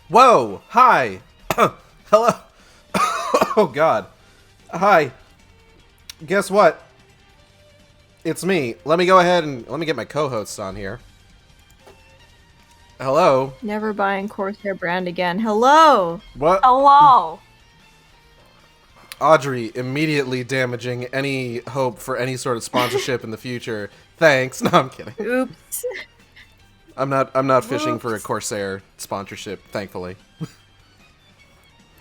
Whoa! Hi! Hello! Oh god. Hi. Guess what? It's me. Let me go ahead and let me get my co-hosts on here. Hello? Never buying Corsair brand again. Hello! What? Hello! Audrey immediately damaging any hope for any sort of sponsorship in the future. Thanks. No, I'm kidding. Oops. I'm not fishing for a Corsair sponsorship, thankfully.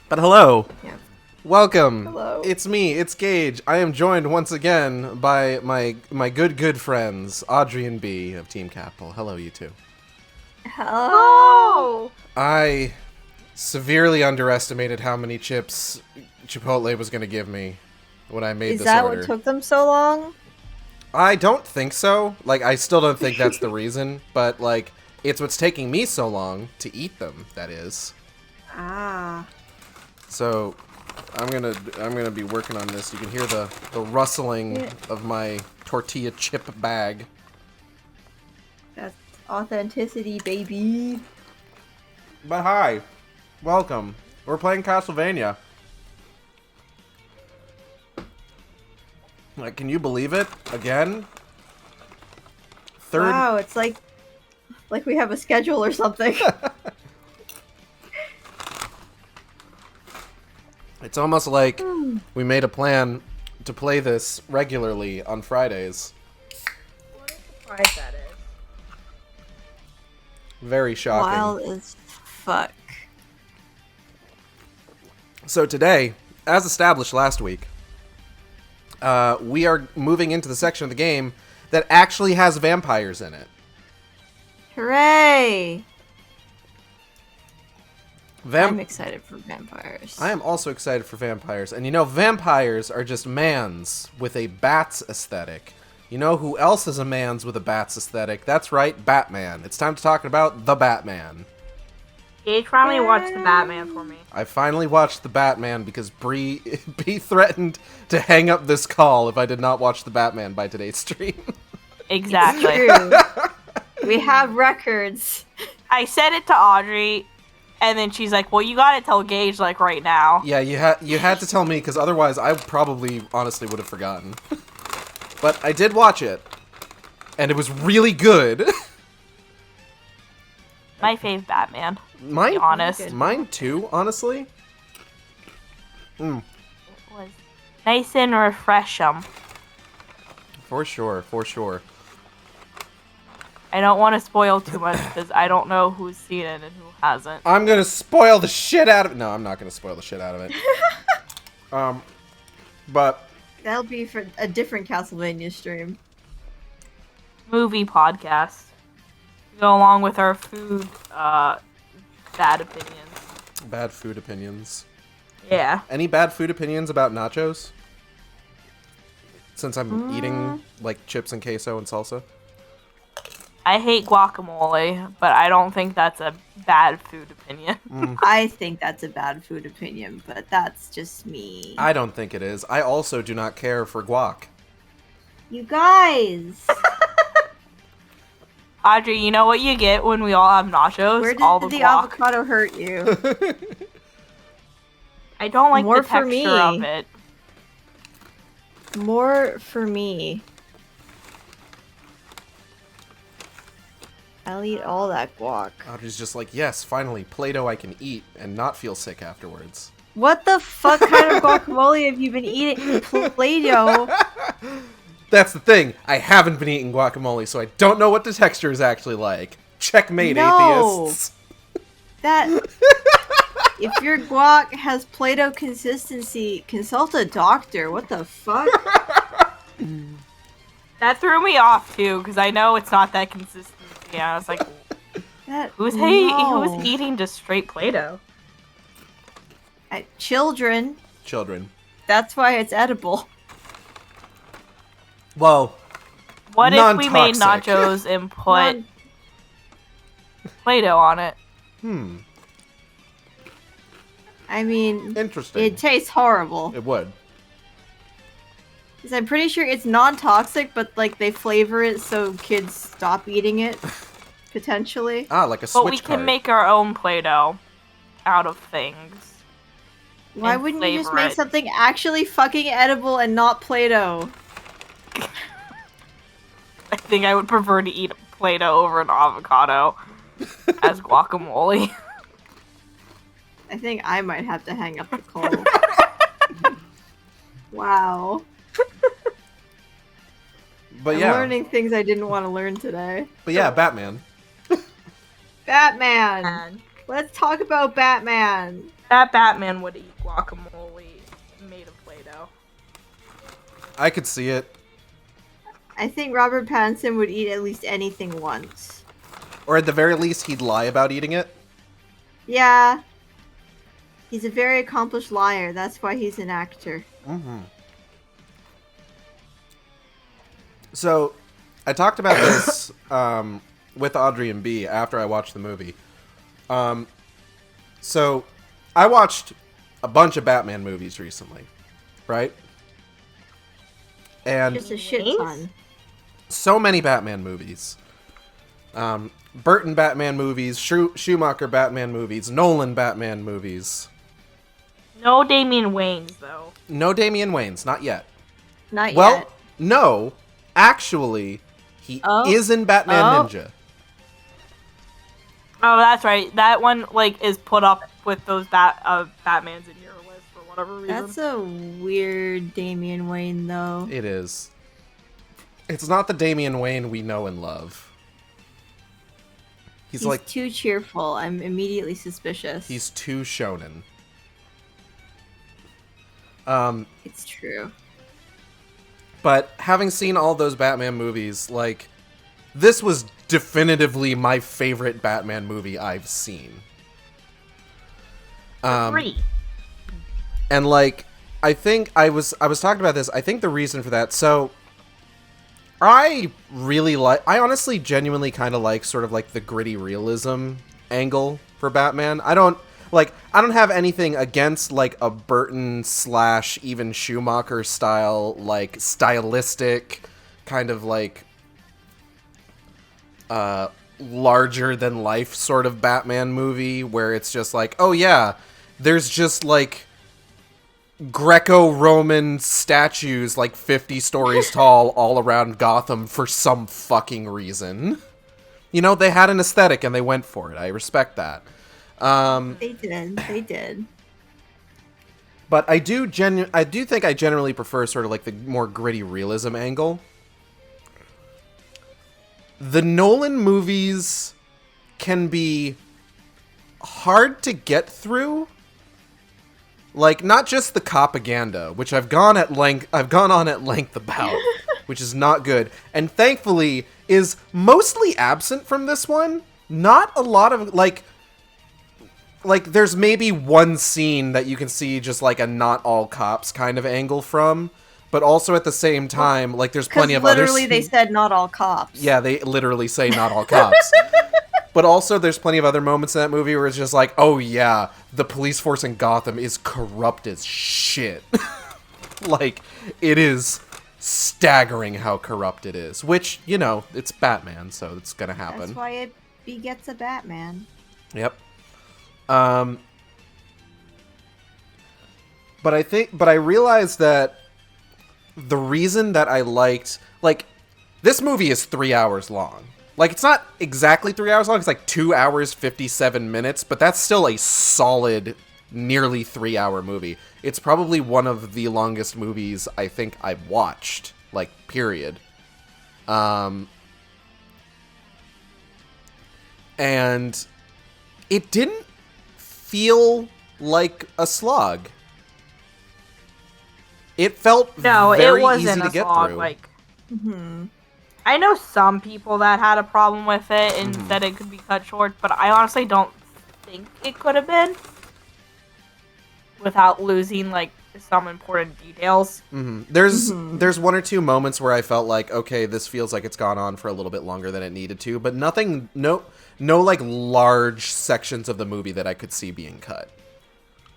But hello. Yeah. Welcome. Hello. It's me, it's Gage. I am joined once again by my good friends, Audrey and B of Team Capital. Hello, you two. Hello! I severely underestimated how many chips Chipotle was going to give me when I made Is this that order. what took them so long? I don't think so. Like, I still don't think that's the reason, but, like, it's what's taking me so long to eat them, that is. Ah. So, I'm gonna be working on this. You can hear the rustling of my tortilla chip bag. That's authenticity, baby. But hi. Welcome. We're playing Castlevania. Like, can you believe it? Again? Third. Wow, it's like we have a schedule or something. It's almost like we made a plan to play this regularly on Fridays. What a surprise that is. Very shocking. Wild as fuck. So today, as established last week, we are moving into the section of the game that actually has vampires in it. Hooray! I'm I excited for vampires. am also excited for vampires. And you know, vampires are just mans with a bats aesthetic. You know who else is a mans with a bats aesthetic? That's right, Batman. It's time to talk about the Batman. Gage finally watched the Batman for me. I finally watched the Batman because Bree threatened to hang up this call if I did not watch the Batman by today's stream. Exactly. True. We have records. I said it to Audrey, and then she's like, well, you gotta tell Gage, like, right now. Yeah, you had to tell me because otherwise I probably honestly would have forgotten. But I did watch it, and it was really good. My fave Batman. Mine, To be honest. mine too, honestly. It was nice and refreshing. For sure, for sure. I don't want to spoil too much because I don't know who's seen it and who hasn't. I'm gonna spoil the shit out of it. No, I'm not gonna spoil the shit out of it. But That'll be for a different Castlevania stream. Movie podcast. Go along with our food, bad opinions. bad food opinions. Yeah. Any bad food opinions about nachos? Since I'm eating like chips and queso and salsa. I hate guacamole, but I don't think that's a bad food opinion. I think that's a bad food opinion, but that's just me. I don't think it is. I also do not care for guac. You guys! Audrey, you know what you get when we all have nachos? Where all did the the guac. avocado hurt you? I don't like More the for texture me. of it. More for me. I'll eat all that guac. Audrey's just like, yes, finally, Play-Doh I can eat and not feel sick afterwards. What the fuck kind of guacamole have you been eating? Play-Doh? That's the thing. I haven't been eating guacamole, so I don't know what the texture is actually like. Checkmate, No. atheists. That... If your guac has Play-Doh consistency, consult a doctor. What the fuck? That threw me off too, because I know it's not that consistent. Yeah, I was like, who's eating just straight Play-Doh? Children. Children. That's why it's edible. Well, What if we made non-toxic. nachos and put Play-Doh on it? I mean, Interesting. it tastes horrible. It would. 'Cause I'm pretty sure it's non-toxic, but like they flavor it so kids stop eating it, potentially. Ah, like a Switch But we can card. make our own Play-Doh. out of things. Why and wouldn't you just flavor make it. something actually fucking edible and not Play-Doh? I think I would prefer to eat Play-Doh over an avocado as guacamole. I think I might have to hang up the call. Wow. But I'm yeah. learning things I didn't want to learn today. But yeah, Batman. Batman! And Let's talk about Batman! that Batman would eat guacamole made of Play-Doh. I could see it. I think Robert Pattinson would eat at least anything once. Or at the very least, he'd lie about eating it. Yeah. He's a very accomplished liar. That's why he's an actor. Mm-hmm. So, I talked about this with Audrey and B after I watched the movie. So, I watched a bunch of Batman movies recently, right? And Just a shit ton. so many Batman movies. Burton Batman movies, Schumacher Batman movies, Nolan Batman movies. No Damian Wayans, though. No Damian Wayans, not yet. Not Well, yet. no. Actually, he Oh. is in Batman Oh. Ninja. Oh, that's right. That one, like, is put up with those Batmans in your list for whatever reason. That's a weird Damian Wayne, though. It is. It's not the Damian Wayne we know and love. He's like, too cheerful. I'm immediately suspicious. he's too shonen. It's true. But having seen all those Batman movies, like, this was definitively my favorite Batman movie I've seen. Three. And like, I think I was talking about this. I think the reason for that. So, I honestly genuinely kind of like sort of like the gritty realism angle for Batman. I don't have anything against like a Burton / even Schumacher style, like stylistic kind of like larger than life sort of Batman movie where it's just like, oh yeah, there's just like Greco-Roman statues like 50 stories tall all around Gotham for some fucking reason. You know, they had an aesthetic and they went for it. I respect that. They did. But I do think I generally prefer sort of like the more gritty realism angle. The Nolan movies can be hard to get through. Like, not just the propaganda, which I've gone on at length about, which is not good, and thankfully is mostly absent from this one. Not a lot of like there's maybe one scene that you can see just like a not all cops kind of angle from, but also at the same time, like there's plenty of other literally they said not all cops. Yeah, they literally say not all cops. But also, there's plenty of other moments in that movie where it's just like, oh yeah, the police force in Gotham is corrupt as shit. Like, it is staggering how corrupt it is. Which, you know, it's Batman, so it's gonna happen. That's why it begets a Batman. Yep. But I realized that the reason that I liked, like, this movie is 3 hours long. Like, it's not exactly 3 hours long, it's like 2 hours, 57 minutes, but that's still a solid, nearly 3 hour movie. It's probably one of the longest movies I think I've watched, like, period. And it didn't feel like a slog. It felt very easy to get through. Like, I know some people that had a problem with it and said it could be cut short, but I honestly don't think it could have been without losing like some important details. There's one or two moments where I felt like, okay, this feels like it's gone on for a little bit longer than it needed to, but nothing, no like large sections of the movie that I could see being cut.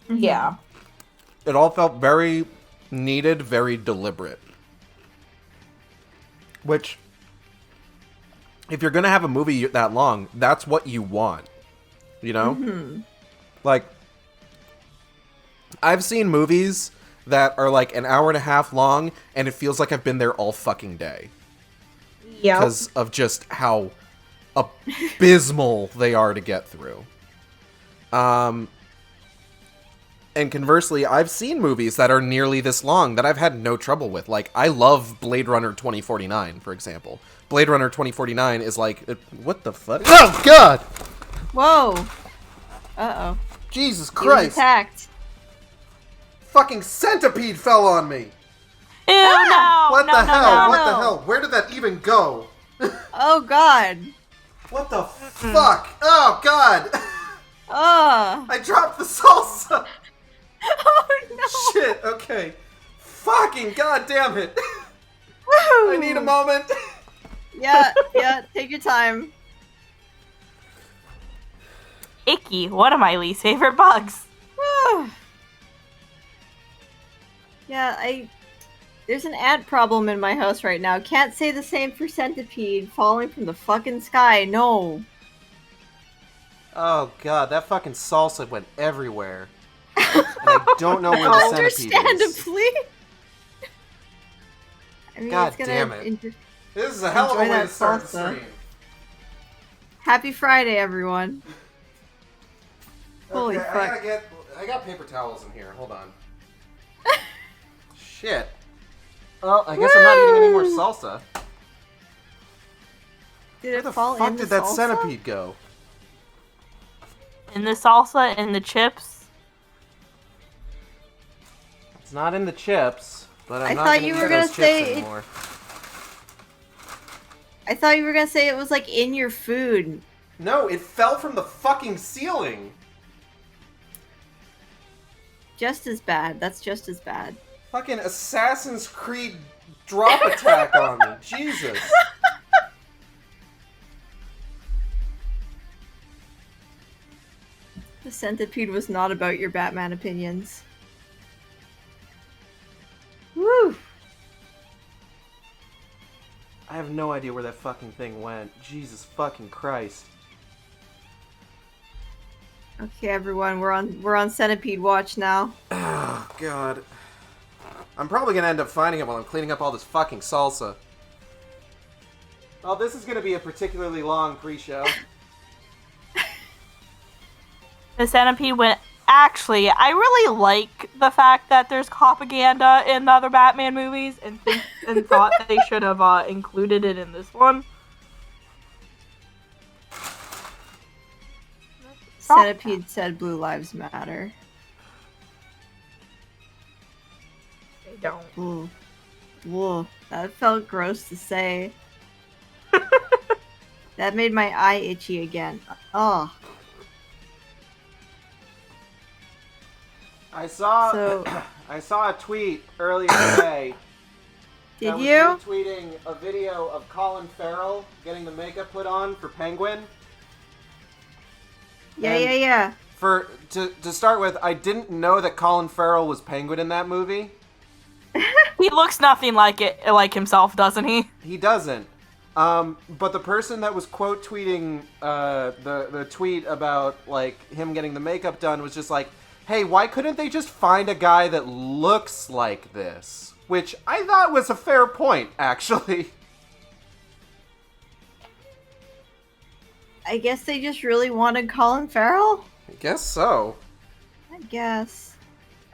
Yeah. It all felt very needed, very deliberate. Which, if you're gonna have a movie that long, that's what you want. You know? Like, I've seen movies that are like an hour and a half long, and it feels like I've been there all fucking day. Yeah. Because of just how abysmal they are to get through. And conversely, I've seen movies that are nearly this long that I've had no trouble with. Like, I love Blade Runner 2049, for example. Blade Runner 2049 is like, what the fuck? Oh, God! Whoa. Uh-oh. Jesus He was Christ! attacked. Fucking centipede fell on me! Ew, no! What no, the no, hell? no, What no. the hell? Where did that even go? Oh, God. What the fuck? Oh, God! Ugh. I dropped the salsa! Oh, no. Shit, okay. Fucking goddamn it! I need a moment. Yeah, take your time. Icky, one of my least favorite bugs. Yeah, there's an ant problem in my house right now. Can't say the same for centipede falling from the fucking sky. No. Oh god, that fucking salsa went everywhere. And I don't know where the centipede is. Understandably. I mean, God it's gonna damn it. This is a hell of a enjoy way that to start the salsa. stream. Happy Friday, everyone. Holy Okay, fuck. I got paper towels in here. Hold on. Shit. Well, I guess I'm not eating any more Woo! salsa. Did Where it the fall fuck in did the that salsa? centipede go? In the salsa, in the chips. It's not in the chips, but I'm I not thought gonna you eat were those gonna chips say anymore. I thought you were gonna say it was like in your food. No, it fell from the fucking ceiling. Just as bad. That's just as bad. Fucking Assassin's Creed drop attack on me. Jesus. The centipede was not about your Batman opinions. Woo! I have no idea where that fucking thing went. Jesus fucking Christ. Okay, everyone, we're on centipede watch now. Oh, God. I'm probably gonna end up finding it while I'm cleaning up all this fucking salsa. Well, this is gonna be a particularly long pre-show. The centipede went. Actually, I really like the fact that there's propaganda in the other Batman movies, and thought they should have included it in this one. Centipede said Blue Lives Matter. They don't. Ooh. Whoa, that felt gross to say. That made my eye itchy again. Oh. I saw So- I saw a tweet earlier today. Did that was you? retweeting a video of Colin Farrell getting the makeup put on for Penguin. Yeah, And- yeah, yeah. To start with, I didn't know that Colin Farrell was Penguin in that movie. He looks nothing like himself, doesn't he? He doesn't. But the person that was quote tweeting the tweet about like him getting the makeup done was just like, hey, why couldn't they just find a guy that looks like this? Which I thought was a fair point, actually. I guess they just really wanted Colin Farrell? I guess so. I guess.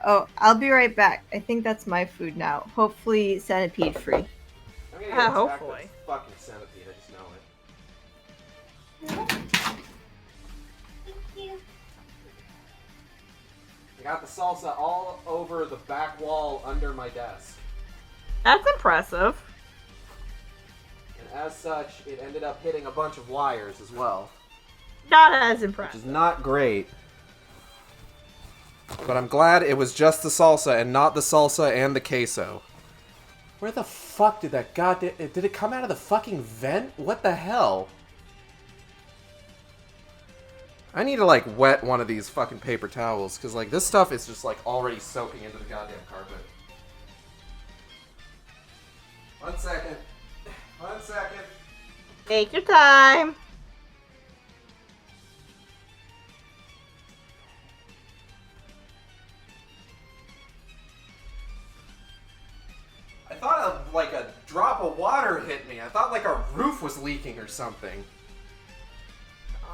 Oh, I'll be right back. I think that's my food now. Hopefully centipede free. I'm gonna Yeah, get attacked hopefully. with fucking centipede, I just know it. I got the salsa all over the back wall under my desk. That's impressive. And as such, it ended up hitting a bunch of wires as well. Not as Which impressive. is not great. But I'm glad it was just the salsa and not the salsa and the queso. Where the fuck did that goddamn... Did it come out of the fucking vent? What the hell? I need to, like, wet one of these fucking paper towels, because, like, this stuff is just, like, already soaking into the goddamn carpet. 1 second. 1 second. Take your time. water hit me. I thought like our roof was leaking or something.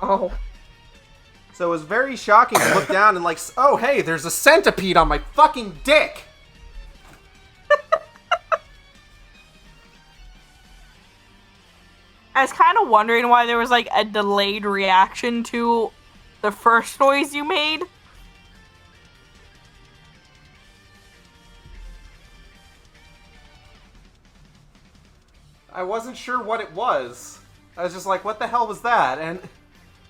Oh. So it was very shocking to look down and like, oh hey, there's a centipede on my fucking dick! I was kind of wondering why there was like a delayed reaction to the first noise you made. I wasn't sure what it was. I was just like, what the hell was that? And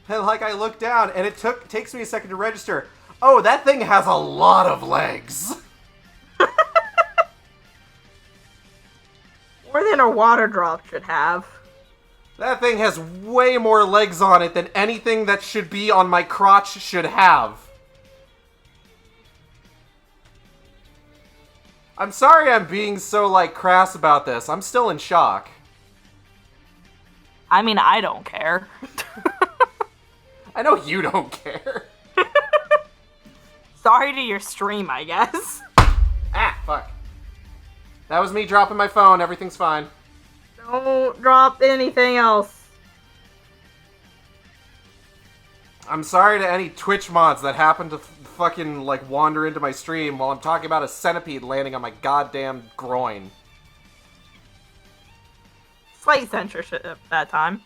like I looked down and it takes me a second to register. Oh, that thing has a lot of legs. More than a water drop should have. That thing has way more legs on it than anything that should be on my crotch should have. I'm sorry I'm being so, like, crass about this. I'm still in shock. I mean, I don't care. I know you don't care. Sorry to your stream, I guess. Ah, fuck. That was me dropping my phone. Everything's fine. Don't drop anything else. I'm sorry to any Twitch mods that happen to fucking, like, wander into my stream while I'm talking about a centipede landing on my goddamn groin. Slight censorship at that time.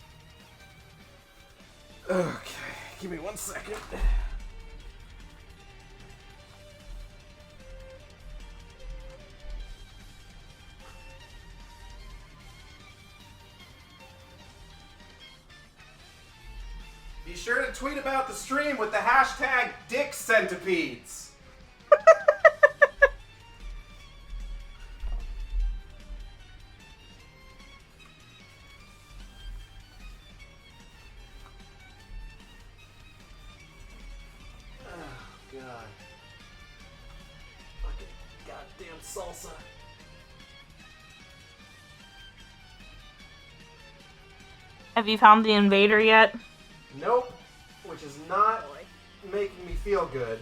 Okay, give me 1 second. Be sure to tweet about the stream with the hashtag #DickCentipedes. Oh, God. Fucking goddamn salsa. Have you found the invader yet? Nope, which is not making me feel good,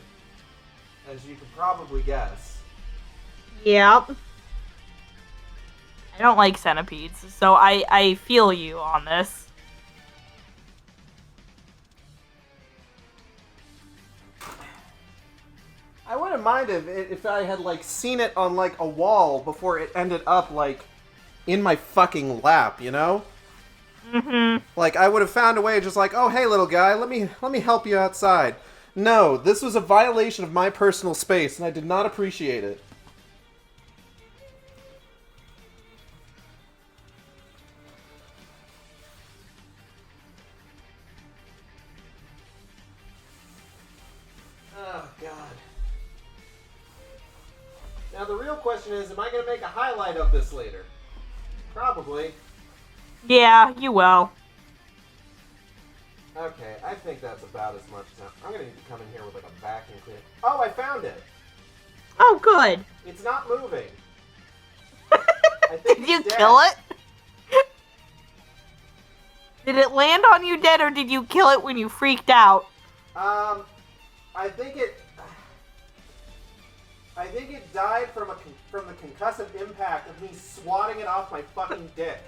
as you could probably guess. Yep. I don't like centipedes, so I feel you on this. I wouldn't mind if I had, like, seen it on, like, a wall before it ended up, like, in my fucking lap, you know? Mm-hmm. Like, I would have found a way just like, oh, hey, little guy, let me help you outside. No, this was a violation of my personal space, and I did not appreciate it. Oh, God. Now, the real question is, am I going to make a highlight of this later? Probably. Yeah, you will. Okay, I think that's about as much as I'm going to need to come in here with, like, a vacuum cleaner. Oh, I found it! Oh, good. It's not moving. I think Did you it's dead. kill it? Did it land on you dead, or did you kill it when you freaked out? I think it died from the concussive impact of me swatting it off my fucking dick.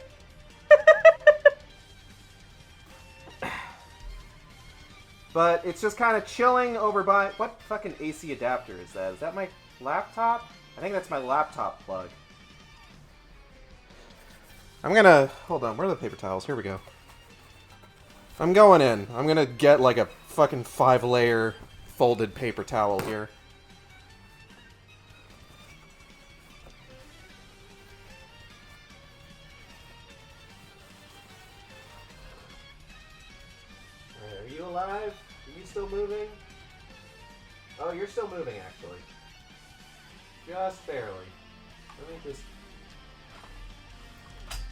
But it's just kind of chilling over by... What fucking AC adapter is that? Is that my laptop? I think that's my laptop plug. I'm gonna... Hold on, where are the paper towels? Here we go. I'm going in. I'm gonna get like a fucking 5-layer folded paper towel here. Alright, are you alive? Are you still moving? Oh, you're still moving, actually. Just barely. Let me just...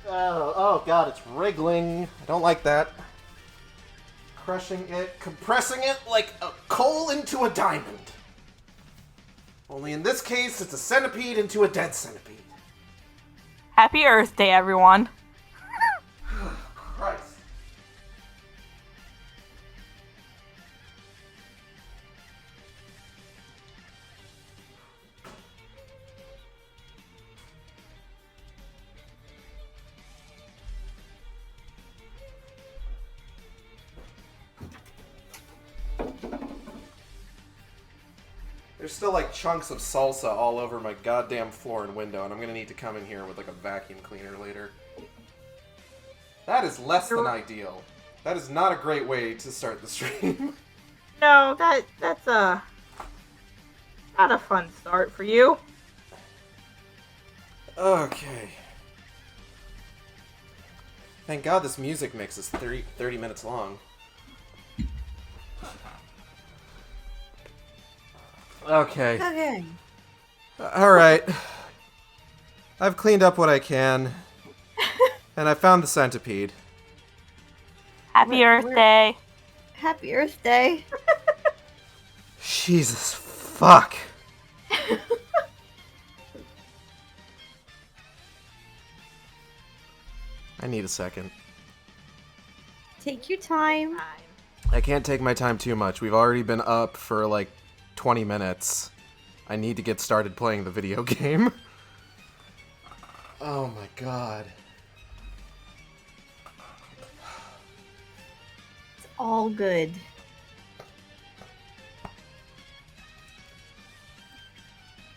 Oh god, it's wriggling. I don't like that. Crushing it, compressing it like a coal into a diamond. Only in this case, it's a centipede into a dead centipede. Happy Earth Day, everyone. Christ. There's still like chunks of salsa all over my goddamn floor and window, and I'm gonna need to come in here with like a vacuum cleaner later. That is less than ideal. That is not a great way to start the stream. No, that's not a fun start for you. Okay. Thank God this music mix is 30 minutes long. Okay. Okay. Alright. I've cleaned up what I can. And I found the centipede. Happy Earth Day. Happy Earth Day. Jesus fuck. I need a second. Take your time. I can't take my time too much. We've already been up for like 20 minutes. I need to get started playing the video game. Oh my god. It's all good.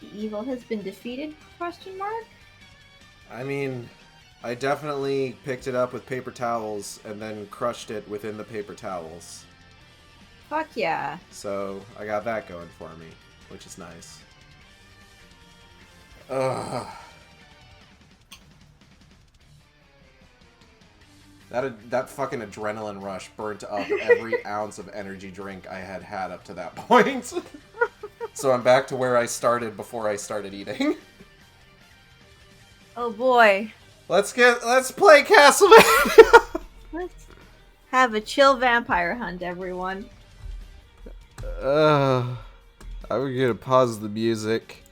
The evil has been defeated? Question mark? I mean, I definitely picked it up with paper towels and then crushed it within the paper towels. Fuck yeah. So, I got that going for me, which is nice. Ugh. That fucking adrenaline rush burnt up every ounce of energy drink I had had up to that point. So I'm back to where I started before I started eating. Oh boy. Let's play Castlevania! Let's have a chill vampire hunt, everyone. I'm gonna pause the music.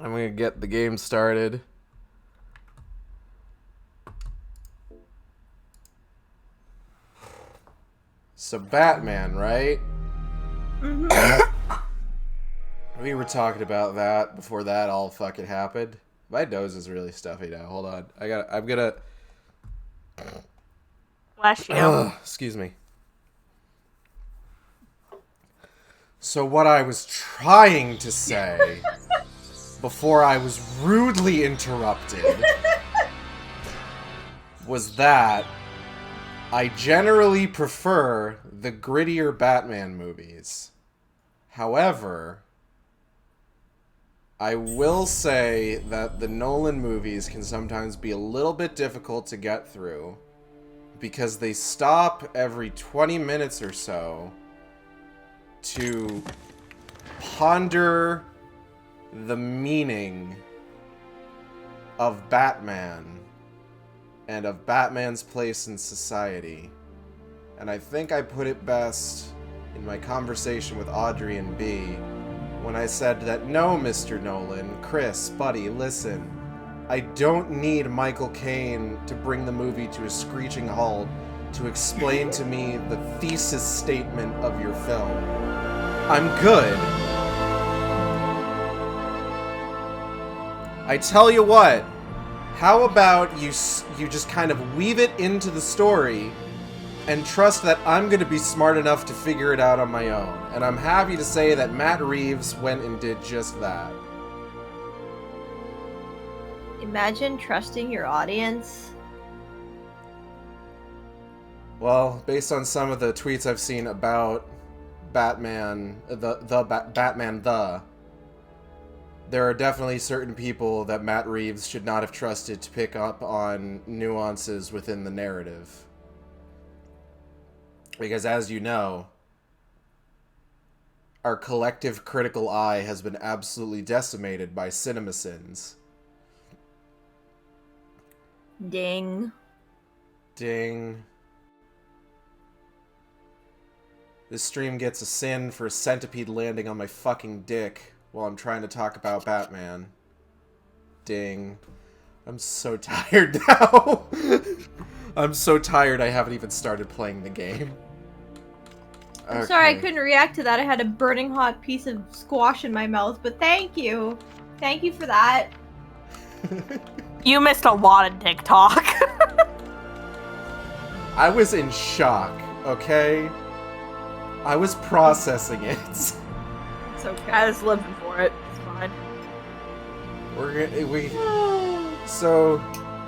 I'm gonna get the game started. So Batman, right? Mm-hmm. We were talking about that before that all fucking happened. My nose is really stuffy now. Hold on. I'm gonna... Bless you. Excuse me. So what I was trying to say before I was rudely interrupted was that I generally prefer the grittier Batman movies. However, I will say that the Nolan movies can sometimes be a little bit difficult to get through because they stop every 20 minutes or so to ponder the meaning of Batman and of Batman's place in society. And I think I put it best in my conversation with Audrey and B when I said that, no, Mr. Nolan, Chris, buddy, listen, I don't need Michael Caine to bring the movie to a screeching halt to explain to me the thesis statement of your film. I'm good. I tell you what, how about you just kind of weave it into the story and trust that I'm going to be smart enough to figure it out on my own. And I'm happy to say that Matt Reeves went and did just that. Imagine trusting your audience. Well, based on some of the tweets I've seen about Batman, there are definitely certain people that Matt Reeves should not have trusted to pick up on nuances within the narrative. Because as you know, our collective critical eye has been absolutely decimated by cinema sins. Ding. Ding. This stream gets a sin for a centipede landing on my fucking dick while I'm trying to talk about Batman. Ding. I'm so tired now. I'm so tired I haven't even started playing the game. I'm sorry I couldn't react to that. I had a burning hot piece of squash in my mouth, but thank you. Thank you for that. You missed a lot of TikTok. I was in shock, okay? I was processing it. It's okay. I was living for it. It's fine.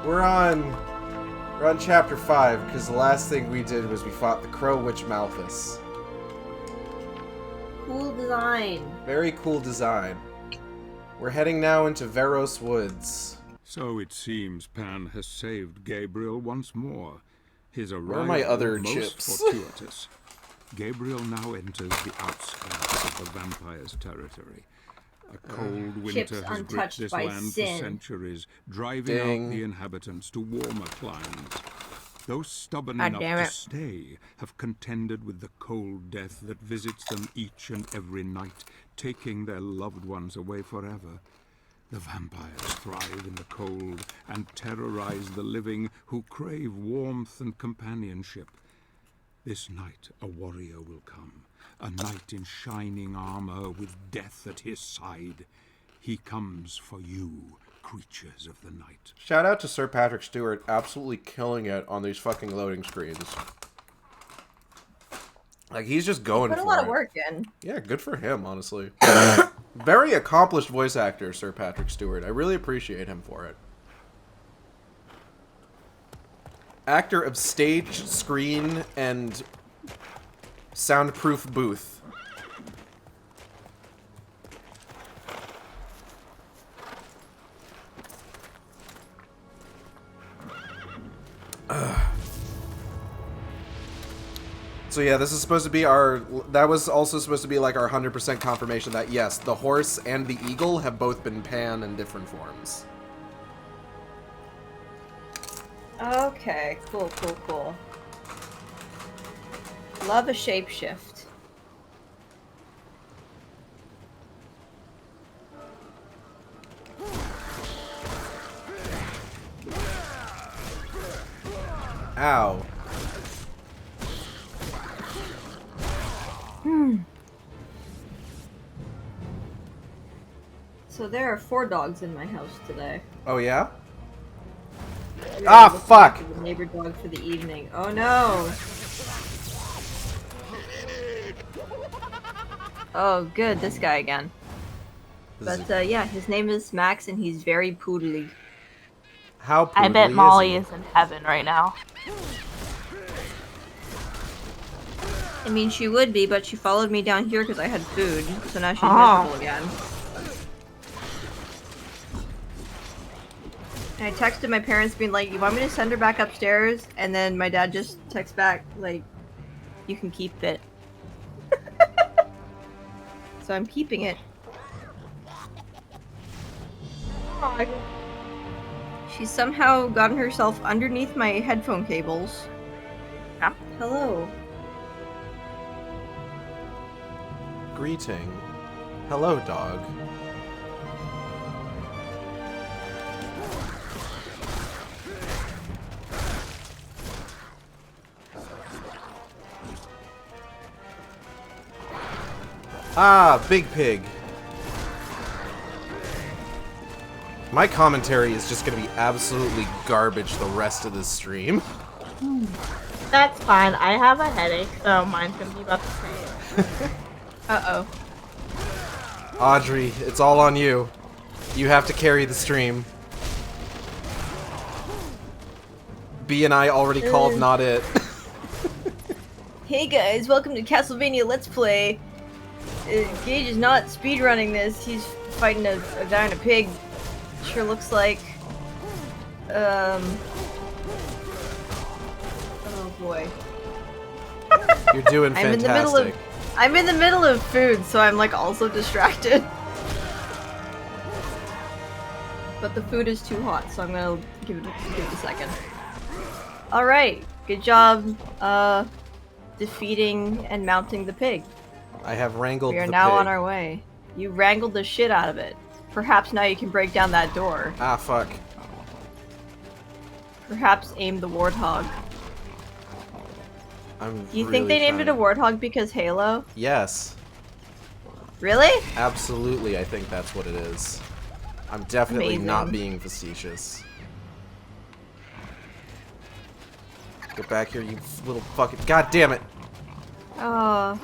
We're on chapter 5 because the last thing we did was we fought the Crow Witch Malthus. Cool design. Very cool design. We're heading now into Varros Woods. So it seems Pan has saved Gabriel once more. His Where are my other arrival most chips? fortuitous. Gabriel now enters the outskirts of the vampire's territory. A cold winter has gripped untouched this by land sin. for centuries, driving out the inhabitants to warmer climes. Those stubborn God enough damn to it. stay have contended with the cold death that visits them each and every night, taking their loved ones away forever. The vampires thrive in the cold and terrorize the living who crave warmth and companionship. This night a warrior will come, a knight in shining armor with death at his side. He comes for you, creatures of the night. Shout out to Sir Patrick Stewart, absolutely killing it on these fucking loading screens. Like, he's just going for it. Put a lot of work in. Yeah, good for him, honestly. Very accomplished voice actor, Sir Patrick Stewart. I really appreciate him for it. Actor of stage, screen, and soundproof booth. So yeah, this is supposed to be that was also supposed to be like our 100% confirmation that yes, the horse and the eagle have both been Pan in different forms. Okay, cool. Love a shapeshift. Ow. So there are 4 dogs in my house today. Oh yeah? We Ah, are looking fuck! after the neighbor dog for the evening. Oh no! Oh good, this guy again. But yeah, his name is Max and he's very poodly. How I bet poodly Molly is is in heaven right now. I mean, she would be, but she followed me down here because I had food, so now she's miserable again. And I texted my parents being like, you want me to send her back upstairs? And then my dad just texts back, like, you can keep it. So I'm keeping it. She's somehow gotten herself underneath my headphone cables. Yeah. Hello. Greeting. Hello, dog. Ah, Big Pig. My commentary is just gonna be absolutely garbage the rest of this stream. That's fine. I have a headache, so mine's gonna be about the same. Uh-oh. Audrey, it's all on you. You have to carry the stream. B and I already called not it. Hey guys, welcome to Castlevania Let's Play. Gage is not speedrunning this. He's fighting a guy and a pig. Sure looks like. Oh boy. You're doing fantastic. I'm in the middle of food, so I'm like also distracted. But the food is too hot, so I'm gonna give it a second. Alright, good job defeating and mounting the pig. I have wrangled We are the now pig. on our way. You wrangled the shit out of it. Perhaps now you can break down that door. Ah, fuck. Perhaps aim the warthog. Do you think really they named it a trying. warthog because Halo? Yes. Really? Absolutely, I think that's what it is. I'm definitely not Amazing. being facetious. Get back here, you little fucking... God damn it! Oh,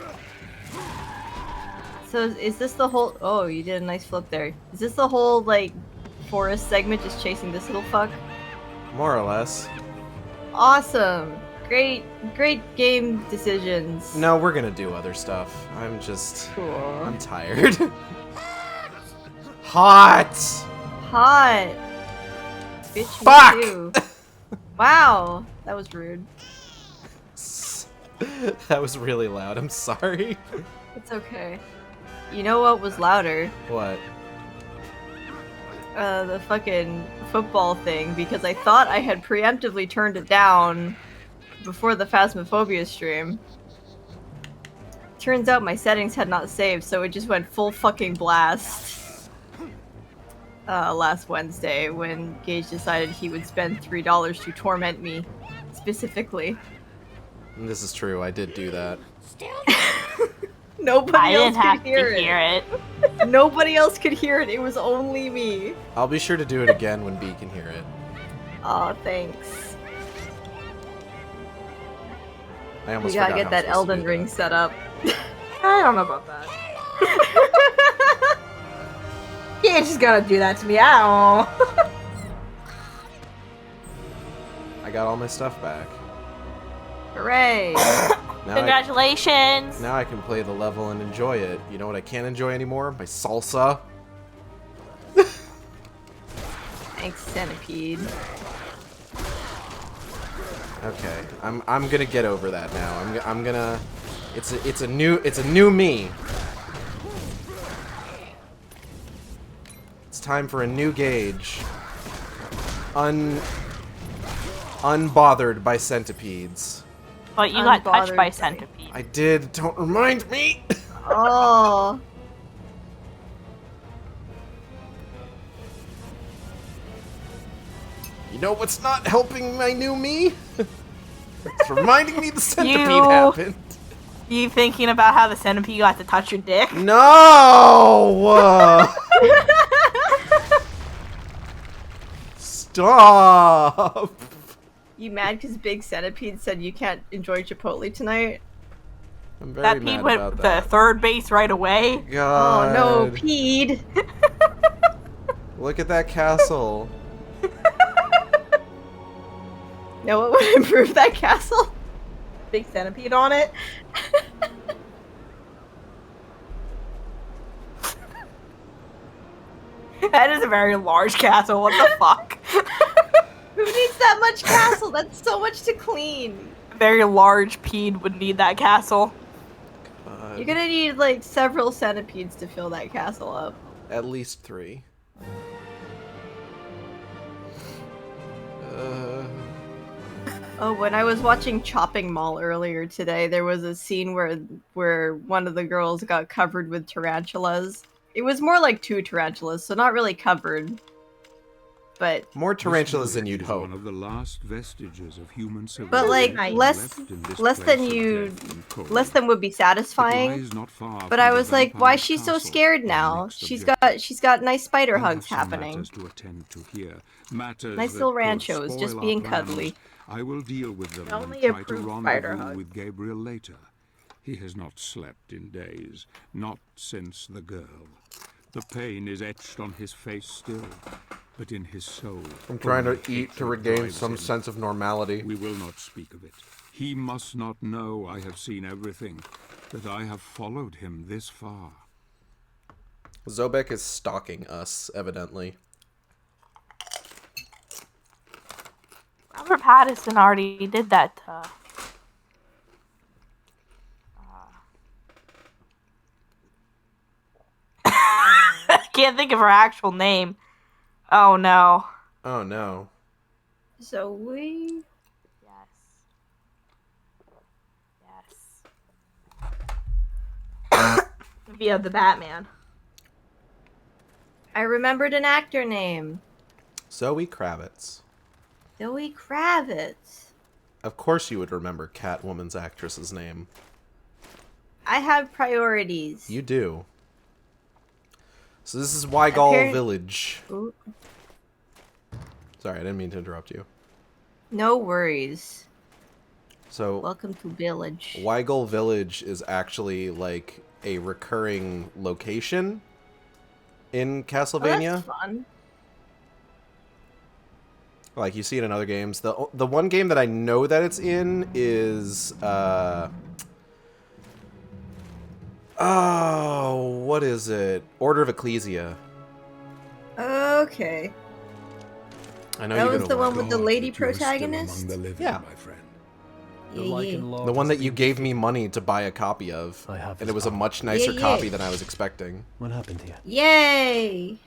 So is this the whole? Oh, you did a nice flip there. Is this the whole like forest segment, just chasing this little fuck? More or less. Awesome. Great game decisions. No, we're gonna do other stuff. I'm just... Cool. I'm tired. Hot! Hot. Bitch, Fuck! me too. Wow, that was rude. That was really loud. I'm sorry. It's okay. You know what was louder? What? The fucking football thing, because I thought I had preemptively turned it down before the Phasmophobia stream. Turns out my settings had not saved, so it just went full fucking blast. Last Wednesday, when Gage decided he would spend $3 to torment me, specifically. And this is true, I did do that. Nobody I else didn't have could hear to it. hear it. Nobody else could hear it, it was only me. I'll be sure to do it again when B can hear it. Aw, thanks. I almost We gotta forgot get how that I'm supposed to Elden do Ring that. set up. I don't know about that. Yeah, just gotta do that to me. I don't know. I got all my stuff back. Hooray! Congratulations. Now I can play the level and enjoy it. You know what I can't enjoy anymore? My salsa. Thanks, Centipede. Okay, I'm gonna get over that now. I'm gonna. It's a new me. It's time for a new Gage. Unbothered by centipedes. But you got touched Unbothered by by- centipede. I did. Don't remind me. Oh. You know what's not helping my new me? It's reminding me the centipede You- happened. You thinking about how the centipede got to touch your dick? No! Stop! You mad because Big Centipede said you can't enjoy Chipotle tonight? I'm very That pede mad went about to that. third base right away. God. Oh no, Peed! Look at that castle. Know what would improve that castle? Big centipede on it. That is a very large castle. What the fuck? Who needs that much castle? That's so much to clean. A very large pede would need that castle. You're gonna need like several centipedes to fill that castle up. At least 3. Oh, when I was watching Chopping Mall earlier today, there was a scene where one of the girls got covered with tarantulas. It was more like 2 tarantulas, so not really covered. But More tarantulas than you'd Is hope. One of the last vestiges of human but like civilization less left in this less place than of you death and cold. less than would be It satisfying. lies not far But from I the was like, why is vampire she so castle, scared our now? next She's objective. got nice spider I have hugs some happening. matters to attend to here. Matters Nice that little could ranchos, just spoil our being plans. cuddly. I will deal with them Only and try to approved spider rendezvous hug. with Gabriel later. He has not slept in days, not since the girl. The pain is etched on his face still, but in his soul. I'm trying to only eat to hatred regain drives some him. sense of normality. We will not speak of it. He must not know I have seen everything, that I have followed him this far. Zobek is stalking us, evidently. Robert Pattinson already did that to... I can't think of her actual name. Oh no. Oh no. Zoe? Yes. Via the Batman. I remembered an actor name. Zoe Kravitz. Zoe Kravitz. Of course you would remember Catwoman's actress's name. I have priorities. You do. So this is Weigel Apparent- Village. Ooh, Sorry, I didn't mean to interrupt you. no worries. So Welcome to Village. Weigel Village is actually like a recurring location in Oh, Castlevania. that's fun. Like you see it in other games. The one game that I know that it's in is oh, what is it? Order of Ecclesia. Okay. I know That you're was gonna the like one with it. the God lady that you are still protagonist? among the living, Yeah. my friend. Yeah. The one that you gave me money to buy a copy of. I have And his it was a power. much nicer Yeah. copy than I was expecting. What happened here? Yay!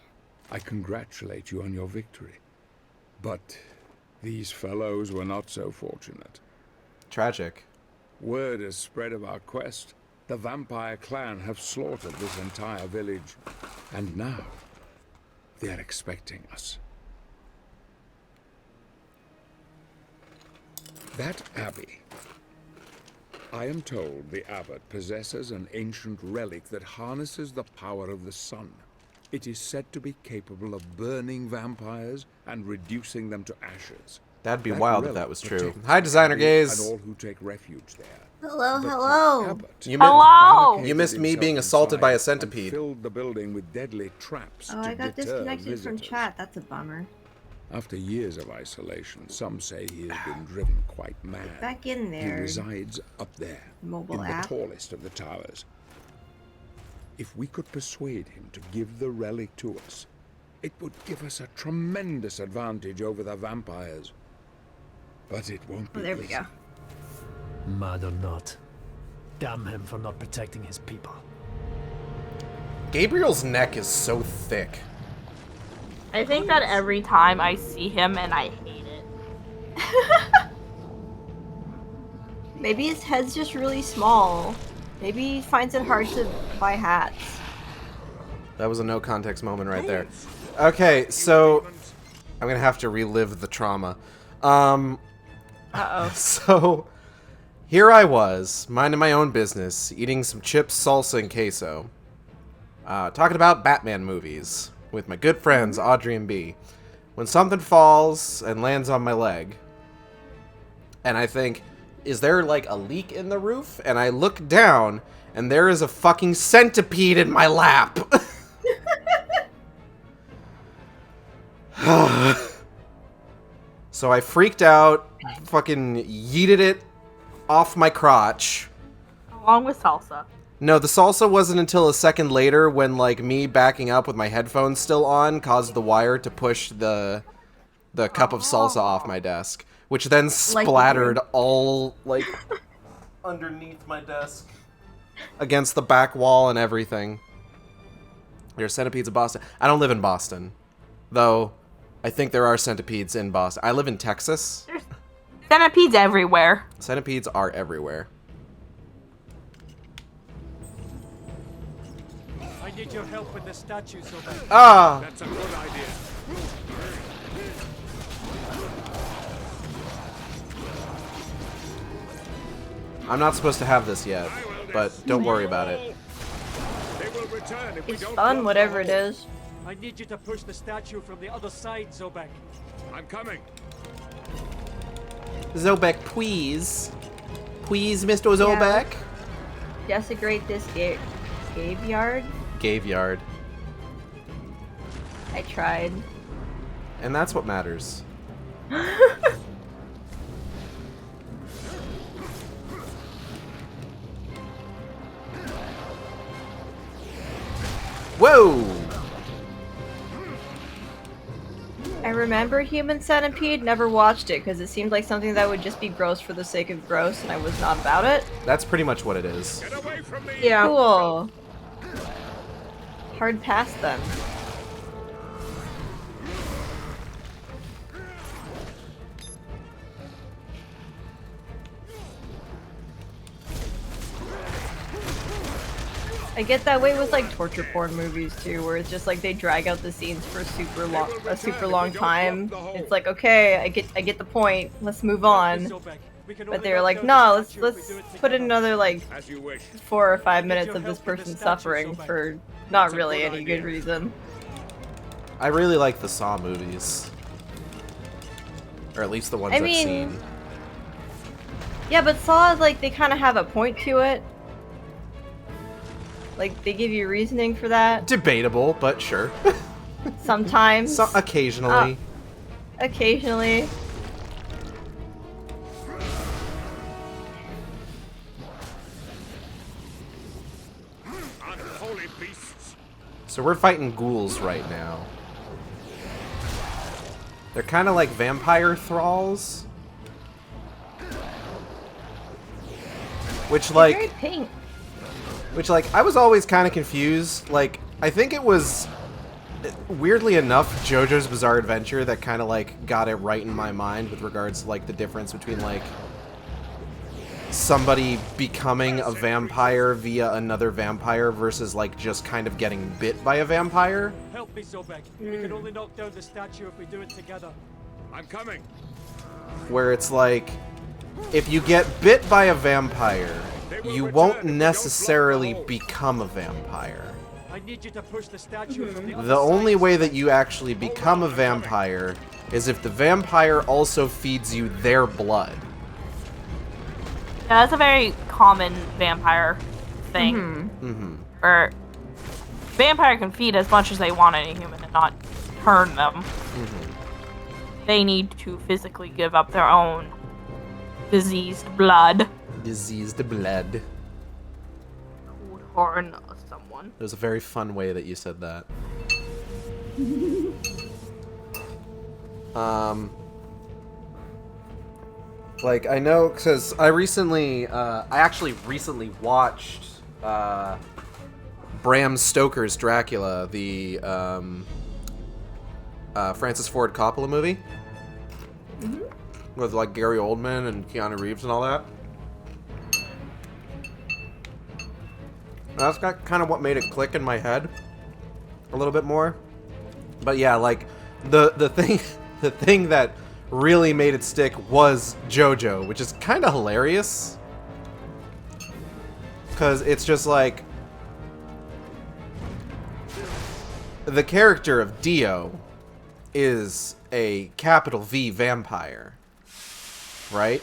I congratulate you on your victory. But these fellows were not so fortunate. Tragic. Word has spread of our quest. The vampire clan have slaughtered this entire village. And now, they're expecting us. That abbey. I am told the abbot possesses an ancient relic that harnesses the power of the sun. It is said to be capable of burning vampires and reducing them to ashes. That'd be That wild if relic that was true. protects Hi, the Designer abbey Gaze. and all who take refuge there. Hello, But the hello. abbot You Hello! barricaded You missed me himself being assaulted by a inside and centipede. Filled the building with deadly traps Oh, to I got deter disconnected from visitors. chat. That's a bummer. After years of isolation, some say he has been driven quite mad. Back in He there. resides up there, Mobile in app. the tallest of the towers. If we could persuade him to give the relic to us, it would give us a tremendous advantage over the vampires. But it won't be Oh, there we easy. go. Mad or not. Damn him for not protecting his people. Gabriel's neck is so thick. I think that every time I see him and I hate it. Maybe his head's just really small. Maybe he finds it hard to buy hats. That was a no context moment right there. Okay, so I'm gonna have to relive the trauma. Uh-oh. So here I was, minding my own business, eating some chips, salsa, and queso. Talking about Batman movies with my good friends Audrey and B. When something falls and lands on my leg, and I think, is there like a leak in the roof? And I look down, and there is a fucking centipede in my lap. So I freaked out, fucking yeeted it off my crotch. Along with salsa. No, the salsa wasn't until a second later when, like, me backing up with my headphones still on caused the wire to push the cup of salsa off my desk, which then splattered all, like, underneath my desk, against the back wall and everything. There are centipedes in Boston. I don't live in Boston, though I think there are centipedes in Boston. I live in Texas. There's centipedes everywhere. Centipedes are everywhere. I need your help with the statue so bad. Ah! That's a good idea. I'm not supposed to have this yet, but don't worry about it. They will return if we It's don't fun, close whatever the it hole. is. I need you to push the statue from the other side, Zobek. I'm coming. Zobek, please. Please, Mr. Zobek. Desecrate this graveyard. Graveyard. I tried. And that's what matters. Whoa! I remember Human Centipede, never watched it because it seemed like something that would just be gross for the sake of gross, and I was not about it. That's pretty much what it is. Get away from me. Yeah. Cool. Hard pass then. I get that way with like torture porn movies too, where it's just like they drag out the scenes for a super long time. It's like, okay, I get the point. Let's move on. Zobek, we can But only they're knock like, down no, the let's statue if we do it put in together." another like As you wish. 4 or 5 minutes your of this help with the person statue, suffering Zobek. for not That's a really good any idea. good reason. I really like the Saw movies. Or at least the ones I I've mean- seen. Yeah, but Saw, like, they kind of have a point to it. Like, they give you reasoning for that. Debatable, but sure. Sometimes. Occasionally. Occasionally. Unholy beasts! So we're fighting ghouls right now. They're kind of like vampire thralls. Which, like... Very pink. Which, like, I was always kind of confused. Like, I think it was, weirdly enough, JoJo's Bizarre Adventure that kind of, like, got it right in my mind with regards to, like, the difference between, like, somebody becoming a vampire via another vampire versus, like, just kind of getting bit by a vampire. Help me, Zobek. We can only knock down the statue if we do it together. I'm coming. Where it's like, if you get bit by a vampire, you won't necessarily become a vampire. I need you to push the statue from the other The only side, way Zobek. that you actually become a vampire is if the vampire also feeds you their blood. Yeah, that's a very common vampire thing. Mm-hmm. Where vampire can feed as much as they want any human and not turn them. They need to physically give up their own diseased blood. Diseased blood. To harm someone. It was a very fun way that you said that. Like, I know, because I actually recently watched, Bram Stoker's Dracula, the, Francis Ford Coppola movie. With, like, Gary Oldman and Keanu Reeves and all that. That's got kind of what made it click in my head a little bit more. But yeah, like, the thing that really made it stick was JoJo, which is kind of hilarious. Because it's just like, the character of Dio is a capital V vampire, right?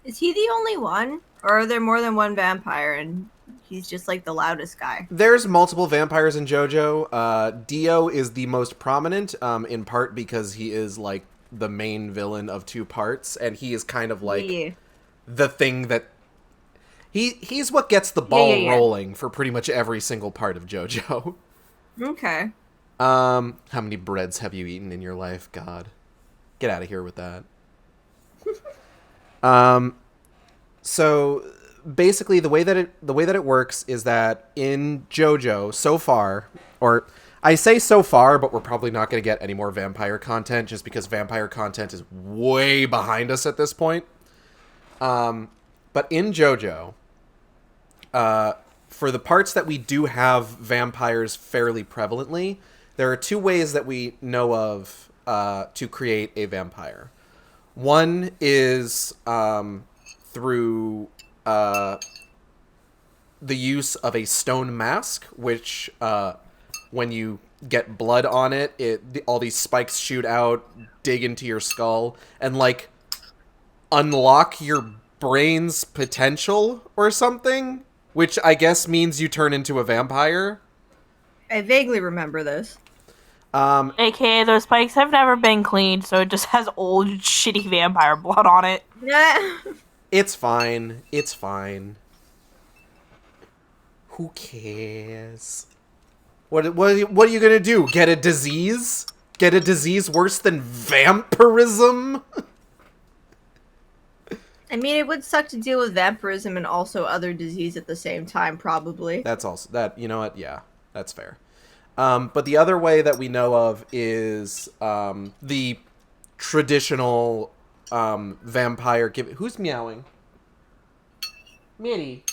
Is he the only one? Or are there more than one vampire and he's just like the loudest guy? There's multiple vampires in JoJo. Dio is the most prominent, in part because he is like the main villain of two parts, and he is kind of like the thing that he's what gets the ball rolling for pretty much every single part of JoJo. Okay. How many breads have you eaten in your life? God, get out of here with that. So basically, the way that it works is that in JoJo so far, or I say so far, but we're probably not going to get any more vampire content just because vampire content is way behind us at this point. But in JoJo, for the parts that we do have vampires fairly prevalently, there are two ways that we know of to create a vampire. One is through the use of a stone mask, which when you get blood on it, all these spikes shoot out, dig into your skull, and like unlock your brain's potential or something, which I guess means you turn into a vampire. I vaguely remember this. AKA, those spikes have never been cleaned, so it just has old, shitty vampire blood on it. Yeah. It's fine. It's fine. Who cares? What are you gonna do? Get a disease? Get a disease worse than vampirism? I mean, it would suck to deal with vampirism and also other disease at the same time, probably. That's also that. You know what? Yeah, that's fair. But the other way that we know of is the traditional vampire. Who's meowing? Minnie,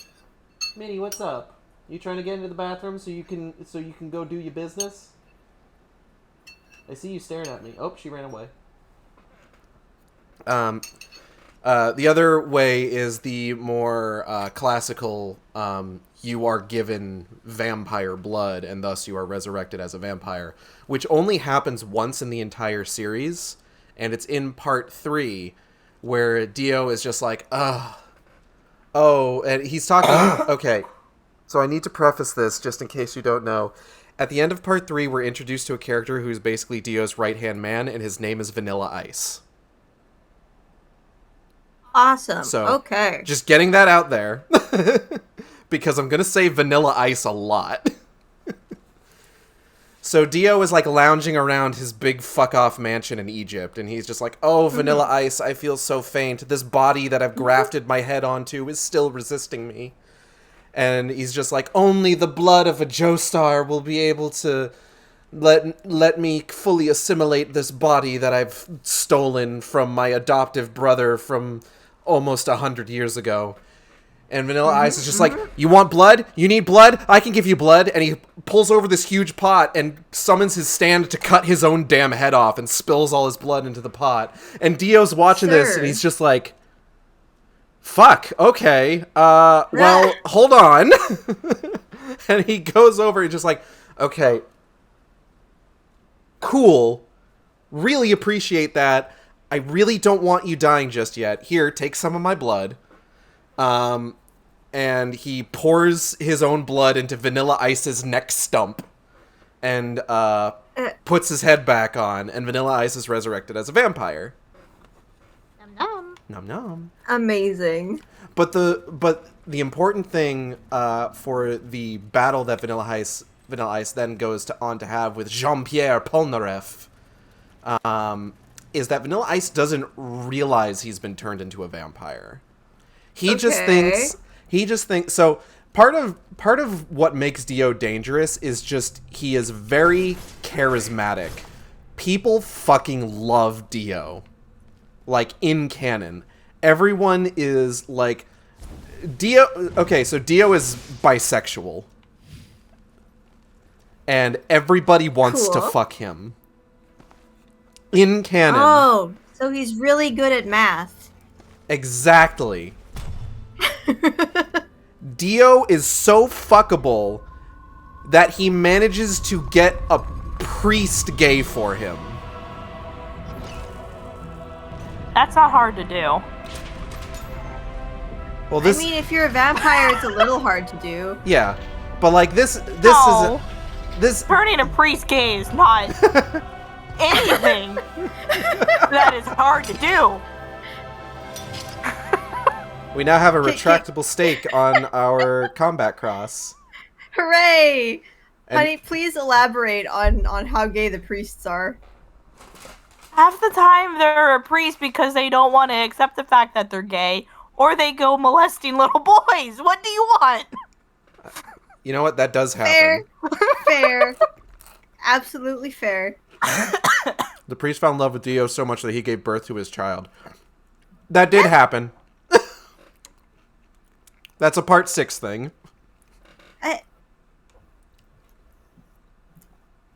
what's up? You trying to get into the bathroom so you can go do your business? I see you staring at me. Oh, she ran away. The other way is the more classical. You are given vampire blood, and thus you are resurrected as a vampire, which only happens once in the entire series, and it's in part 3, where Dio is just like, ugh. Oh, and he's talking... Okay, so I need to preface this just in case you don't know. At the end of part 3, we're introduced to a character who's basically Dio's right-hand man, and his name is Vanilla Ice. Awesome. So, okay. Just getting that out there. Because I'm going to say Vanilla Ice a lot. So Dio is like lounging around his big fuck-off mansion in Egypt, and he's just like, oh, Vanilla Ice, I feel so faint. This body that I've grafted my head onto is still resisting me. And he's just like, only the blood of a Joestar will be able to let me fully assimilate this body that I've stolen from my adoptive brother from almost 100 years ago. And Vanilla Ice is just like, you want blood? You need blood? I can give you blood. And he pulls over this huge pot and summons his stand to cut his own damn head off and spills all his blood into the pot. And Dio's watching this and he's just like, fuck, okay. Well, hold on. And he goes over and just like, okay, cool. Really appreciate that. I really don't want you dying just yet. Here, take some of my blood. And he pours his own blood into Vanilla Ice's neck stump and puts his head back on, and Vanilla Ice is resurrected as a vampire. Nom nom. Nom nom. Amazing. But the important thing for the battle that Vanilla Ice then goes on to have with Jean-Pierre Polnareff is that Vanilla Ice doesn't realize he's been turned into a vampire. He just thinks so part of what makes Dio dangerous is just he is very charismatic. People fucking love Dio. Like in canon. Everyone is like Dio. Okay, so Dio is bisexual. And everybody wants to fuck him. In canon. Oh, so he's really good at math. Exactly. Dio is so fuckable that he manages to get a priest gay for him. That's not hard to do. Well, this. I mean, if you're a vampire, it's a little hard to do. Yeah, but like this No. this. Turning a priest gay is not anything that is hard to do. We now have a retractable stake on our combat cross. Hooray! And- Honey, please elaborate on how gay the priests are. Half the time they're a priest because they don't want to accept the fact that they're gay, or they go molesting little boys. What do you want? You know what? That does happen. Fair. Absolutely fair. The priest fell in love with Dio so much that he gave birth to his child. That did happen. That's a part 6 thing.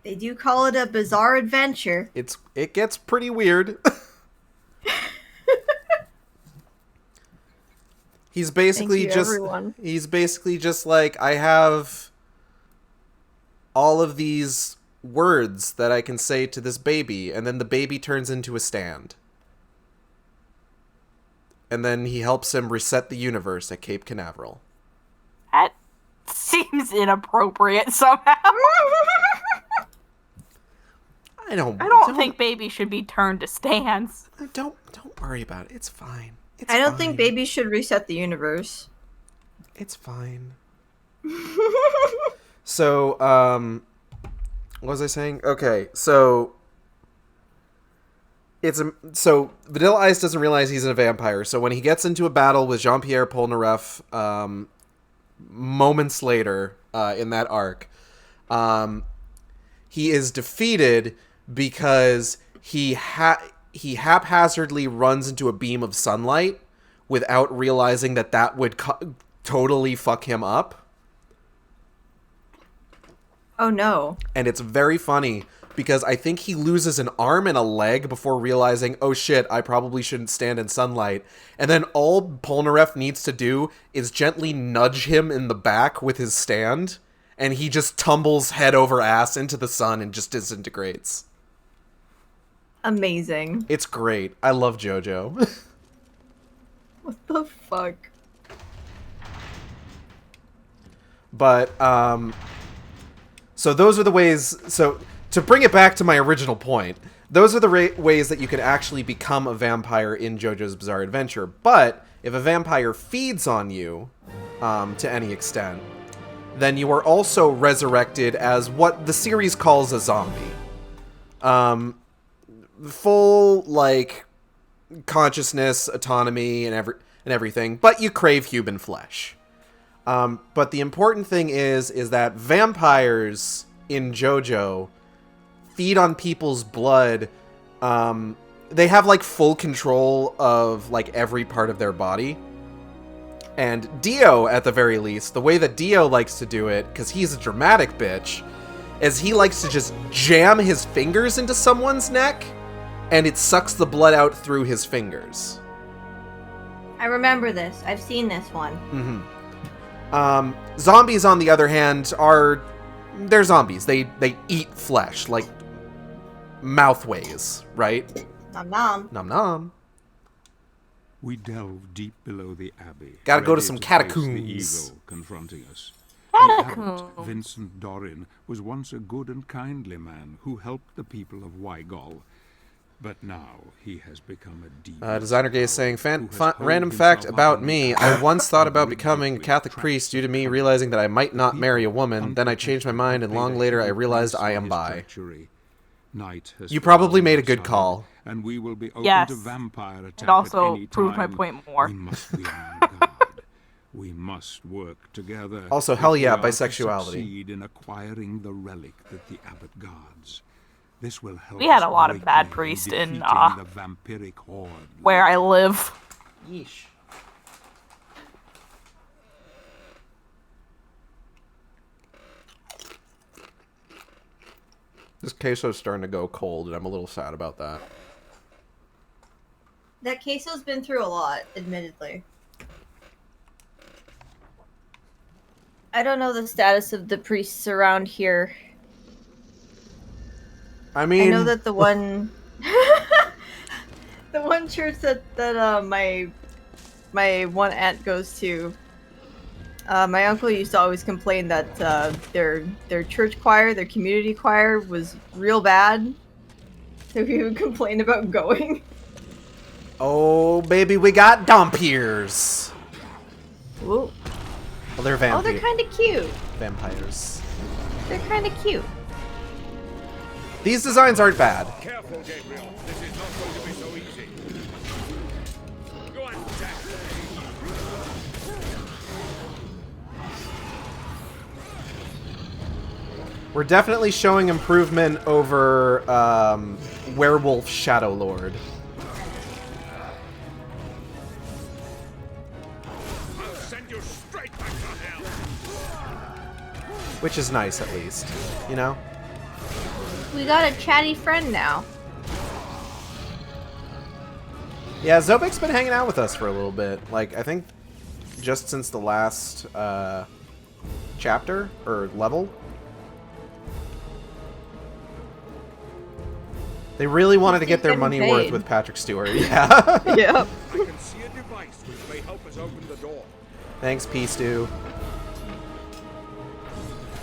They do call it a bizarre adventure. It gets pretty weird. He's basically just like, I have all of these words that I can say to this baby, and then the baby turns into a stand. And then he helps him reset the universe at Cape Canaveral. That seems inappropriate somehow. I don't think babies should be turned to stands. Don't worry about it. It's fine. I don't think babies should reset the universe. It's fine. So, what was I saying? Okay, so Vanilla Ice doesn't realize he's a vampire. So when he gets into a battle with Jean-Pierre Polnareff, moments later in that arc, he is defeated because he haphazardly runs into a beam of sunlight without realizing that would totally fuck him up. Oh no. And it's very funny because I think he loses an arm and a leg before realizing, oh shit, I probably shouldn't stand in sunlight. And then all Polnareff needs to do is gently nudge him in the back with his stand, and he just tumbles head over ass into the sun and just disintegrates. Amazing. It's great. I love JoJo. What the fuck? But, so those are the ways, so to bring it back to my original point, those are the ways that you can actually become a vampire in JoJo's Bizarre Adventure. But if a vampire feeds on you, to any extent, then you are also resurrected as what the series calls a zombie. Full, like, consciousness, autonomy, and everything, but you crave human flesh. But the important thing is that vampires in JoJo feed on people's blood. They have, like, full control of, like, every part of their body. And Dio, at the very least, the way that Dio likes to do it, because he's a dramatic bitch, is he likes to just jam his fingers into someone's neck, and it sucks the blood out through his fingers. I remember this. I've seen this one. Mm-hmm. Zombies, on the other hand, they're zombies. They eat flesh, like mouthways, right? Nom nom. Nom nom. We delve deep below the abbey. Gotta go to ready some face catacombs. The evil confronting us. Catacombs. The abbot, Vincent Dorin, was once a good and kindly man who helped the people of Weigel. But now he has become a devious Designer Gay is saying, who has random holed fact himself about up in me, the I dark once thought and about rid becoming a with Catholic traps priest due to and me traps. realizing that I might not The marry a people woman, then I changed my mind and long later I realized I am bi. Night has You probably fallen made a good outside, call. And we will be open Yes. to vampire attack It also at any proved my time. point more. We must be on guard. We must work together. Also, if hell we yeah, are to bisexuality. succeed in acquiring the relic that the abbot guards. This will help. We had us a lot of bad greatly priests in, defeating the vampiric horde. Where I live. Yeesh. This queso's starting to go cold, and I'm a little sad about that. That queso's been through a lot, admittedly. I don't know the status of the priests around here. I mean, I know that the one, the one church that my one aunt goes to. My uncle used to always complain that their church choir, their community choir, was real bad. So he would complain about going. oh baby, we got Dompiers. Ooh. Well, they're Oh, they're kind of cute. vampires. They're kind of cute. These designs aren't bad. Careful, Gabriel. This is not going to be so easy. Go on, Jack. We're definitely showing improvement over Werewolf Shadow Lord. I'll send you straight back to hell. Which is nice, at least. You know? We got a chatty friend now. Yeah, Zobek's been hanging out with us for a little bit. Like, I think just since the last chapter, or level. They really wanted to get their getting money paid. worth with Patrick Stewart. Yeah. Yep. I can see a device which may help us open the door. Thanks, P-Stew.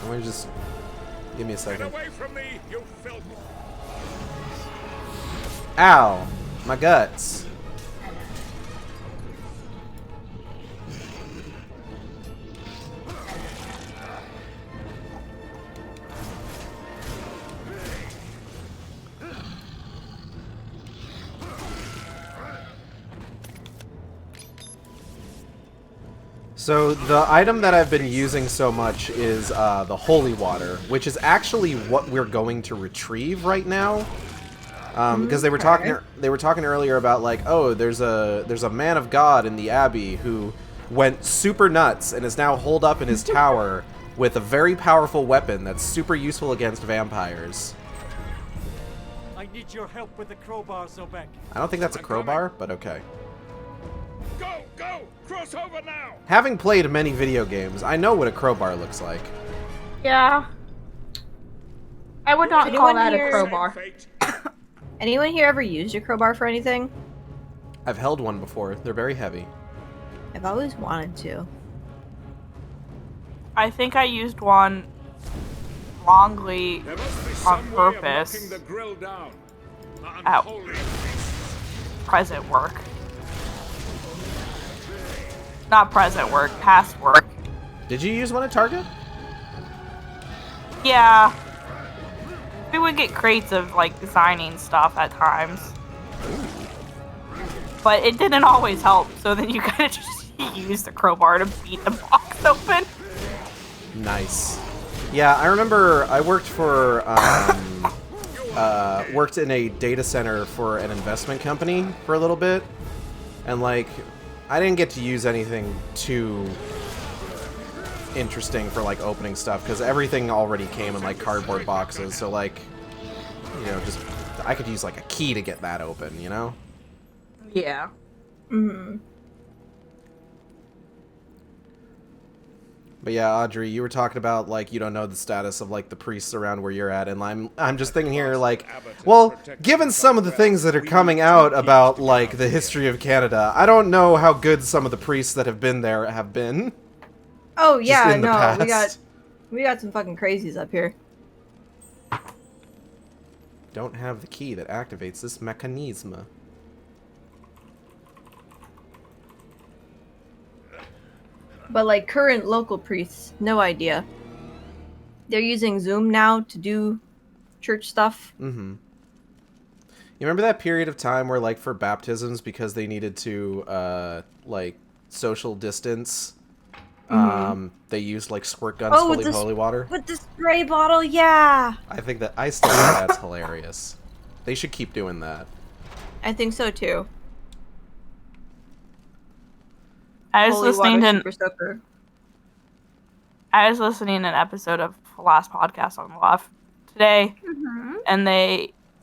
I'm gonna just... Give me a Get second. away from me, you filth. Ow! My guts. So the item that I've been using so much is the holy water, which is actually what we're going to retrieve right now. Because they were talking earlier about, like, oh, there's a man of God in the abbey who went super nuts and is now holed up in his tower with a very powerful weapon that's super useful against vampires. I need your help with the crowbar, Zobek. I don't think that's a crowbar, but okay. Go, go! Cross over now! Having played many video games, I know what a crowbar looks like. Yeah. I would not call Anyone that a here- crowbar. Fate. Anyone here ever used a crowbar for anything? I've held one before. They're very heavy. I've always wanted to. I think I used one wrongly There must be on some way of purpose knocking the grill down. at Unholy. present work. Not present work, past work. Did you use one at Target? Yeah. We would get crates of, like, designing stuff at times. But it didn't always help, so then you kind of just use the crowbar to beat the box open. Nice. Yeah, I remember I worked for, worked in a data center for an investment company for a little bit. And, like, I didn't get to use anything too interesting for, like, opening stuff, because everything already came in, like, cardboard boxes, so, like, you know, just, I could use, like, a key to get that open, you know? Yeah. Mm-hmm. But yeah, Audrey, you were talking about, like, you don't know the status of, like, the priests around where you're at, and I'm just thinking here, like, well, given some of the things that are coming out about, like, the history of Canada, I don't know how good some of the priests that have been there have been. Oh yeah, in the no, past. we got some fucking crazies up here. Don't have the key that activates this mechanism. But like current local priests, no idea. They're using Zoom now to do church stuff. Mm-hmm. You remember that period of time where, like, for baptisms, because they needed to, like, social distance, they used, like, squirt guns full of holy water? With the spray bottle, yeah! I think I still think that's hilarious. They should keep doing that. I think so too. I was Holy listening water to super soaker. I was listening to an episode of the last podcast on the left today, and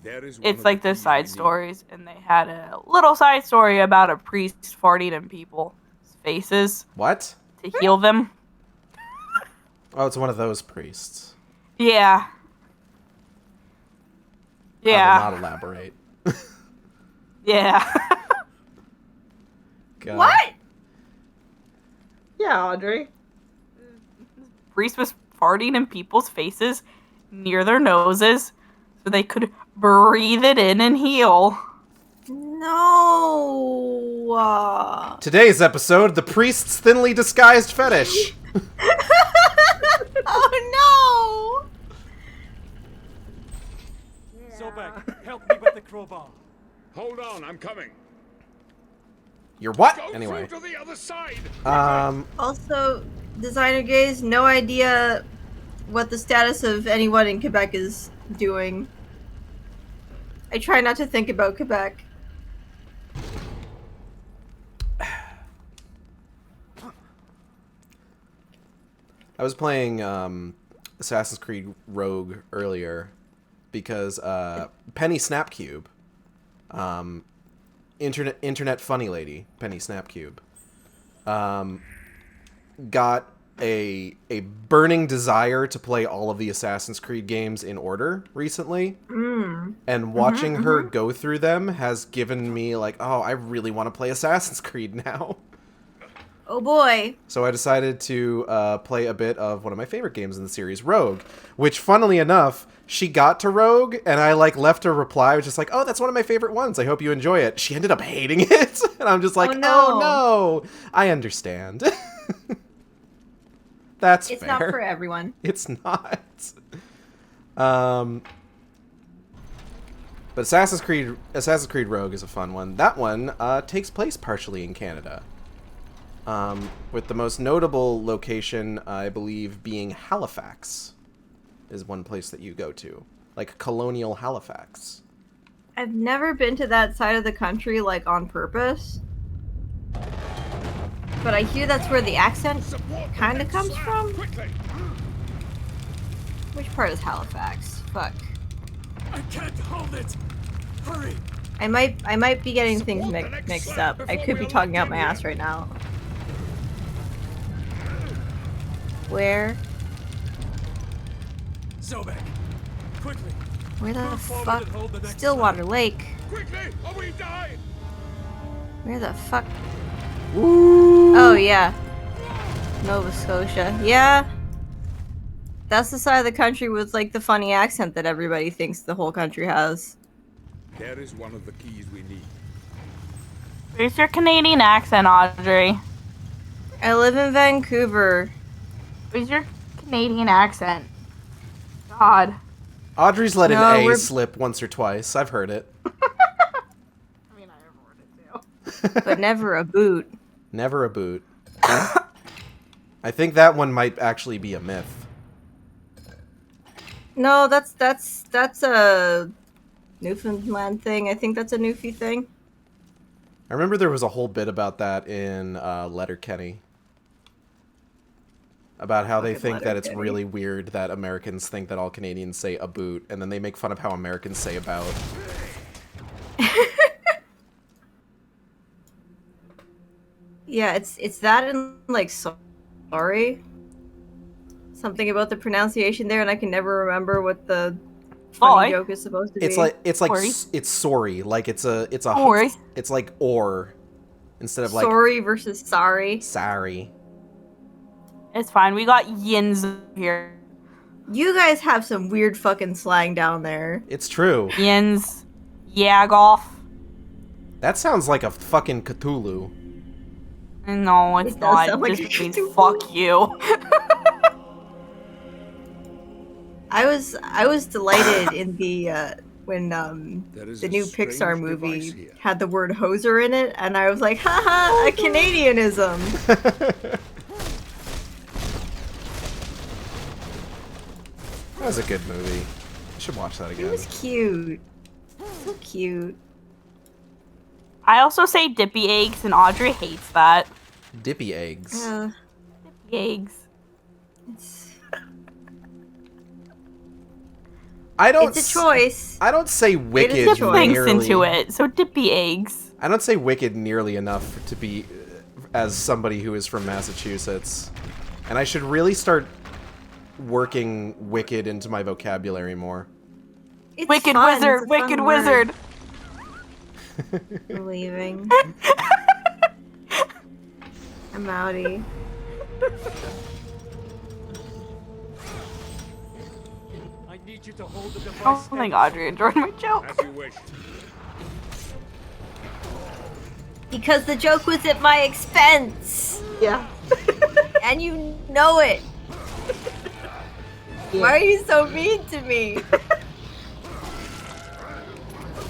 it's like those side stories, and they had a little side story about a priest farting in people's faces What? to heal them. Oh, it's one of those priests. Yeah. I will Yeah. not elaborate. Yeah. God. What? Yeah, Audrey. Priest was farting in people's faces near their noses so they could breathe it in and heal. No. Today's episode, the priest's thinly disguised fetish. Oh Sobek, help me with the crowbar. Hold on, I'm coming. You're what? Go Anyway. through to the other side. no. Also, designer gaze, no idea what the status of anyone in Quebec is doing. I try not to think about Quebec. I was playing Assassin's Creed Rogue earlier because Penny Snapcube, internet funny lady Penny Snapcube, got a burning desire to play all of the Assassin's Creed games in order recently. And watching her go through them has given me like, oh, I really want to play Assassin's Creed now. Oh boy. So I decided to play a bit of one of my favorite games in the series, Rogue, which, funnily enough, she got to Rogue, and I, like, left her reply. I was just like, oh, that's one of my favorite ones. I hope you enjoy it. She ended up hating it, and I'm just like, Oh, no. oh, no. I understand. That's It's fair. not for everyone. It's not. But Assassin's Creed Rogue is a fun one. That one takes place partially in Canada. With the most notable location, I believe, being Halifax, is one place that you go to. Like colonial Halifax. I've never been to that side of the country, like, on purpose. But I hear that's where the accent kind of comes from. Quickly. Which part is Halifax? Fuck. I can't hold it. Hurry. I might be getting things mixed up. I could be talking out my ass right now. Where? Sobek, quickly. Where the Move forward fuck? and hold the next Stillwater Lake. Quickly, or we die. Where the fuck? Woo! Oh, yeah. Nova Scotia. Yeah. That's the side of the country with, like, the funny accent that everybody thinks the whole country has. Here is one of the keys we need. Where's your Canadian accent, Audrey? I live in Vancouver. Where's your Canadian accent? God. Audrey's let No, an A we're- slip once or twice. I've heard it. I mean, I heard it too. But never a boot. Never a boot. I think that one might actually be a myth. No, that's a Newfoundland thing. I think that's a Newfie thing. I remember there was a whole bit about that in Letterkenny. About how they Fucking think that it's Letterkenny. really weird that Americans think that all Canadians say a boot, and then they make fun of how Americans say about. Yeah, it's that and like sorry. Something about the pronunciation there, and I can never remember what the funny Boy. joke is supposed to be. It's like Sorry. it's sorry, like it's a Sorry. it's like or instead of like sorry versus sorry. sorry. It's fine. We got yins here. You guys have some weird fucking slang down there. It's true. Yins. Yagoff. That sounds like a fucking Cthulhu. No, it's It does not. sound It like just means Cthulhu. fuck you. I was delighted in the when There is the a new strange Pixar device movie here. had the word hoser in it, and I was like, haha, a Canadianism. That was a good movie. I should watch that It again. was cute. So cute. I also say dippy eggs, and Audrey hates that. Dippy eggs. Dippy eggs. It's I don't. a choice. I don't say wicked a choice. Thinks nearly. into it. So dippy eggs. I don't say wicked nearly enough to be as somebody who is from Massachusetts, and I should really start working wicked into my vocabulary more. It's Wicked fun. wizard. It's a fun Wicked word. wizard. I'm leaving. I'm outie. I need you to hold the device. Oh my god, Audrey enjoyed my joke. As you wish. Because the joke was at my expense. Yeah. And you know it. Why are you so mean to me?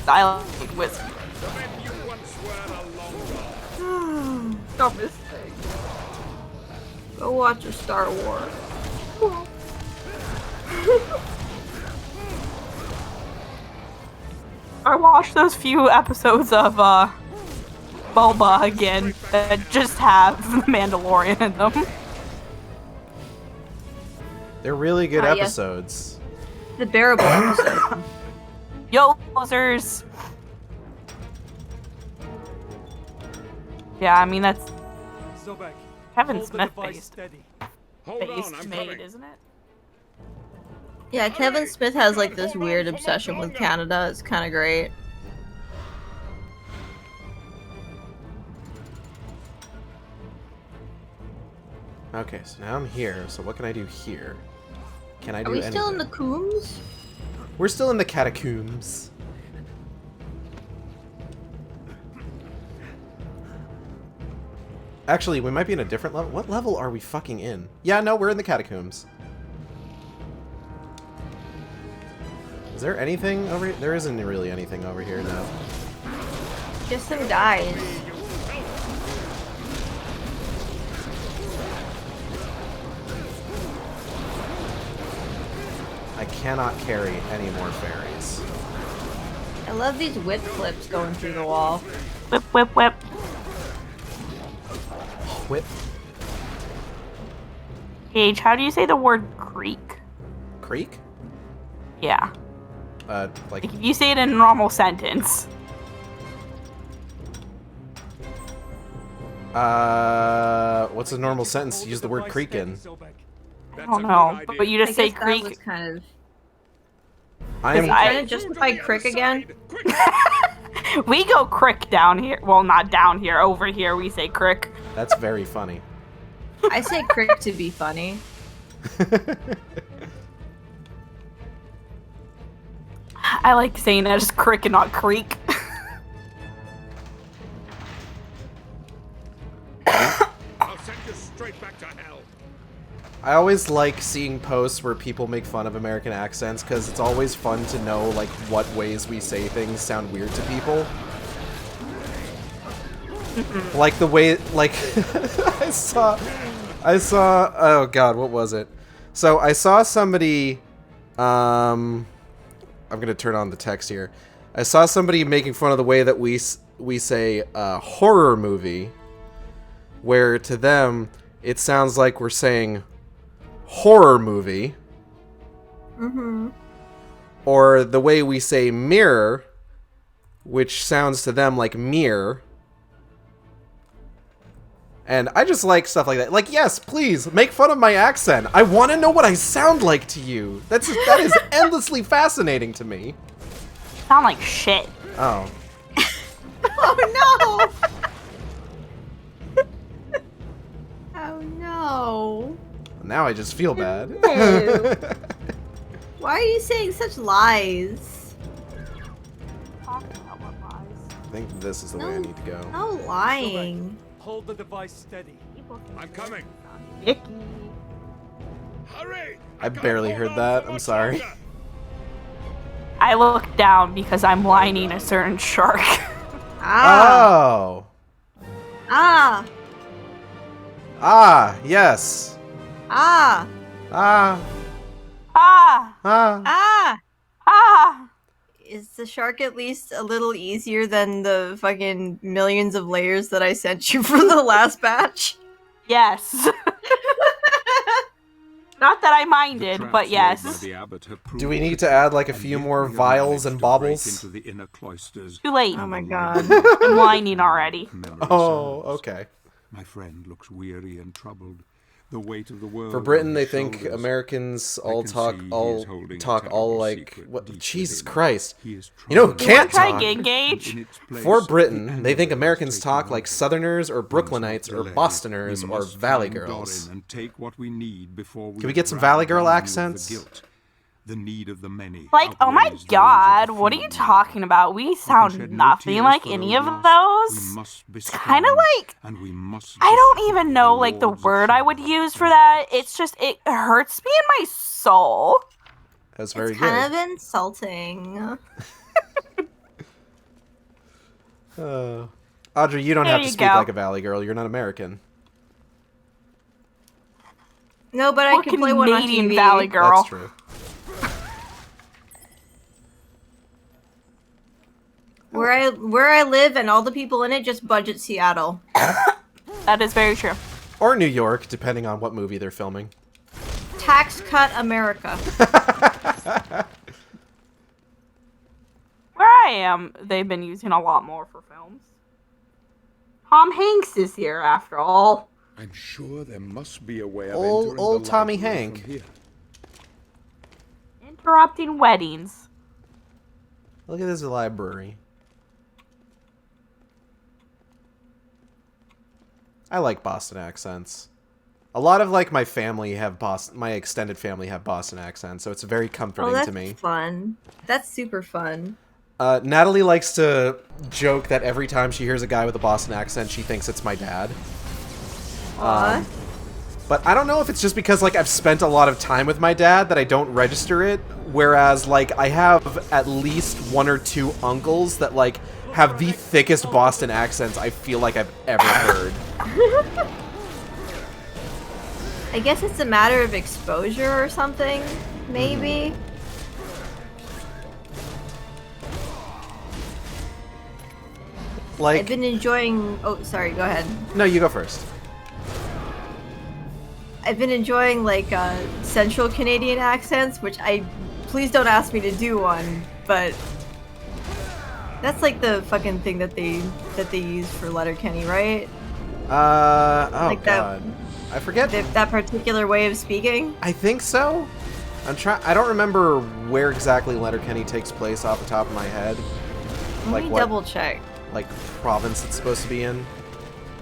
Silent whisper. The men you once were are long gone. Stop this. Go watch a Star Wars. I watched those few episodes of Boba again that just have the Mandalorian in them. They're really good Ah, yes. episodes. The bearable episode. Yo, losers. Yeah, I mean that's Zobek, Kevin hold the Smith device based, steady. Hold on, I'm made, coming. isn't it? Yeah, Kevin Smith has like this weird obsession with Canada. It's kind of great. Okay, so now I'm here. So what can I do here? Can I do Are we anything? still in the Coombs? We're still in the catacombs. Actually, we might be in a different level. What level are we fucking in? Yeah, no, we're in the catacombs. Is there anything over here? There isn't really anything over here now. Just some guys. I cannot carry any more fairies. I love these whip flips going through the wall. Whip, whip, whip. Whip. Gage, how do you say the word creek? Creek? Yeah. Like, Like if you say it in a normal sentence. what's a normal sentence to use the word creek in? I don't know, but you I just say guess that was creek. kind of. I am. I- Trying to justify Crick again? We go crick down here. Well, not down here. Over here, we say crick. That's very funny. I say crick to be funny. I like saying that as crick and not creek. I'll send you straight back to hell. I always like seeing posts where people make fun of American accents because it's always fun to know like what ways we say things sound weird to people. Like the way, like I saw, oh god, what was it? So I saw somebody, I'm gonna turn on the text here. I saw somebody making fun of the way that we say horror movie, where to them it sounds like we're saying horror movie. Mm-hmm. Or the way we say mirror, which sounds to them like mirror. And I just like stuff like that. Like, yes, please, make fun of my accent. I want to know what I sound like to you. That is endlessly fascinating to me. Sound like shit. Oh. Oh no! Oh no! Now I just feel bad. Ew. Why are you saying such lies? Talking about what lies. I think this is the way I need to go. No lying. Hold the device steady. I'm coming. Icky. Hurry! I barely heard that. I'm sorry. I look down because I'm lining a certain shark. Ah. Oh. Ah. Ah, yes. Ah. Ah. Ah! Ah. Ah. Ah! Is the shark at least a little easier than the fucking millions of layers that I sent you for the last batch? Yes. Not that I minded, The but traps laid by yes. the abbot have Do we proved need it, to add like a and few yet more we have vials managed and to break baubles? into the inner cloisters. Too late. Oh my and god. I'm lining already. memory Oh, serves. okay. My friend looks weary and troubled. The weight of the world For Britain, on they his think shoulders. Americans I all can talk see he is all holding a talk terrible all like secret what? deep Jesus within. Christ! He is You know who trying can't to Try talk? to engage. in its place, For the Britain, they enemy think has Americans taken talk like over. Southerners or Once Brooklynites with or delay, Bostoners we or must Valley find Girls. Doran and take what we need before Can we get some drag Valley Girl down you of accents? The guilt. The need of the many Like, oh my outweighs those of god, the what are few. you talking about? We We can sound shed no nothing tears like for any of lost. those. We must be It's kind of strong, like, and we must I don't destroy even know like the lords of word I would shadow. use for that. It's just, it hurts me in my soul. That's very It's good. kind of insulting. Audrey, you don't There have to you speak go. like a Valley Girl. You're not American. No, but I Or can play one on Canadian TV. Valley Girl. That's true. Where I live and all the people in it just budget Seattle. That is very true. Or New York, depending on what movie they're filming. Tax cut America. Where I am, they've been using a lot more for films. Tom Hanks is here, after all. I'm sure there must be a way of Old- entering old the Tommy library Hank. from here. Interrupting weddings. Look at this library. I like Boston accents. A lot of like my family have my extended family have Boston accents, so it's very Oh, comforting that's to me. fun. That's super fun. Natalie likes to joke that every time she hears a guy with a Boston accent, she thinks it's my dad. Aw. But I don't know if it's just because like I've spent a lot of time with my dad that I don't register it, whereas like I have at least one or two uncles that like have the thickest Boston accents I feel like I've ever heard. I guess it's a matter of exposure or something, maybe. Like I've been enjoying. Oh, sorry. Go ahead. no, you go first. I've been enjoying like Central Canadian accents, which please don't ask me to do one, but that's like the fucking thing that they use for Letterkenny, right? Oh Like that- god. I forget. That particular way of speaking. I think so. I don't remember where exactly Letterkenny takes place off the top of my head. Let me what, double check. like, province it's supposed to be in?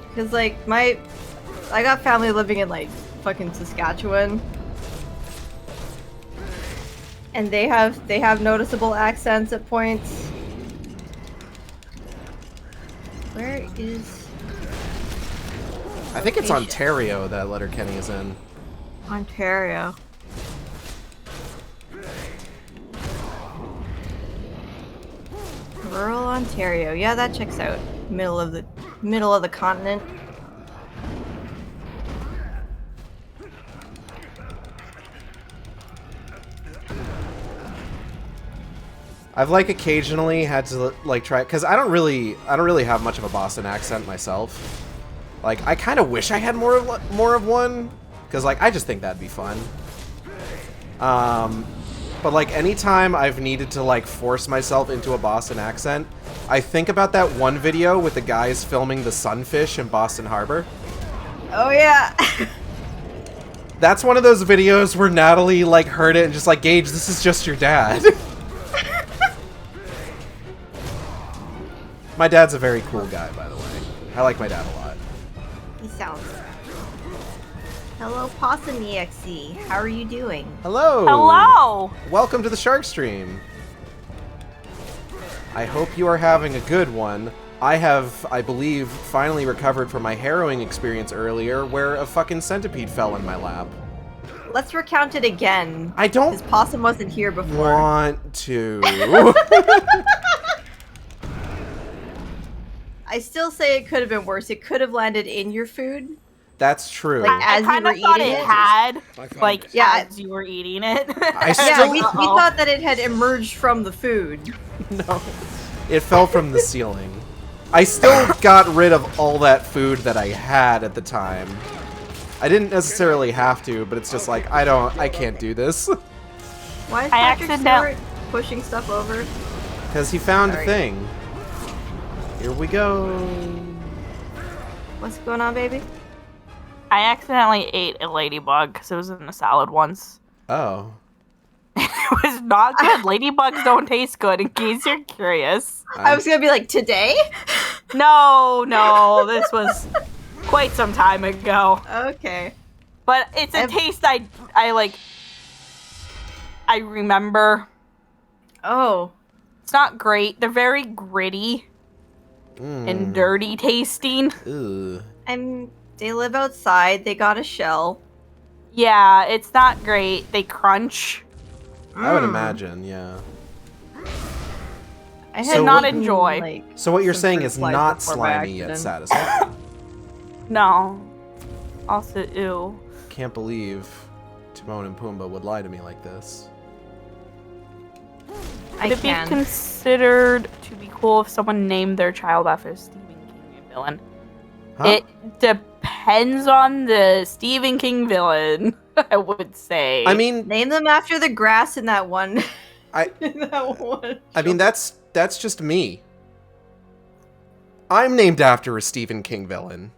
Because, like, I got family living in, like, fucking Saskatchewan. And they have noticeable accents at points. Where is... I think it's Location. Ontario that Letterkenny is in. Ontario. Rural Ontario. Yeah, that checks out. Middle of the continent. I've like occasionally had to like try because I don't really have much of a Boston accent myself. Like I kind of wish I had more of one because like I just think that'd be fun. But like anytime I've needed to like force myself into a Boston accent, I think about that one video with the guys filming the sunfish in Boston Harbor. Oh yeah. That's one of those videos where Natalie like heard it and just like, Gage, this is just your dad. My dad's a very cool guy, by the way. I like my dad a lot. He sounds. Hello, Possum EXE. How are you doing? Hello! Hello! Welcome to the Shark Stream. I hope you are having a good one. I have, I believe, finally recovered from my harrowing experience earlier where a fucking centipede fell in my lap. Let's recount it again. I don't Because Possum wasn't here before. want to. I still say it could have been worse. It could have landed in your food. That's true. Like, I as you kind were of thought eating it it? had, I found like, it. Yeah, as you were eating it. I Yeah, still... we thought that it had emerged from the food. No. It fell from the ceiling. I still got rid of all that food that I had at the time. I didn't necessarily have to, but it's just like, I can't do this. Why is I Patrick accidentally- Stewart pushing stuff over? Because he found Sorry. a thing. Here we go. What's going on, baby? I accidentally ate a ladybug because it was in a salad once. Oh. It was not good. Ladybugs don't taste good, in case you're curious. I was gonna be like, today? No, this was quite some time ago. Okay. But it's a taste I remember. Oh. It's not great. They're very gritty and dirty tasting. Ugh. They live outside. They got a shell. Yeah, it's not great. They crunch. I would imagine, yeah. I So not eaten, enjoy. like, So what you're some saying fruit is flies not before by slimy yet accident. satisfying. No. Also, ew. Can't believe Timon and Pumbaa would lie to me like this. I Would it be can. considered to be cool if someone named their child after a Stephen King villain? Huh? It depends on the Stephen King villain, I would say. I mean, Name them after the grass in that one. I in that one. mean that's just me. I'm named after a Stephen King villain.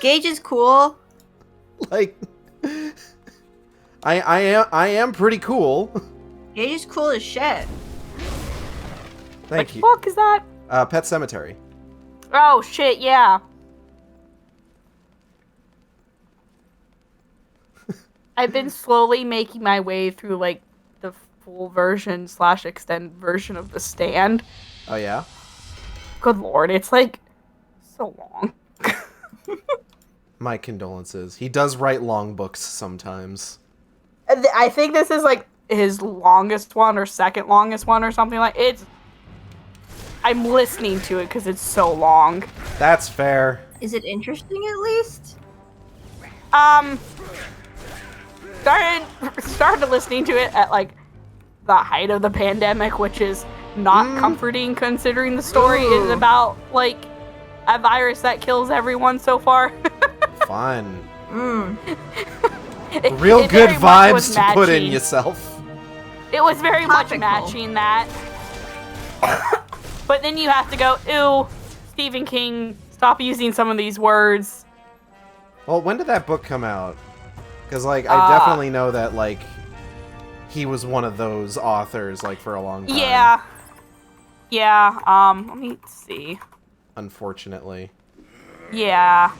Gage is cool. Like, I am pretty cool. Gage is cool as shit. Thank Which you. book is that? Pet Cemetery. Oh, shit, yeah. I've been slowly making my way through, like, the full version / extended version of The Stand. Oh yeah. Good lord, it's, like, so long. My condolences. He does write long books sometimes. I think this is, like, his longest one or second longest one or something like it's. I'm listening to it because it's so long. That's fair. Is it interesting at least? Started listening to it at like the height of the pandemic, which is not comforting considering the story is about like a virus that kills everyone so far. Fun. Mm. Real It good very much was vibes to put in matching. yourself. It was very much Topical. matching that. But then you have to go, ew, Stephen King, stop using some of these words. Well, when did that book come out? Because, like, I definitely know that, like, he was one of those authors, like, for a long time. Yeah. Yeah, let me see. Unfortunately. Yeah.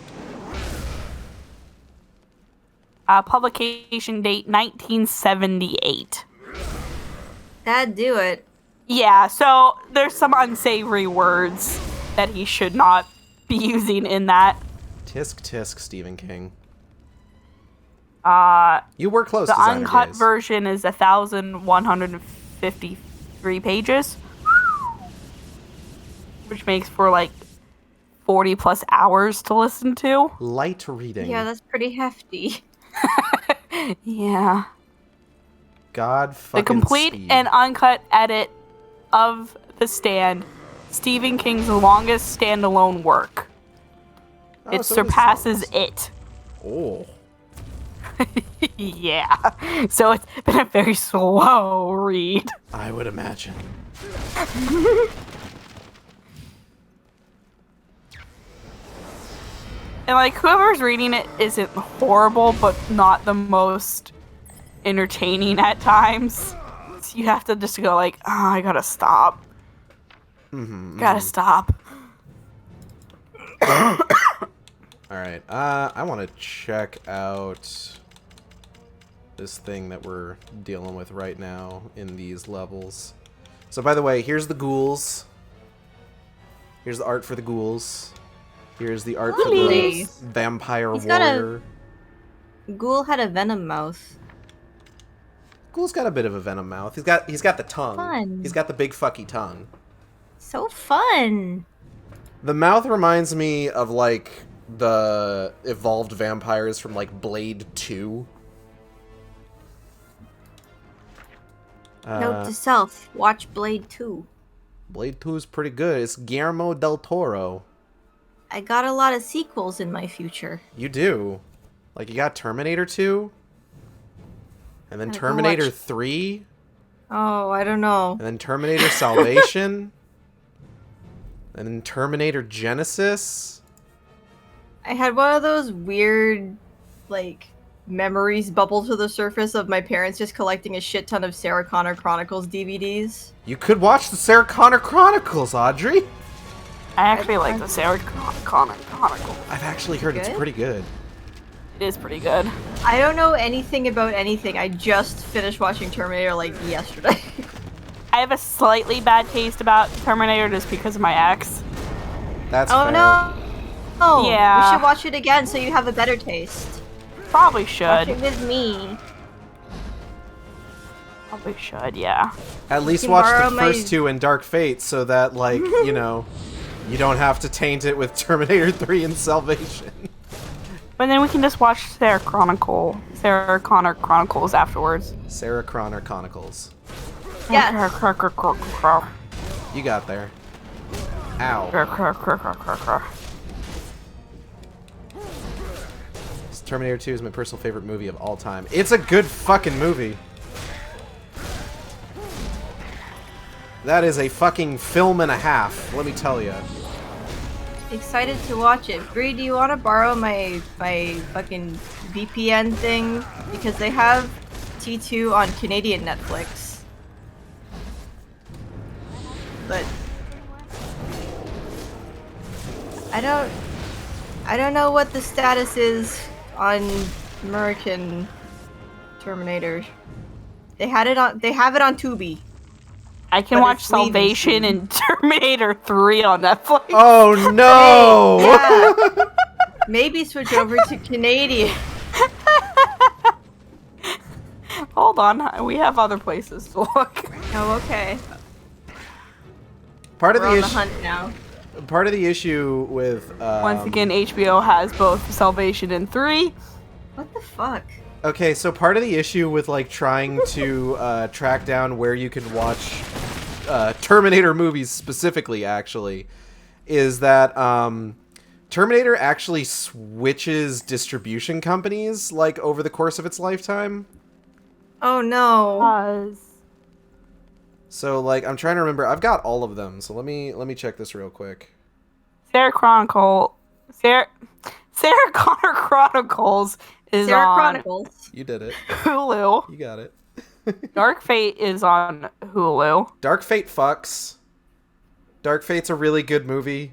Publication date 1978. That'd do it. Yeah, so there's some unsavory words that he should not be using in that. Tisk tisk, Stephen King. Uh, You were close, the Designer uncut Days. version is 1,153 pages, which makes for like 40 plus hours to listen to. Light reading. Yeah, that's pretty hefty. Yeah. God The fucking complete speed. and uncut edit of The Stand, Stephen King's longest standalone work. Oh, It so surpasses is long. it. Oh. Yeah. So it's been a very slow read. I would imagine. And like whoever's reading it isn't horrible, but not the most entertaining at times. So you have to just go like, oh, I gotta stop. Gotta stop. Alright, I want to check out this thing that we're dealing with right now in these levels. So by the way, here's the ghouls. Here's the art for the ghouls. Here's the art for the Lovely. vampire He's got a- warrior. Ghoul had a venom mouth. Ghoul's got a bit of a venom mouth. He's got the tongue. Fun. He's got the big fucky tongue. So fun. The mouth reminds me of like the evolved vampires from like Blade 2. Note to self, watch Blade 2. Blade 2 is pretty good. It's Guillermo del Toro. I got a lot of sequels in my future. You do. Like, you got Terminator 2, and then Gotta go Terminator watch- 3, Oh, I don't know. and then Terminator Salvation, and then Terminator Genesis. I had one of those weird, like, memories bubble to the surface of my parents just collecting a shit ton of Sarah Connor Chronicles DVDs. You could watch the Sarah Connor Chronicles, Audrey. I actually like the Sarah Connor Chronicle. I've actually heard it's Good? pretty good. It is pretty good. I don't know anything about anything. I just finished watching Terminator, like, yesterday. I have a slightly bad taste about Terminator just because of my ex. That's Oh fair. no! Oh, Yeah. we should watch it again so you have a better taste. Probably Watch should. it with me. Probably should, yeah. At least can watch borrow the my- first two in Dark Fate so that, like, you know, you don't have to taint it with Terminator 3 and Salvation. But then we can just watch Sarah Connor Chronicles afterwards. Sarah Connor Chronicles. Yes. You got there. Ow. Terminator 2 is my personal favorite movie of all time. It's a good fucking movie. That is a fucking film and a half, let me tell you. Excited to watch it. Bree, do you want to borrow my fucking VPN thing? Because they have T2 on Canadian Netflix. But I don't know what the status is on American Terminator. They have it on Tubi. I can But watch it's leaving Salvation soon. and Terminator 3 on Netflix. Oh no! Yeah. Maybe switch over to Canadian. Hold on, we have other places to look. Oh, okay. Part of We're the on the issue. hunt now. Part of the issue with Once again, HBO has both Salvation and 3. What the fuck? Okay, so part of the issue with like trying to track down where you can watch Terminator movies specifically, actually, is that Terminator actually switches distribution companies like over the course of its lifetime. Oh no. So like I'm trying to remember. I've got all of them. So let me check this real quick. Sarah Connor Chronicles is Sarah on Chronicles. You did it. Hulu. You got it. Dark Fate is on Hulu. Dark Fate fucks. Dark Fate's a really good movie.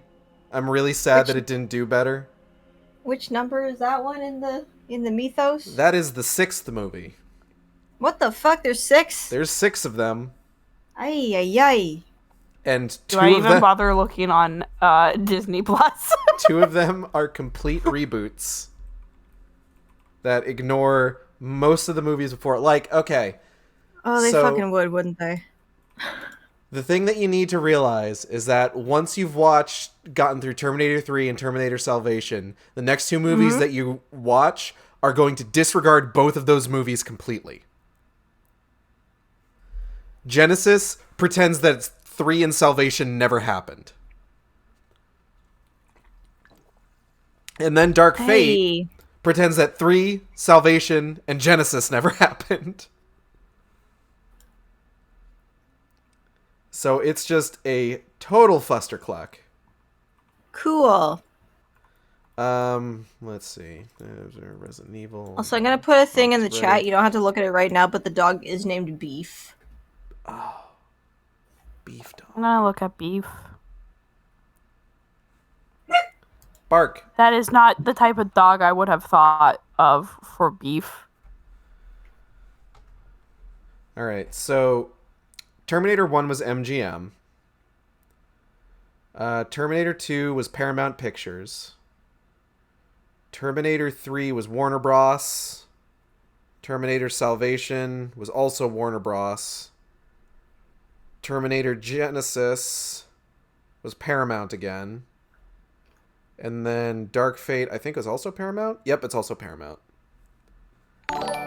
I'm really sad that it didn't do better. Which number is that one in the mythos? That is the 6th movie. What the fuck? There's 6? There's 6 of them. Ay, ay, ay. And Do I even bother looking on Disney Plus? 2 of them are complete reboots that ignore most of the movies before. Like, okay. Oh, they fucking would, wouldn't they? The thing that you need to realize is that once you've gotten through Terminator 3 and Terminator Salvation, the next 2 movies that you watch are going to disregard both of those movies completely. Genesis pretends that 3 and Salvation never happened. And then Dark Fate pretends that 3, Salvation, and Genesis never happened. So it's just a total fustercluck. Cool. Let's see. There's Resident Evil. Also, I'm gonna put a thing in the chat. You don't have to look at it right now, but the dog is named Beef. Oh. Beef dog. I'm gonna look at Beef. Bark. That is not the type of dog I would have thought of for Beef. Alright, so Terminator 1 was MGM. Terminator 2 was Paramount Pictures. Terminator 3 was Warner Bros. Terminator Salvation was also Warner Bros. Terminator Genesis was Paramount again. And then Dark Fate, I think, was also Paramount? Yep, it's also Paramount.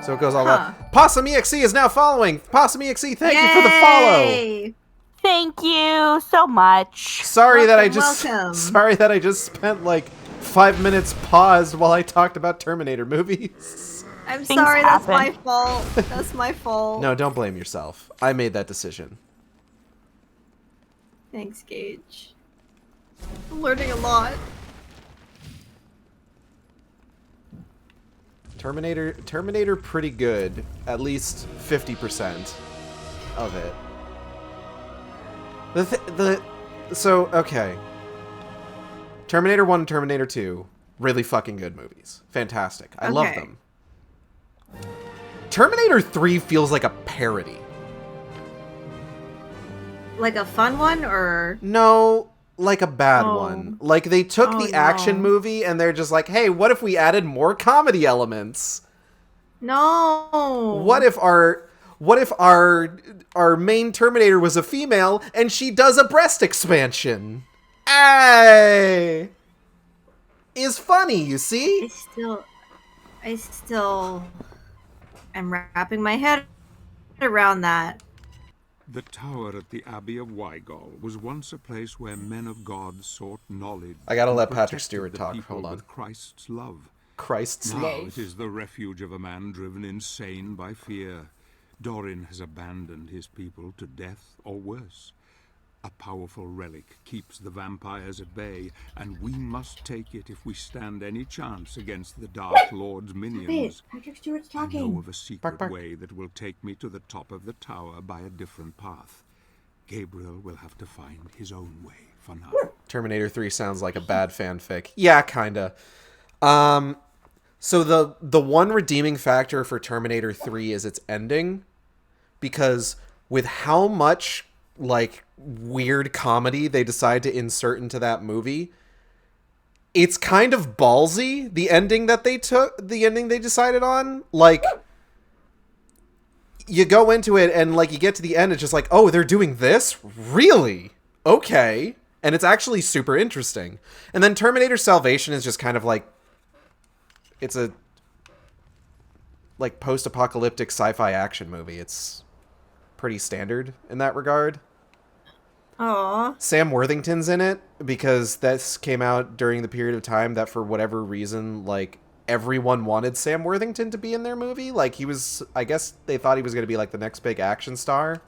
So it goes all that. Possum EXE is now following. Possum EXE, thank you for the follow. Thank you so much. Sorry that I just spent like 5 minutes paused while I talked about Terminator movies. I'm Things sorry, happen. that's my fault. That's my fault. No, don't blame yourself. I made that decision. Thanks, Gage. I'm learning a lot. Terminator pretty good. At least 50% of it. So, okay. Terminator 1 and Terminator 2, really fucking good movies. Fantastic. I love them. Terminator 3 feels like a parody. Like a fun one, or? No, like a bad one. Like, they took the action movie and they're just like, hey, what if we added more comedy elements? No. What if our main Terminator was a female and she does a breast expansion? Ay! Is funny, you see? I still am wrapping my head around that. The tower at the Abbey of Weigel was once a place where men of God sought knowledge. I gotta and let Patrick protected Stewart the talk. people Hold on. with Christ's love. Christ's Now love. it is the refuge of a man driven insane by fear. Dorin has abandoned his people to death or worse. A powerful relic keeps the vampires at bay, and we must take it if we stand any chance against the Dark Lord's minions. Patrick Stewart's I talking. know of a secret bark. way that will take me to the top of the tower by a different path. Gabriel will have to find his own way for now. Terminator 3 sounds like a bad fanfic. Yeah, kinda. So the one redeeming factor for Terminator 3 is its ending, because with how much like weird comedy they decide to insert into that movie, it's kind of ballsy, the ending they decided on. Like, you go into it and like you get to the end, it's just like, oh, they're doing this? Really? Okay. And it's actually super interesting. And then Terminator Salvation is just kind of like, it's a like post-apocalyptic sci-fi action movie. It's pretty standard in that regard. Aww. Sam Worthington's in it because this came out during the period of time that for whatever reason, like, everyone wanted Sam Worthington to be in their movie. Like, he was, I guess they thought he was going to be like the next big action star.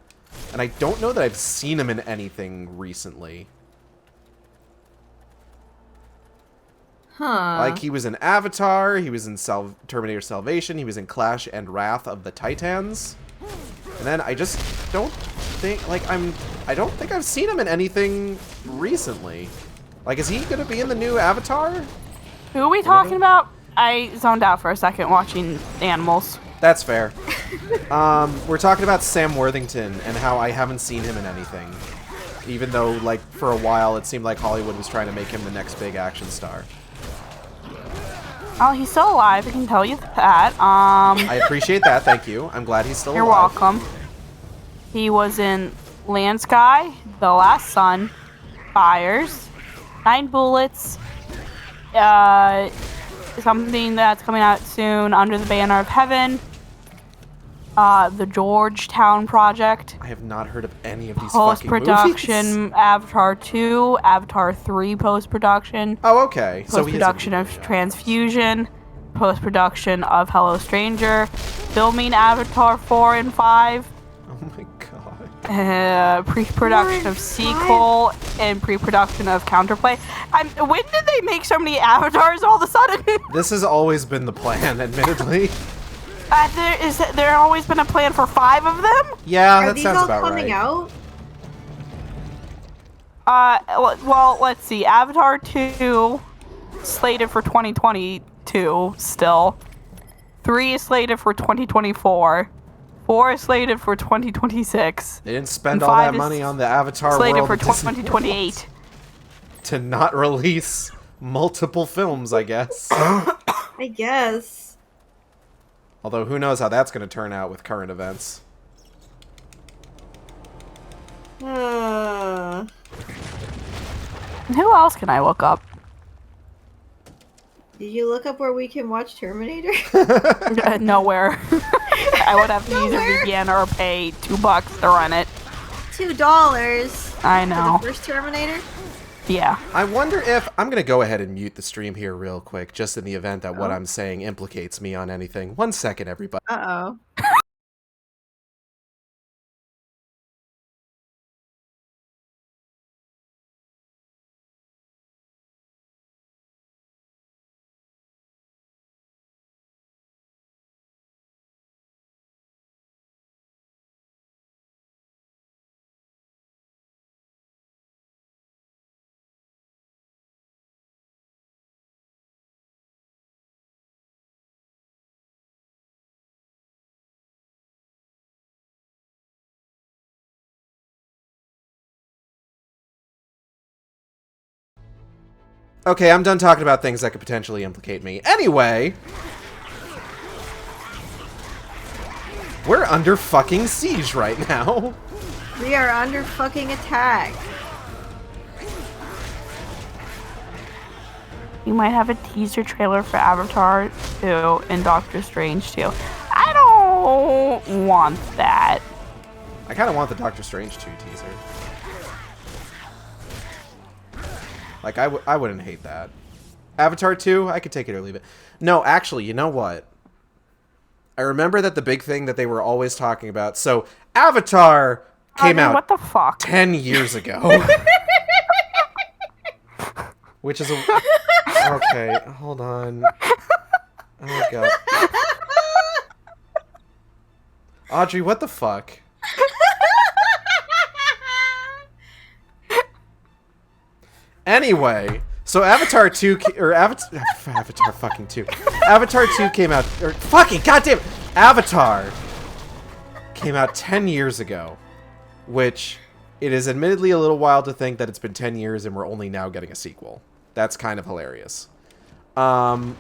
And I don't know that I've seen him in anything recently. Huh. Like, he was in Avatar, he was in Terminator Salvation, he was in Clash and Wrath of the Titans. And then I just don't think, like, I don't think I've seen him in anything recently. Like, is he gonna be in the new Avatar? Who are we talking about? I zoned out for a second watching animals. That's fair. We're talking about Sam Worthington and how I haven't seen him in anything. Even though, like, for a while it seemed like Hollywood was trying to make him the next big action star. Oh, he's still alive. I can tell you that. I appreciate that, thank you. I'm glad he's still You're alive. welcome. He was in Land Sky, The Last Sun, Fires, 9 Bullets, something that's coming out soon, Under the Banner of Heaven, the Georgetown Project. I have not heard of any of these fucking movies. Post-production, Avatar 2, Avatar 3 post-production. Oh, okay. So he is Post-production of Transfusion, post-production of Hello Stranger, filming Avatar 4 and 5. Oh my god. Pre-production of sequel and pre-production of Counterplay. When did they make so many avatars all of a sudden? This has always been the plan, admittedly. There always been a plan for 5 of them? Yeah, Are that these sounds all about coming right. out? Well, let's see. Avatar 2 slated for 2022 still. 3 is slated for 2024. 4 is slated for 2026. They didn't spend And all that 5 is money on the Avatar slated world for at Disney 2028. to not release multiple films, I guess. I guess. Although who knows how that's going to turn out with current events. Who else can I look up? Did you look up where we can watch Terminator? Nowhere. I would have to either Nowhere? begin or pay $2 to run it. $2 I for know. the first Terminator? Yeah. I wonder if... I'm going to go ahead and mute the stream here real quick, just in the event that what I'm saying implicates me on anything. 1 second, everybody. Uh-oh. Okay, I'm done talking about things that could potentially implicate me. Anyway... We're under fucking siege right now. We are under fucking attack. You might have a teaser trailer for Avatar 2 and Doctor Strange 2. I don't want that. I kind of want the Doctor Strange 2 teaser. Like, I wouldn't hate that. Avatar 2, I could take it or leave it. No, actually, you know what? I remember that the big thing that they were always talking about... So, Avatar came out What the fuck? 10 years ago. Which is a... Okay, hold on. Oh, God. Audrey, what the fuck? Anyway, so Avatar 2 Avatar fucking 2. Avatar 2 came out fucking goddamn Avatar came out 10 years ago, which it is admittedly a little wild to think that it's been 10 years and we're only now getting a sequel. That's kind of hilarious. But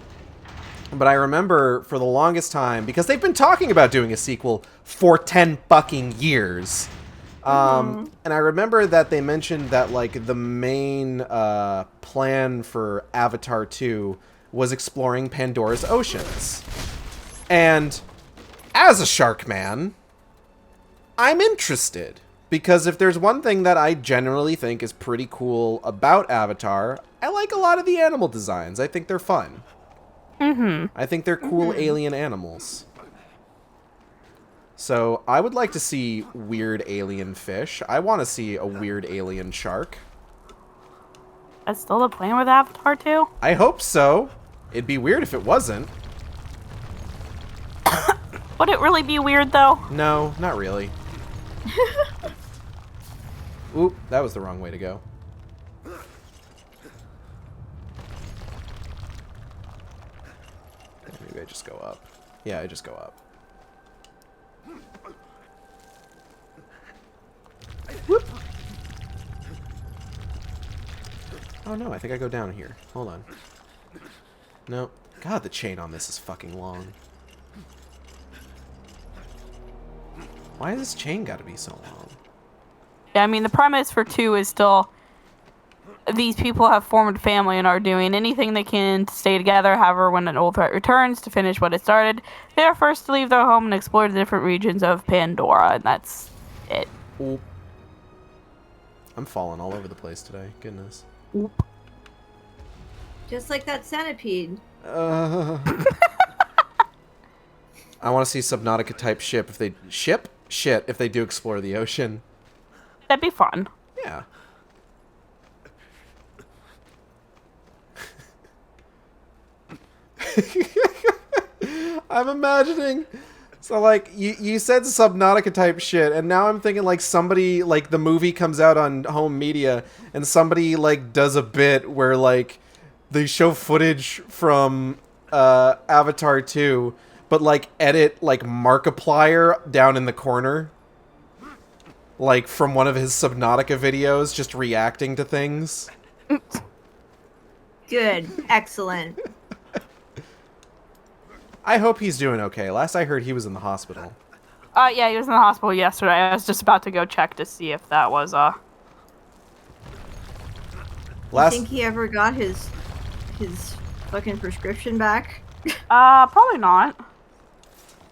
I remember for the longest time, because they've been talking about doing a sequel for 10 fucking years. And I remember that they mentioned that, like, the main plan for Avatar 2 was exploring Pandora's oceans. And as a shark man, I'm interested. Because if there's one thing that I generally think is pretty cool about Avatar, I like a lot of the animal designs. I think they're fun. I think they're cool alien animals. So, I would like to see weird alien fish. I want to see a weird alien shark. That's still the plan with Avatar 2? I hope so. It'd be weird if it wasn't. Would it really be weird, though? No, not really. Oop, that was the wrong way to go. Maybe I just go up. Yeah, I just go up. Whoop. Oh no, I think I go down here. Hold on. No. God, the chain on this is fucking long. Why has this chain got to be so long? Yeah, I mean, the premise for 2 is still these people have formed a family and are doing anything they can to stay together. However, when an old threat returns to finish what it started, they are forced to leave their home and explore the different regions of Pandora, and that's it. Oop. I'm falling all over the place today. Goodness. Oop. Just like that centipede. I want to see Subnautica type ship if they shit if they do explore the ocean. That'd be fun. Yeah. I'm imagining. So like you said Subnautica type shit, and now I'm thinking like somebody like the movie comes out on home media and somebody like does a bit where like they show footage from Avatar 2, but like edit like Markiplier down in the corner. Like from one of his Subnautica videos, just reacting to things. Good. Excellent. I hope he's doing okay. Last I heard, he was in the hospital. Yeah, he was in the hospital yesterday. I was just about to go check to see if that was You think he ever got his fucking prescription back? Probably not.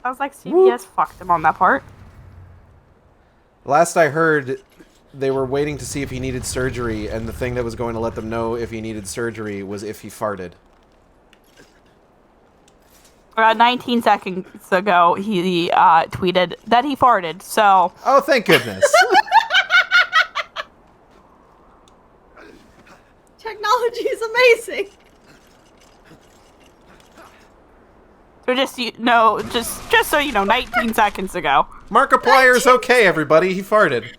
I was like, CVS fucked him on that part. Last I heard, they were waiting to see if he needed surgery, and the thing that was going to let them know if he needed surgery was if he farted. 19 seconds ago, he tweeted that he farted, so... Oh, thank goodness. Technology is amazing. So just just so you know, 19 seconds ago. Markiplier's okay, everybody. He farted.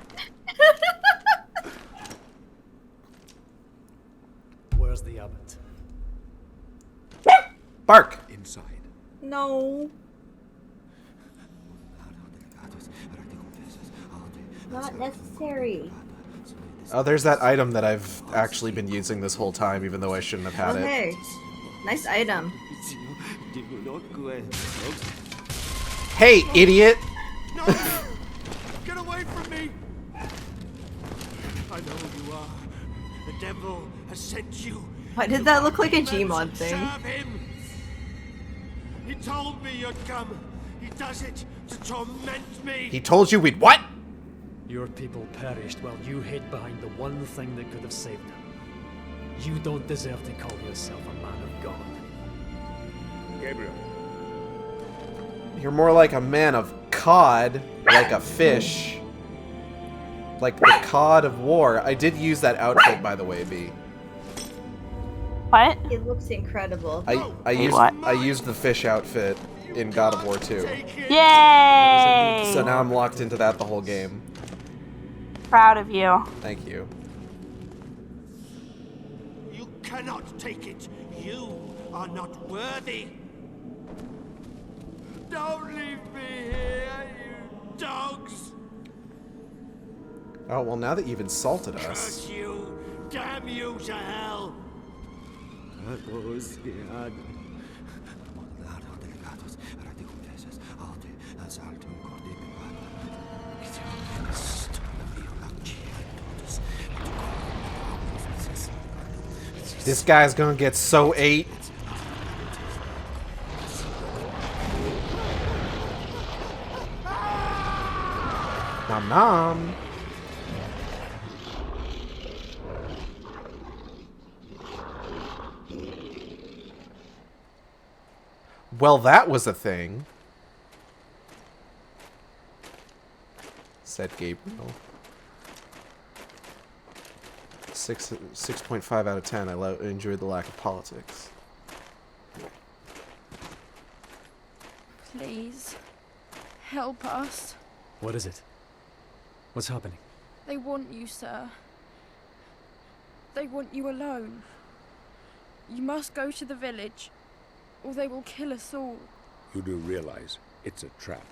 Where's the abbot? Bark. Inside. No. Not necessary. Oh, there's that item that I've actually been using this whole time, even though I shouldn't have had it. Hey. Nice item. Hey, idiot! No! Get away from me! I know who you are. The devil has sent you. Why did that look like a Gmod thing? Serve him. He told me you'd come. He does it to torment me. He told you we'd what? Your people perished while you hid behind the one thing that could have saved them. You don't deserve to call yourself a man of God. Gabriel. You're more like a man of cod, like a fish. Like the cod of war. I did use that outfit, by the way, B. What? It looks incredible. I used the fish outfit in God of War 2. Yay! So now I'm locked into that the whole game. Proud of you. Thank you. You cannot take it. You are not worthy. Don't leave me here, you dogs. Oh, well, now that you've insulted us. Curse you. Damn you to hell. This guy's gonna get so ate. Nom nom. Well, that was a thing, said Gabriel. 6.5 out of 10. I enjoyed the lack of politics. Please, help us. What is it? What's happening? They want you, sir. They want you alone. You must go to the village, or they will kill us all. You do realize it's a trap.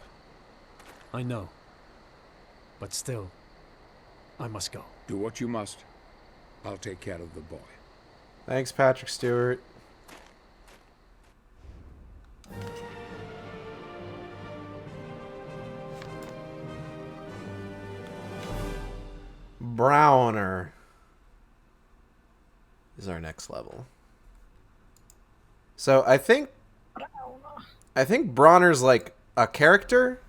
I know. But still, I must go. Do what you must. I'll take care of the boy. Thanks, Patrick Stewart. Browner is our next level. So I think Bronner's like a character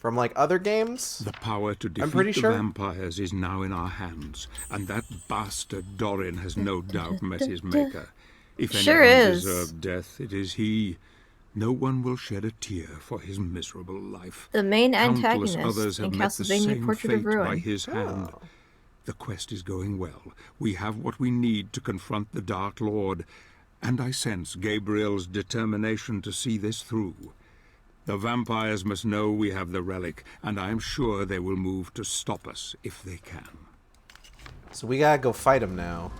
from like other games. The power to defeat pretty the sure. vampires is now in our hands, and that bastard Dorin has no doubt met his maker. If Sure anyone is. deserved death, it is he. No one will shed a tear for his miserable life. The main Countless antagonist others in have met the Castlevania same Portrait of fate by Ruin. his hand. The quest is going well. We have what we need to confront the Dark Lord, and I sense Gabriel's determination to see this through. The vampires must know we have the relic, and I am sure they will move to stop us if they can. So we gotta go fight him now.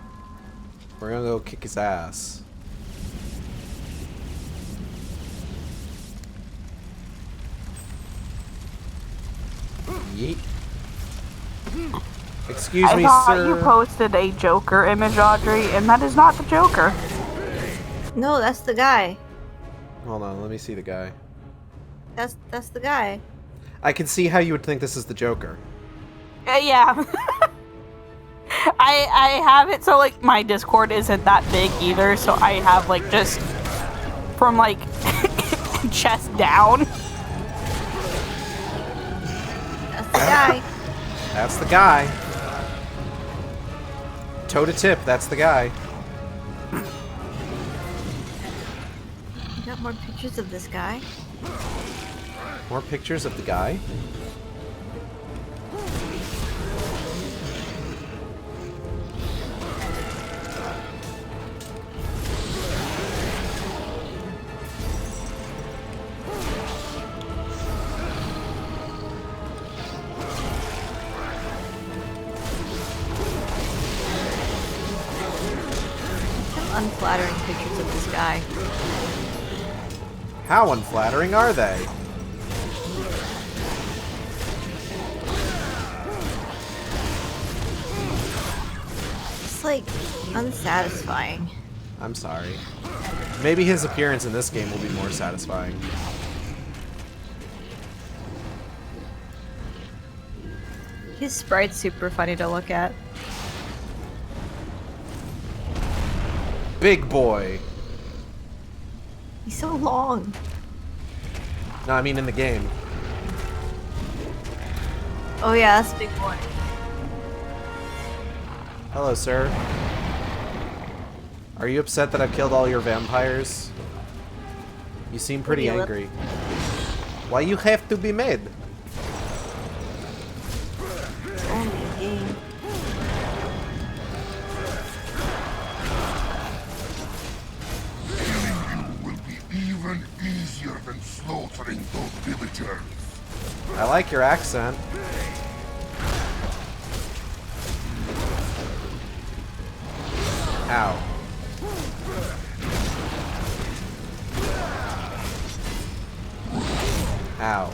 We're gonna go kick his ass. Yeet. Excuse me, I thought sir. you posted a Joker image, Audrey, and that is not the Joker. No, that's the guy. Hold on, let me see the guy. That's the guy. I can see how you would think this is the Joker. Yeah. I have it so like my Discord isn't that big either, so I have like just from like chest down. That's the guy. That's the guy. Toe to tip, that's the guy. You got more pictures of this guy? More pictures of the guy. Some unflattering pictures of this guy. How unflattering are they? It's like unsatisfying. I'm sorry. Maybe his appearance in this game will be more satisfying. His sprite's super funny to look at. Big boy. He's so long. No, I mean in the game. Oh yeah, that's a big boy. Hello, sir. Are you upset that I've killed all your vampires? You seem pretty Maybe a angry. Why you have to be mad? It's only a game. Will be even easier than slaughtering those villagers. I like your accent. Ow. Ow.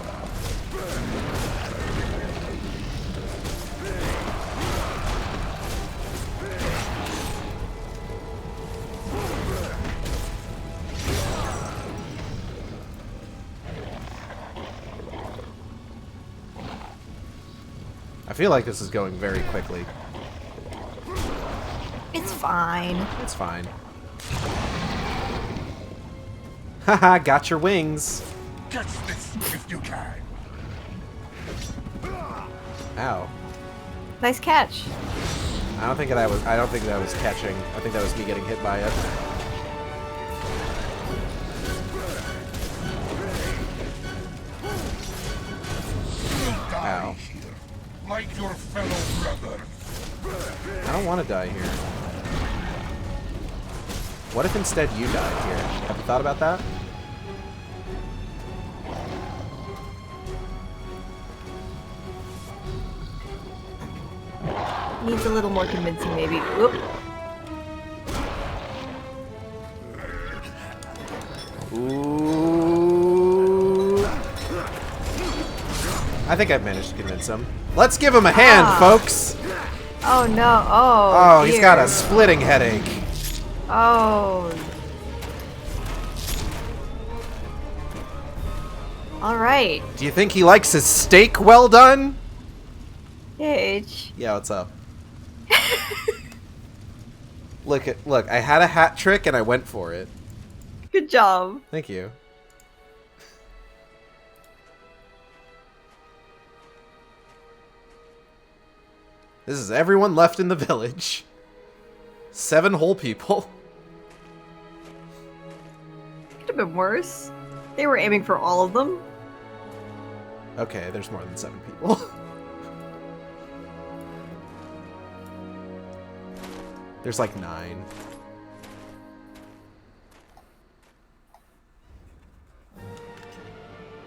I feel like this is going very quickly. It's fine. It's fine. Haha, got your wings. Catch this if you can. Ow. Nice catch. I don't think that was catching. I think that was me getting hit by it. Ow. Like your fellow brothers. I don't want to die here. What if instead you died here? Have you thought about that? Needs a little more convincing, maybe. Whoop. Ooh. I think I've managed to convince him. Let's give him a hand, folks! Oh no, oh Oh, he's got a dear. splitting headache. Oh. Alright. Do you think he likes his steak well done? H. Yeah, what's up? Look, I had a hat trick and I went for it. Good job. Thank you. This is everyone left in the village. 7 whole people. Could have been worse. They were aiming for all of them. Okay, there's more than 7 people. There's like 9.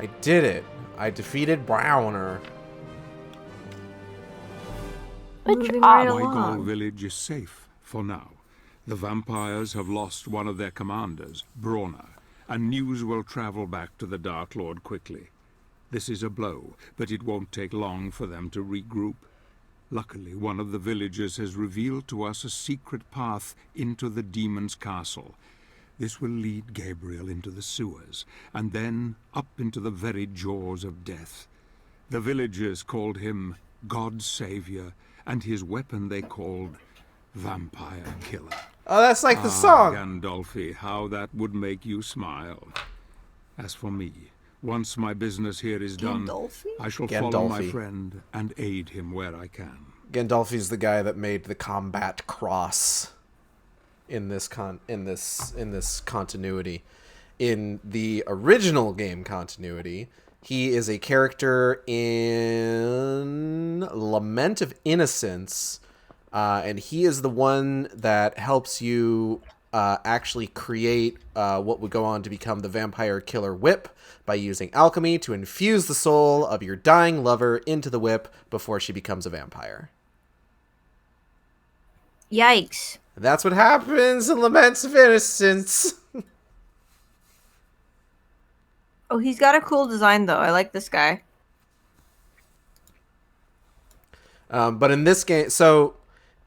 I did it. I defeated Browner. Moving right Weigel along. Village is safe for now. The vampires have lost one of their commanders, Brawner, and news will travel back to the Dark Lord quickly. This is a blow, but it won't take long for them to regroup. Luckily, one of the villagers has revealed to us a secret path into the demon's castle. This will lead Gabriel into the sewers, and then up into the very jaws of death. The villagers called him God's Savior, and his weapon they called Vampire Killer. Oh, that's like the song. Gandolfi, how that would make you smile. As for me, once my business here is done, Gandolfi? I shall follow my Gandolfi. friend and aid him where I can. Gandolfi's the guy that made the combat cross in this continuity. In the original game continuity, he is a character in Lament of Innocence, and he is the one that helps you actually create what would go on to become the Vampire Killer Whip by using alchemy to infuse the soul of your dying lover into the whip before she becomes a vampire. Yikes. And that's what happens in Laments of Innocence. Oh, he's got a cool design, though. I like this guy. But in this game, so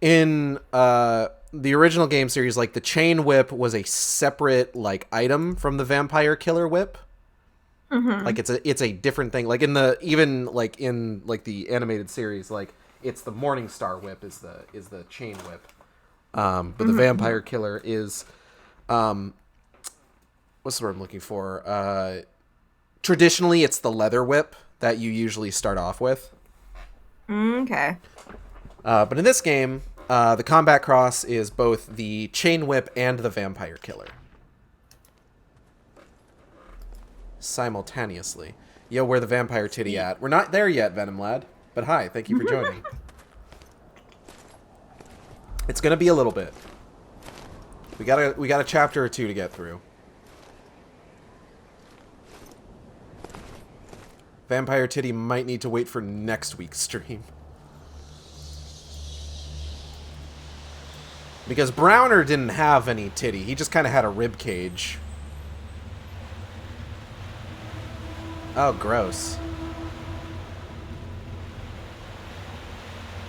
in the original game series, like the chain whip was a separate like item from the Vampire Killer Whip. Mm-hmm. Like it's a different thing. Like in the the animated series, like it's the Morning Star Whip is the chain whip. But the Vampire Killer is what's the word I'm looking for? Traditionally, it's the leather whip that you usually start off with. Okay. But in this game, the combat cross is both the chain whip and the Vampire Killer. Simultaneously. Yo, where the vampire titty at? We're not there yet, Venom Lad. But hi, thank you for joining. It's gonna be a little bit. We got a chapter or 2 to get through. Vampire titty might need to wait for next week's stream. Because Browner didn't have any titty. He just kind of had a rib cage. Oh, gross.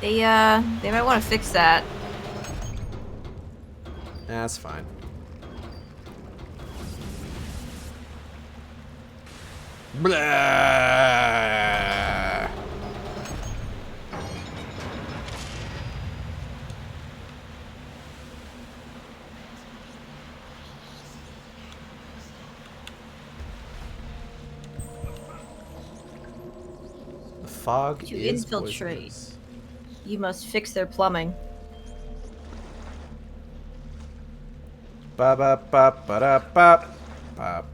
They might want to fix that. That's fine. Blah. The fog To is infiltrate. poisonous. You must fix their plumbing. Ba ba ba ba da ba ba.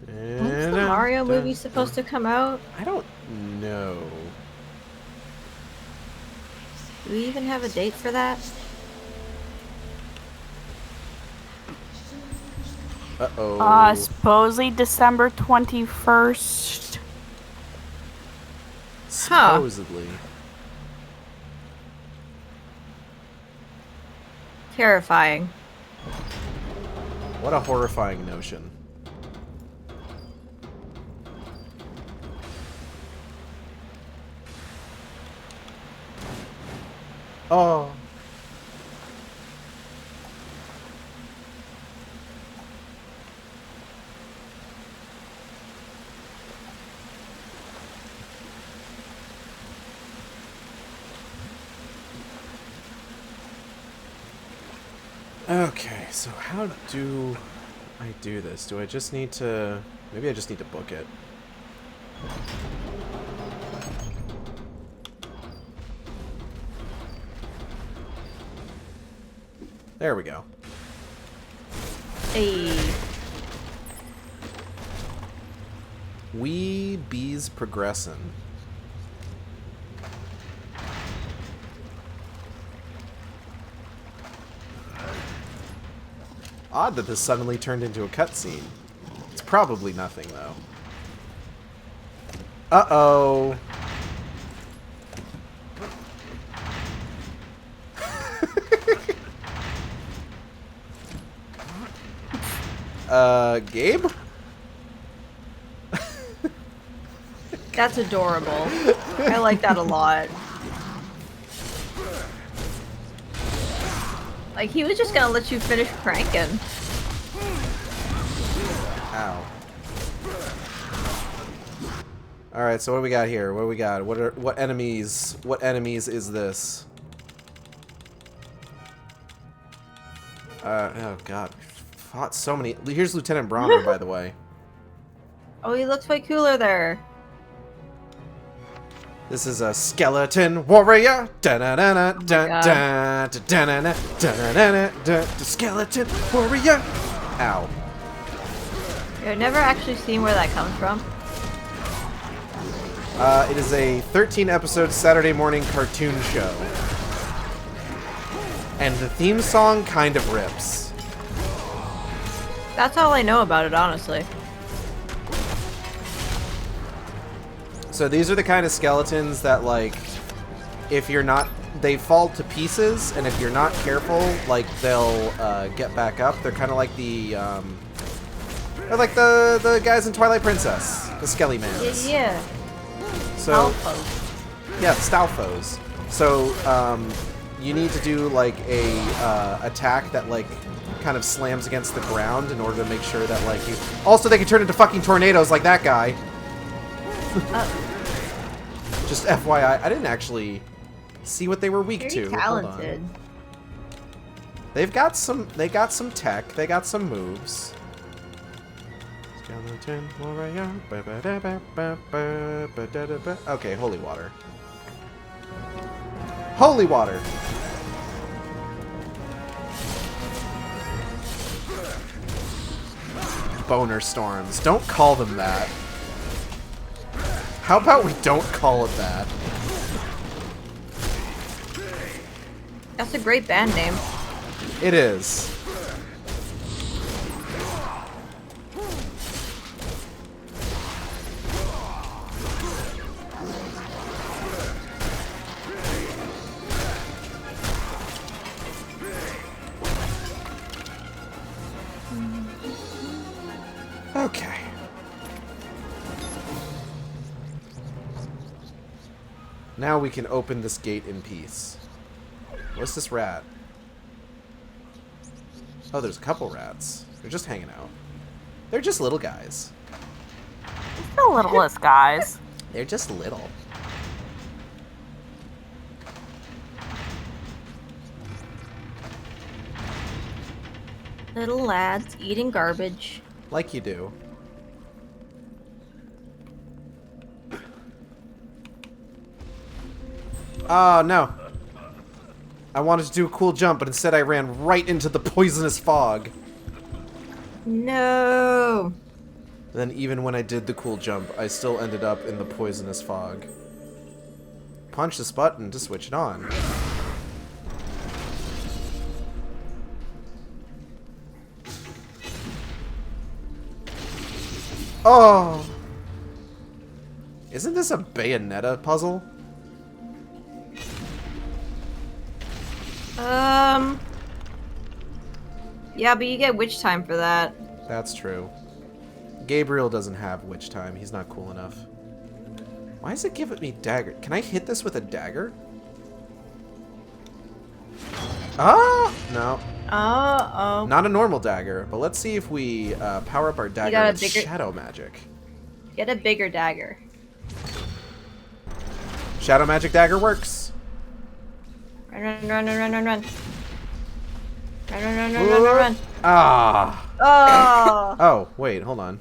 When's the Mario movie supposed to come out? I don't know. Do we even have a date for that? Uh-oh. Supposedly December 21st. Supposedly. Terrifying. What a horrifying notion. Oh. Okay, so how do I do this? Do I just need to... Maybe I just need to book it. There we go. Hey. We bees progressin'. Odd that this suddenly turned into a cutscene. It's probably nothing, though. Uh-oh. Gabe? That's adorable. I like that a lot. Like, he was just gonna let you finish cranking. Ow. Alright, so what do we got here? What do we got? What enemies is this? Oh god. We fought so many. Here's Lieutenant Bronner, by the way. Oh, he looks way cooler there. This is a skeleton warrior. Skeleton warrior. Ow. I've never actually seen where that comes from. It is a 13-episode Saturday morning cartoon show. And the theme song kind of rips. That's all I know about it, honestly. So these are the kind of skeletons that, like, if you're not... They fall to pieces, and if you're not careful, like, they'll get back up. They're kind of like the... they're like the guys in Twilight Princess. The Skelly Mans. Yeah. So, Stalfos. yeah, Stalfos. So, you need to do, like, a attack that, like, kind of slams against the ground in order to make sure that, like, you... Also, they can turn into fucking tornadoes like that guy. Just FYI, I didn't actually see what they were weak Very to. talented. Hold on. They got some tech, they got some moves. Skeleton warrior. Okay, holy water. Holy water. Boner storms. Don't call them that. How about we don't call it that? That's a great band name. It is. Okay. Now we can open this gate in peace. What's this rat? Oh, there's a couple rats. They're just hanging out. They're just little guys. The littlest guys. They're just little. Little lads eating garbage. Like you do. Oh, no. I wanted to do a cool jump, but instead I ran right into the poisonous fog. No. Then even when I did the cool jump, I still ended up in the poisonous fog. Punch this button to switch it on. Oh! Isn't this a Bayonetta puzzle? Yeah, but you get witch time for that. That's true. Gabriel doesn't have witch time. He's not cool enough. Why is it giving me dagger? Can I hit this with a dagger? Ah! No. Oh. Not a normal dagger, but let's see if we power up our dagger with shadow magic. Get a bigger dagger. Shadow magic dagger works. Run. Run. Ah. Oh. Oh, wait, hold on.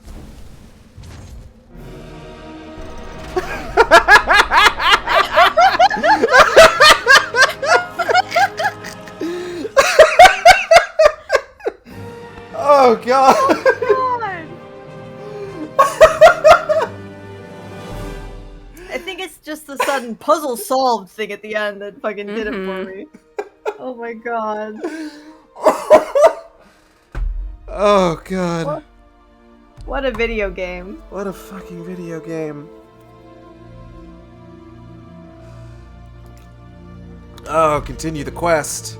Oh god. I think it's just the sudden puzzle solved thing at the end that fucking did it for me. Oh my god. Oh god. What a video game. What a fucking video game. Oh, continue the quest.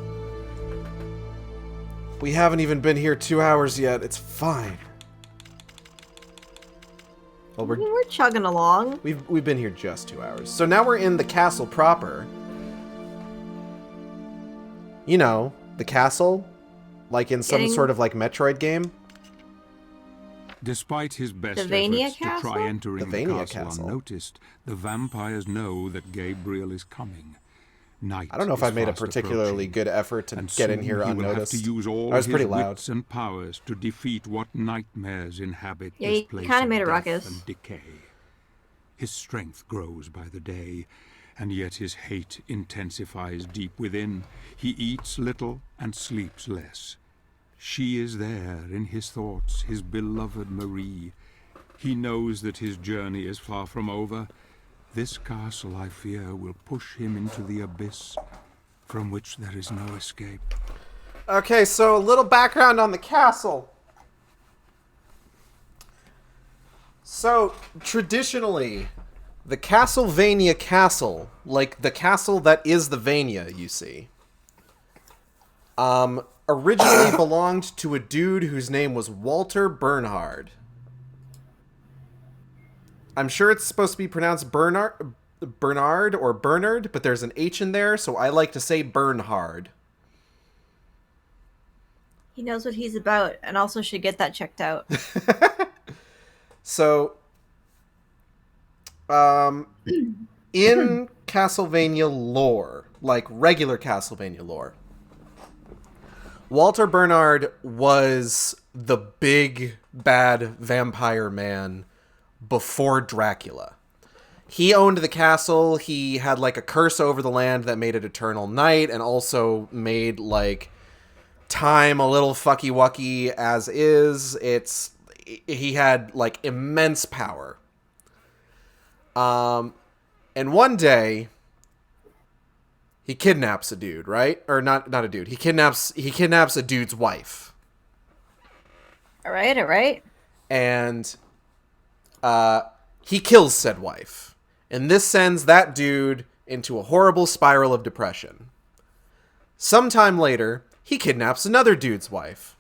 We haven't even been here 2 hours yet. It's fine. Well, We're chugging along. we've been here just 2 hours. So now we're in the castle proper. You know, the castle, like in some sort of like Metroid game. Despite his best The Vania efforts to Castle? try entering The the Vania castle Castle. unnoticed, the vampires know that Gabriel is coming. Night I don't know if is I made a fast particularly approaching, good effort to and get in soon here he will have unnoticed. to use all I was his pretty loud. wits and powers to defeat what nightmares inhabit Yeah, this you place kinda of made a death ruckus. and decay. His strength grows by the day, and yet his hate intensifies deep within. He eats little and sleeps less. She is there in his thoughts, his beloved Marie. He knows that his journey is far from over. This castle, I fear, will push him into the abyss from which there is no escape. Okay, so a little background on the castle. So, traditionally, the Castlevania castle, like the castle that is the Vania, you see, originally belonged to a dude whose name was Walter Bernhard. I'm sure it's supposed to be pronounced Bernard or Bernard, but there's an H in there, so I like to say Bernhard. He knows what he's about, and also should get that checked out. So, in Castlevania lore, like regular Castlevania lore, Walter Bernhard was the big bad vampire man before Dracula. He owned the castle. He had like a curse over the land that made it eternal night, and also made like time a little fucky wucky as is. He had like immense power. And one day he kidnaps a dude, right? Or not a dude. He kidnaps a dude's wife. All right. And he kills said wife. And this sends that dude into a horrible spiral of depression. Sometime later, he kidnaps another dude's wife.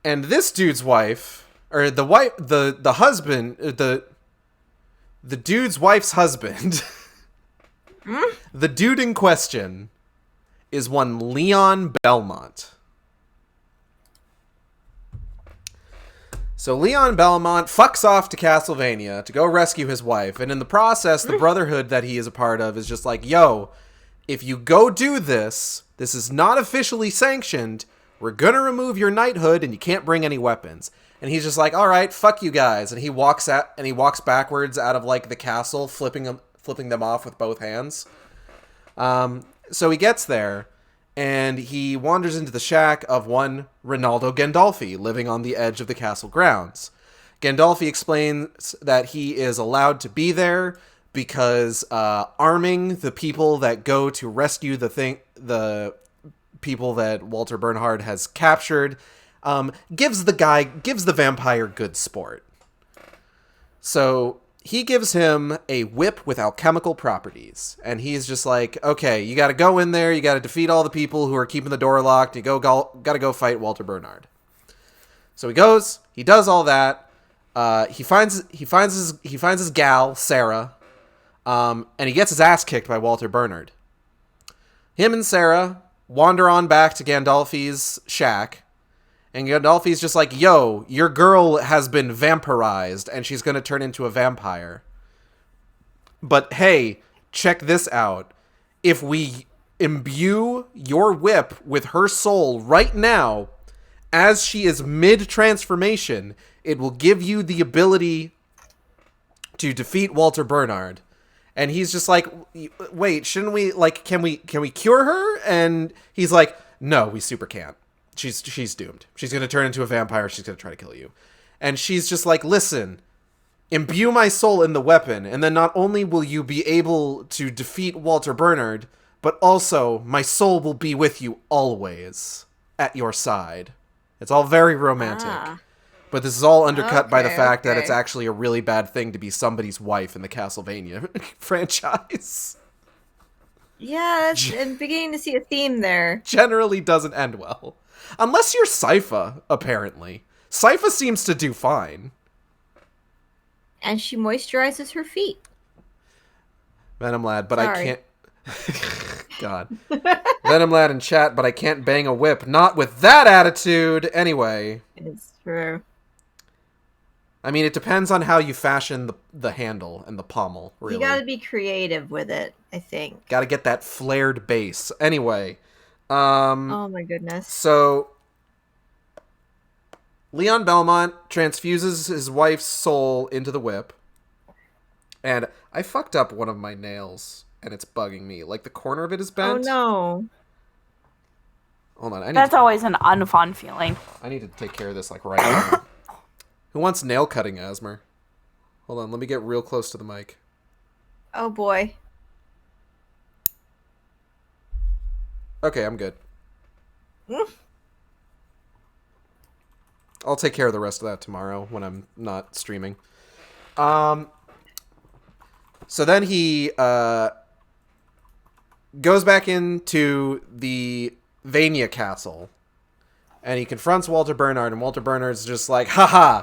And this dude's wife, or the husband, the dude's wife's husband, the dude in question is one Leon Belmont. So Leon Belmont fucks off to Castlevania to go rescue his wife, and in the process, the brotherhood that he is a part of is just like, yo, if you go do this, this is not officially sanctioned, we're gonna remove your knighthood and you can't bring any weapons. And he's just like, all right, fuck you guys. And he walks backwards out of like the castle, flipping them off with both hands. So he gets there, and he wanders into the shack of one Ronaldo Gandolfi, living on the edge of the castle grounds. Gandolfi explains that he is allowed to be there because arming the people that go to rescue the people that Walter Bernhard has captured gives the vampire good sport. So he gives him a whip with alchemical properties. And he's just like, okay, you got to go in there. You got to defeat all the people who are keeping the door locked. You got to go fight Walter Bernard. So he goes. He does all that. He finds his gal, Sarah. And he gets his ass kicked by Walter Bernard. Him and Sarah wander on back to Gandolfi's shack. And Gandolfi's just like, yo, your girl has been vampirized and she's going to turn into a vampire. But hey, check this out. If we imbue your whip with her soul right now, as she is mid-transformation, it will give you the ability to defeat Walter Bernard. And he's just like, wait, shouldn't we, like, can we cure her? And he's like, no, we super can't. She's doomed. She's going to turn into a vampire. She's going to try to kill you. And she's just like, listen, imbue my soul in the weapon, and then not only will you be able to defeat Walter Bernard, but also my soul will be with you always at your side. It's all very romantic. But this is all undercut by the fact that it's actually a really bad thing to be somebody's wife in the Castlevania franchise. Yeah, I'm beginning to see a theme there. Generally doesn't end well. Unless you're Sypha, apparently. Sypha seems to do fine. And she moisturizes her feet. Venom Lad, but I can't... God. Venom Lad in chat, but I can't bang a whip. Not with that attitude! Anyway. It's true. I mean, it depends on how you fashion the handle and the pommel, really. You gotta be creative with it, I think. Gotta get that flared base. Anyway. Oh my goodness. So, Leon Belmont transfuses his wife's soul into the whip. And I fucked up one of my nails, and it's bugging me. Like, the corner of it is bent. Oh no. Hold on. That's always an unfun feeling. I need to take care of this, like, right now. Who wants nail cutting, Asmer? Hold on, let me get real close to the mic. Oh boy. Okay, I'm good. I'll take care of the rest of that tomorrow when I'm not streaming. So then he goes back into the Vania Castle. And he confronts Walter Bernard, and Walter Bernard's just like, haha,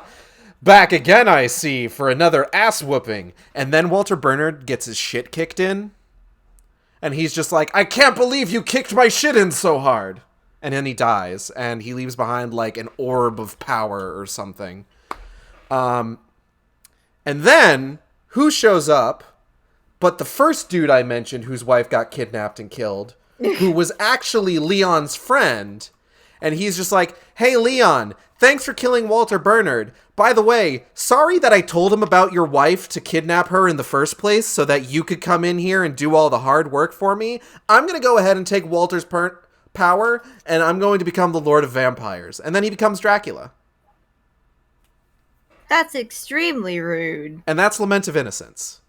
back again, I see, for another ass whooping. And then Walter Bernard gets his shit kicked in. And he's just like, I can't believe you kicked my shit in so hard. And then he dies, and he leaves behind, like, an orb of power or something. And then, who shows up but the first dude I mentioned whose wife got kidnapped and killed, who was actually Leon's friend. And he's just like, hey, Leon, thanks for killing Walter Bernard. By the way, sorry that I told him about your wife to kidnap her in the first place so that you could come in here and do all the hard work for me. I'm going to go ahead and take Walter's power, and I'm going to become the Lord of Vampires. And then he becomes Dracula. That's extremely rude. And that's Lament of Innocence.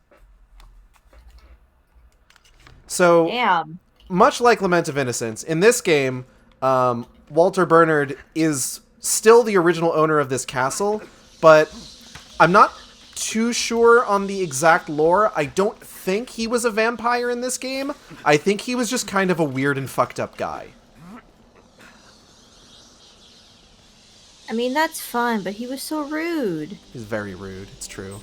So, Damn. Much like Lament of Innocence, in this game, Walter Bernard is still the original owner of this castle, but I'm not too sure on the exact lore. I don't think he was a vampire in this game. I think he was just kind of a weird and fucked up guy. I mean, that's fun, but he was so rude. He's very rude, it's true.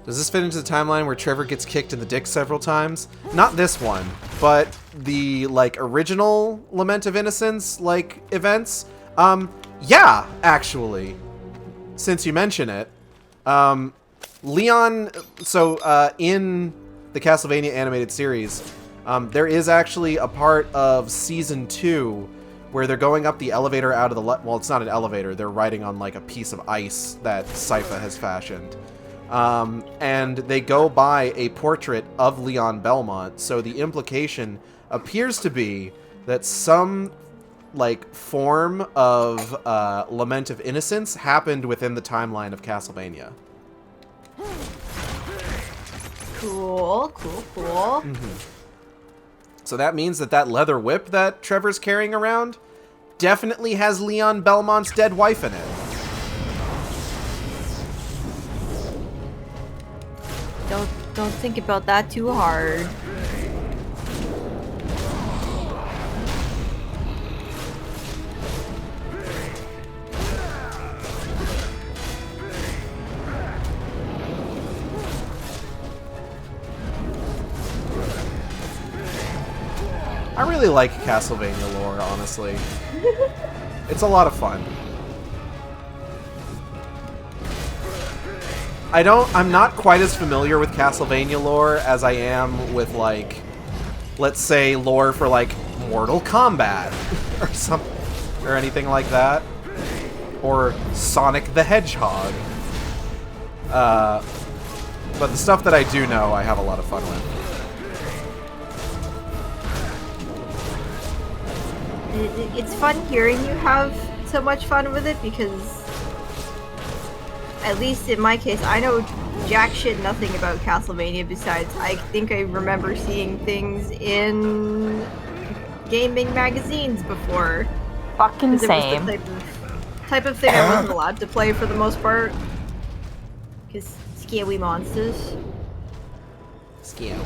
Does this fit into the timeline where Trevor gets kicked in the dick several times? Not this one, but the, like, original Lament of Innocence, like, events? Yeah, actually. Since you mention it. Leon, so, in the Castlevania animated series, there is actually a part of Season 2 where they're going up the elevator out of the... well, it's not an elevator. They're riding on, like, a piece of ice that Sypha has fashioned. And they go by a portrait of Leon Belmont, so the implication appears to be that some, like, form of Lament of Innocence happened within the timeline of Castlevania. Cool, cool, cool. Mm-hmm. So that means that leather whip that Trevor's carrying around definitely has Leon Belmont's dead wife in it. Don't think about that too hard. I really like Castlevania lore, honestly. It's a lot of fun. I'm not quite as familiar with Castlevania lore as I am with, like, let's say lore for, like, Mortal Kombat or something, or anything like that. Or Sonic the Hedgehog. But the stuff that I do know, I have a lot of fun with. It's fun hearing you have so much fun with it because, at least in my case, I know jack shit nothing about Castlevania besides I think I remember seeing things in gaming magazines before. Fucking 'Cause it was same. the type of thing I wasn't allowed to play for the most part. Because scary monsters. Scary.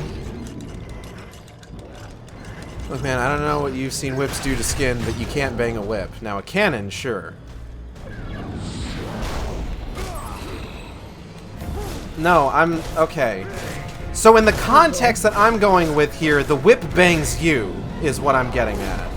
Look, man, I don't know what you've seen whips do to skin, but you can't bang a whip. Now, a cannon, sure. No, I'm... okay. So in the context that I'm going with here, the whip bangs you, is what I'm getting at.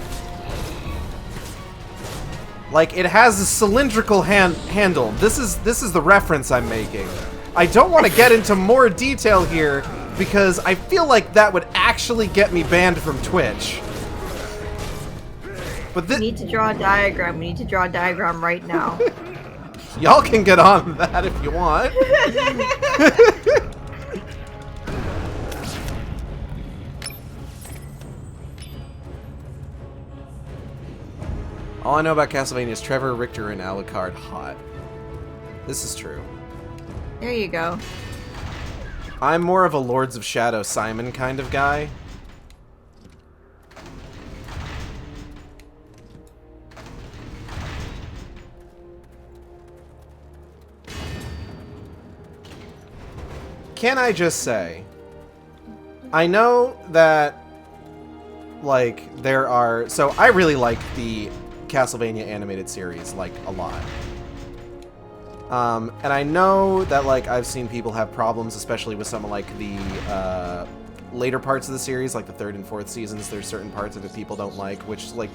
Like, it has a cylindrical handle. This is the reference I'm making. I don't want to get into more detail here, because I feel like that would actually get me banned from Twitch. But We need to draw a diagram. We need to draw a diagram right now. y'all can get on that if you want. All I know about Castlevania is Trevor, Richter, and Alucard hot. This is true. There you go. I'm more of a Lords of Shadow Simon kind of guy. Can I just say, I know that, like, there are... So, I really like the Castlevania animated series, like, a lot. And I know that, like, I've seen people have problems, especially with some of, like, the, later parts of the series, like the 3rd and 4th seasons. There's certain parts of it people don't like, which, like,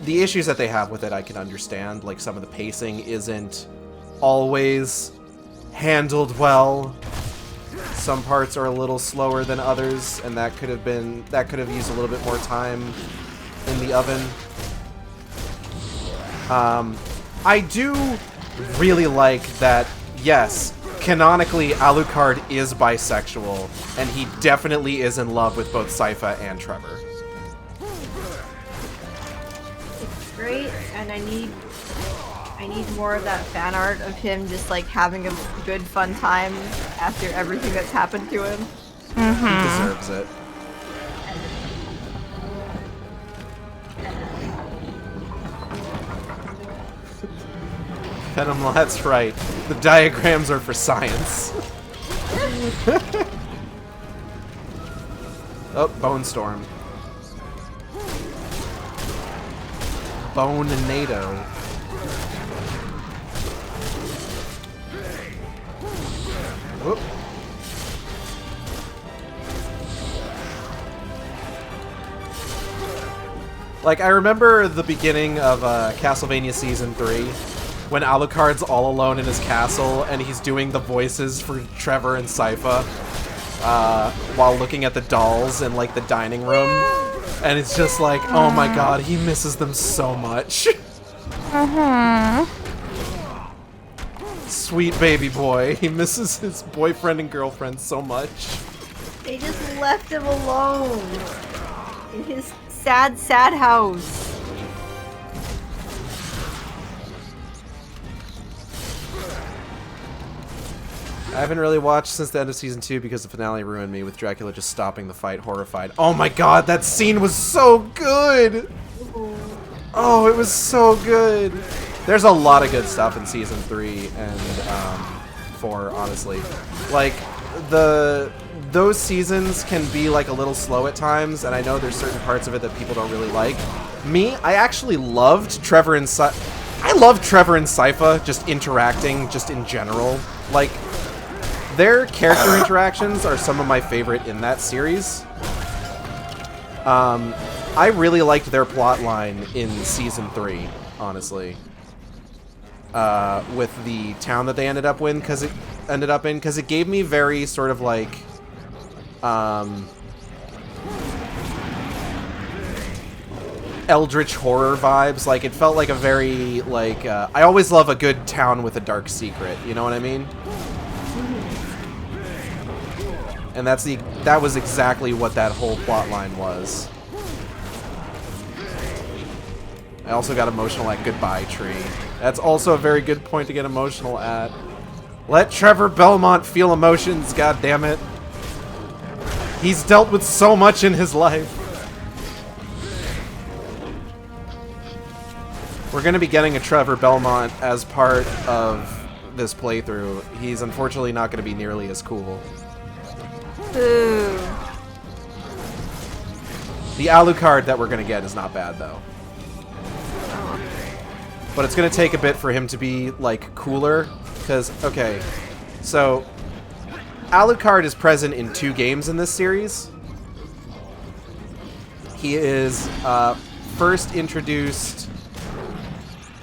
the issues that they have with it I can understand. Like, some of the pacing isn't always handled well. Some parts are a little slower than others, and that could have used a little bit more time in the oven. I do really like that, yes, canonically Alucard is bisexual, and he definitely is in love with both Sypha and Trevor. It's great, and I need more of that fan art of him just like having a good fun time after everything that's happened to him. He deserves it. Venom, that's right. The diagrams are for science. Oh, Bone Storm. Bone-nado. Whoop. Like, I remember the beginning of Castlevania Season 3, when Alucard's all alone in his castle, and he's doing the voices for Trevor and Sypha, while looking at the dolls in, like, the dining room. And it's just like, oh my god, he misses them so much. Sweet baby boy. He misses his boyfriend and girlfriend so much. They just left him alone in his sad, sad house. I haven't really watched since the end of Season 2 because the finale ruined me, with Dracula just stopping the fight, horrified. Oh my god, that scene was so good! Oh, it was so good! There's a lot of good stuff in Season 3 and 4, honestly. Like, those seasons can be like a little slow at times, and I know there's certain parts of it that people don't really like. I actually loved Trevor and I love Trevor and Sypha just interacting just in general. Like, their character interactions are some of my favorite in that series. I really liked their plot line in Season 3, honestly. With the town that they ended up in, because it gave me very sort of like, eldritch horror vibes. Like, it felt like a very, like, I always love a good town with a dark secret, you know what I mean? And that was exactly what that whole plot line was. I also got emotional at Goodbye Tree. That's also a very good point to get emotional at. Let Trevor Belmont feel emotions, goddammit. He's dealt with so much in his life. We're going to be getting a Trevor Belmont as part of this playthrough. He's unfortunately not going to be nearly as cool. Ooh. The Alucard that we're going to get is not bad, though. But it's going to take a bit for him to be, like, cooler. Because, okay, so Alucard is present in 2 games in this series. He is first introduced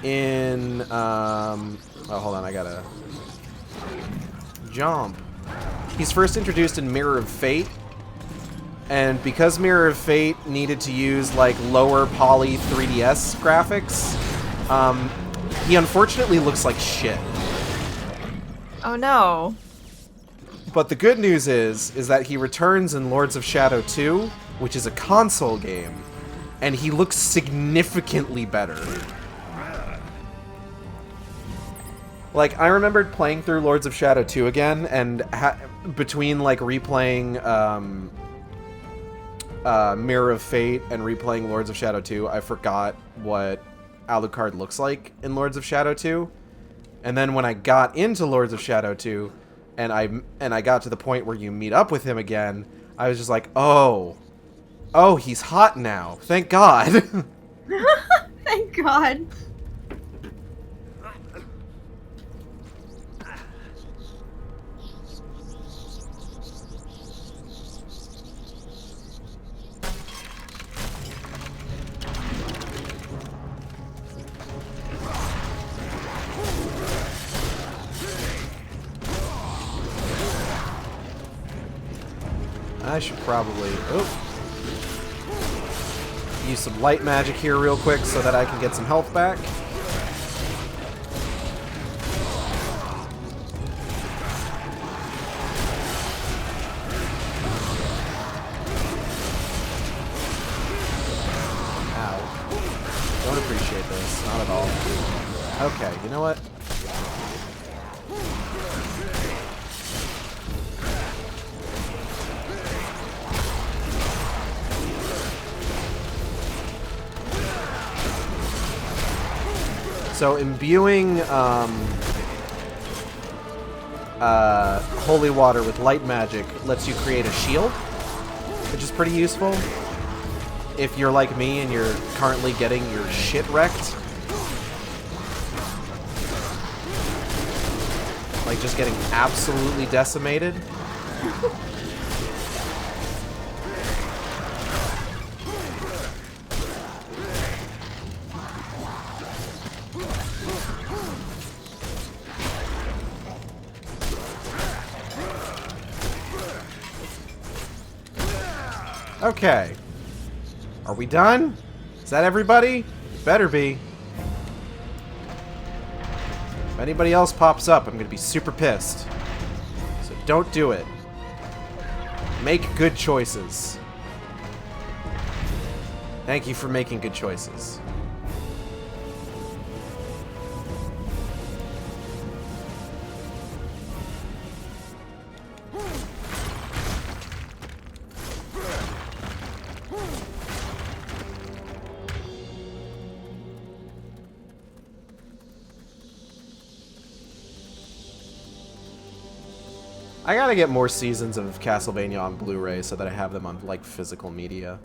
in... oh, hold on, I gotta... jump. He's first introduced in Mirror of Fate. And because Mirror of Fate needed to use, like, lower poly 3DS graphics, he unfortunately looks like shit. Oh no. But the good news is that he returns in Lords of Shadow 2, which is a console game, and he looks significantly better. Like, I remembered playing through Lords of Shadow 2 again, and between, like, replaying Mirror of Fate and replaying Lords of Shadow 2, I forgot what Alucard looks like in Lords of Shadow 2. And then when I got into Lords of Shadow 2, and I got to the point where you meet up with him again, I was just like, oh, he's hot now. Thank God. Thank God. I should probably use some light magic here real quick so that I can get some health back. Ow. Don't appreciate this. Not at all. Okay, you know what? So imbuing holy water with light magic lets you create a shield, which is pretty useful if you're like me and you're currently getting your shit wrecked. Like, just getting absolutely decimated. Okay. Are we done? Is that everybody? Better be. If anybody else pops up, I'm going to be super pissed. So don't do it. Make good choices. Thank you for making good choices. I gotta get more seasons of Castlevania on Blu-ray so that I have them on, like, physical media.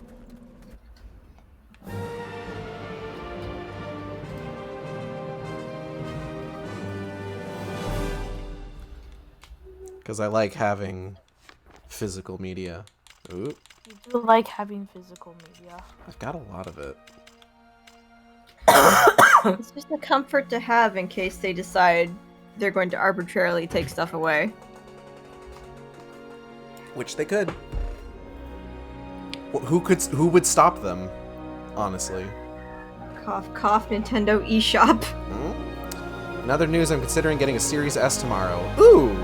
Because I like having physical media. Ooh. You do like having physical media. I've got a lot of it. It's just a comfort to have in case they decide they're going to arbitrarily take stuff away. Which they could. Who would stop them? Honestly. Cough, cough, Nintendo eShop. In other news, I'm considering getting a Series S tomorrow. Ooh!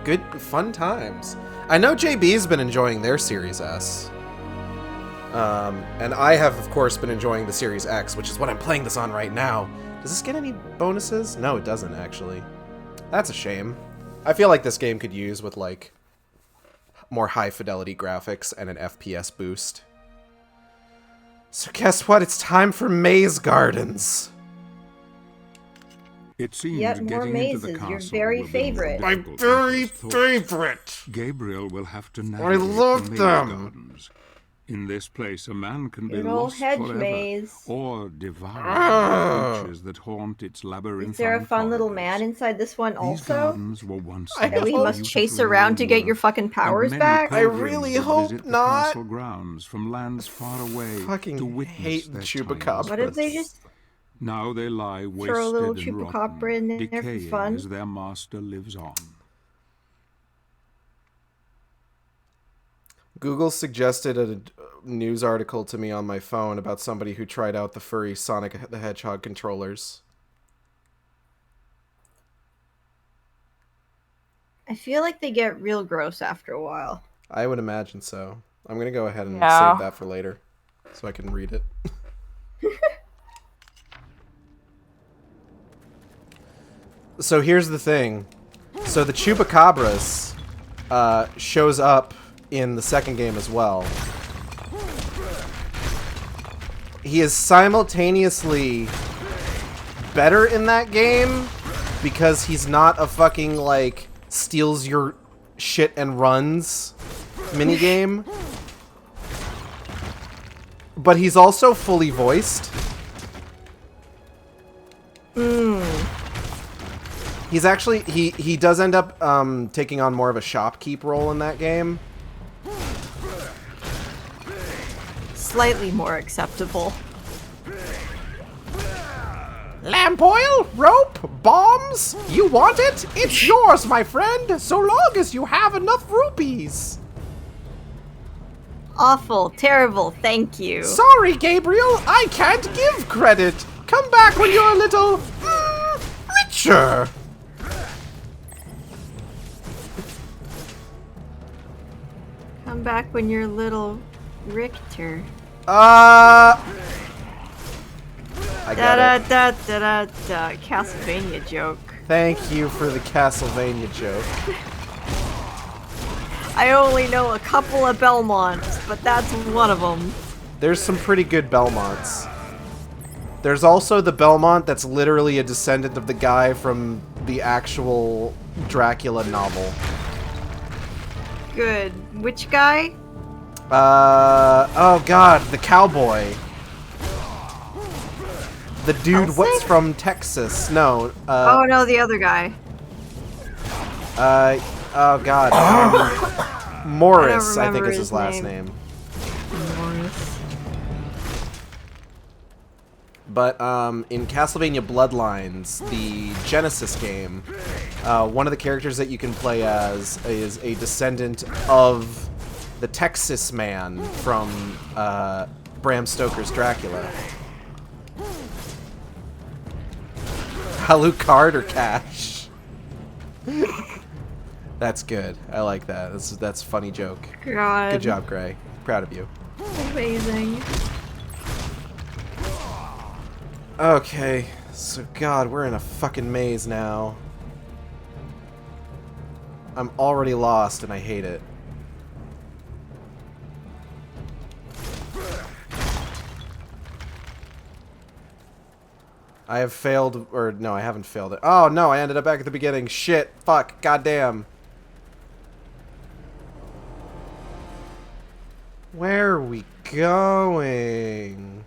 Good, fun times. I know JB's been enjoying their Series S. And I have, of course, been enjoying the Series X, which is what I'm playing this on right now. Does this get any bonuses? No, it doesn't, actually. That's a shame. I feel like this game could use with, like, more high-fidelity graphics and an FPS boost. So guess what? It's time for Maze Gardens. It seems Yet more getting mazes, into the your castle very will be favorite. more My difficult very than thought. favorite! Gabriel will have to I navigate love the maze them. gardens. In this place, a man can be Good old lost hedge forever, maze. or devoured by creatures that haunt its labyrinthine Is there a fun little corridors. man inside this one These also? gardens were once I the That we hope- must beautiful chase around to get your Leonora, fucking and powers many back? I pilgrims really would hope visit the not. castle grounds from lands far away Fucking to witness hate their chupacabras. timeless What if they presence. just Now they lie wasted throw a little and chupacabra in rotten, there for decaying fun? as their master lives on. Google suggested a news article to me on my phone about somebody who tried out the furry Sonic the Hedgehog controllers. I feel like they get real gross after a while. I would imagine so. I'm gonna go ahead and Yeah. save that for later, so I can read it. So here's the thing. So the Chupacabras shows up in the second game as well. He is simultaneously better in that game because he's not a fucking, like, steals your shit and runs minigame. But he's also fully voiced. He's actually, he does end up taking on more of a shopkeep role in that game. Slightly more acceptable. Lamp oil? Rope? Bombs? You want it? It's yours, my friend, so long as you have enough rupees. Awful, terrible, thank you. Sorry, Gabriel, I can't give credit. Come back when you're a little, richer. Come back when you're little Richter. I Da got da it. da da da da. Castlevania joke. Thank you for the Castlevania joke. I only know a couple of Belmonts, but that's one of them. There's some pretty good Belmonts. There's also the Belmont that's literally a descendant of the guy from the actual Dracula novel. Good. Which guy? Oh god, the cowboy. The dude, Elsick? what's from Texas? No, Oh no, the other guy. oh god. Morris, I think remember is his his last name. name. Morris. But in Castlevania Bloodlines, the Genesis game, one of the characters that you can play as is a descendant of the Texas man from Bram Stoker's Dracula. Alucard or Cash? That's good. I like that. That's a funny joke. God. Good job, Gray. Proud of you. Amazing. Okay, so god, we're in a fucking maze now. I'm already lost and I hate it. I have failed, or no, I haven't failed it. Oh no, I ended up back at the beginning. Shit, fuck, goddamn. Where are we going?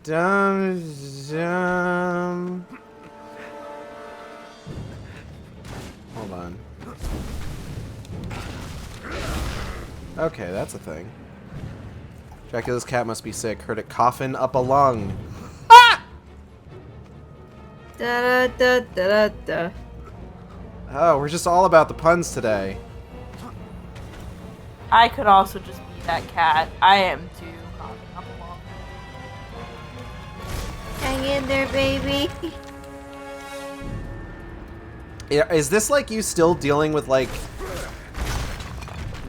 Dum dum. Hold on. Okay, that's a thing. Dracula's cat must be sick. Heard it coughin' up a lung. Da da da da da. Oh, we're just all about the puns today. I could also just be that cat. I am too. Hang in there, baby. Yeah, is this like you still dealing with like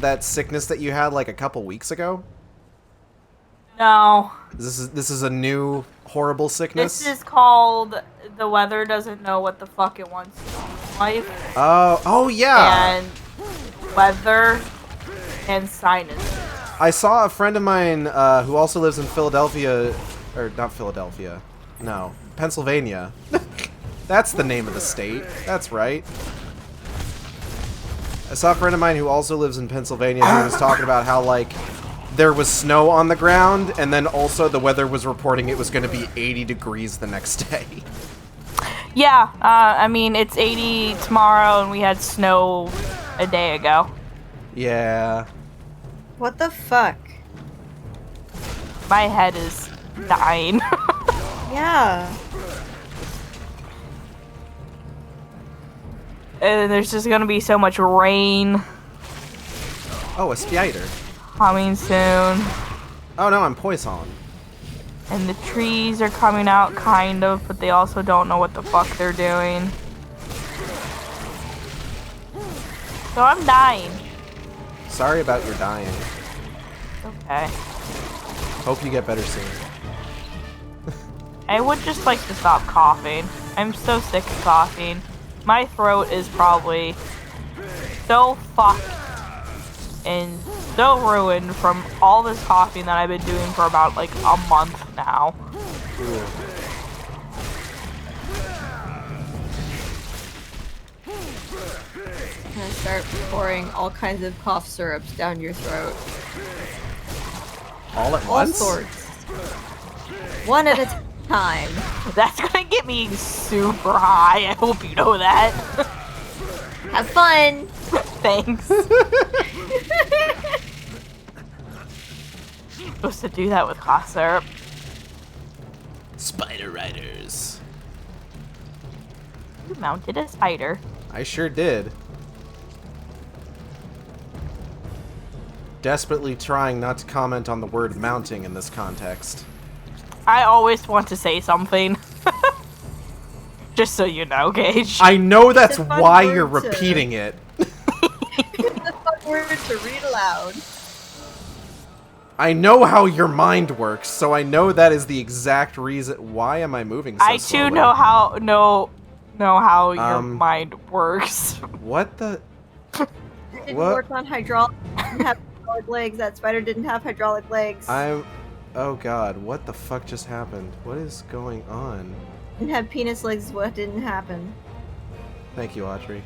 that sickness that you had like a couple weeks ago? No. This is a new horrible sickness? This is called the weather doesn't know what the fuck it wants to do in life. Oh yeah. And weather and sinus. I saw a friend of mine who also lives in Philadelphia, or not Philadelphia, no, Pennsylvania. That's the name of the state. That's right. I saw a friend of mine who also lives in Pennsylvania who was talking about how, like, there was snow on the ground, and then also the weather was reporting it was going to be 80 degrees the next day. Yeah, I mean, it's 80 tomorrow, and we had snow a day ago. Yeah. What the fuck? My head is dying. Yeah. And there's just gonna be so much rain Oh, a spider. coming soon. Oh no, I'm poison. And the trees are coming out, kind of, but they also don't know what the fuck they're doing. So I'm dying. Sorry about your dying. Okay. Hope you get better soon. I would just like to stop coughing. I'm so sick of coughing. My throat is probably so fucked and so ruined from all this coughing that I've been doing for about like a month now. I'm gonna start pouring all kinds of cough syrups down your throat. All at All once? sorts. One at a time. That's gonna get me super high. I hope you know that. Have fun! Thanks. Supposed to do that with cough syrup. Spider Riders. You mounted a spider. I sure did. Desperately trying not to comment on the word mounting in this context. I always want to say something. Just so you know, Gage. I know that's a fun why word you're to- repeating it. It's a fun word to read aloud. I know how your mind works, so I know that is the exact reason. Why am I moving so I slowly? too know how your Um, mind works. What the? Didn't What? work on hydraulic. Didn't have hydraulic legs. That spider didn't have hydraulic legs. Oh god, what the fuck just happened? What is going on? Didn't have penis legs. Is what didn't happen. Thank you, Audrey.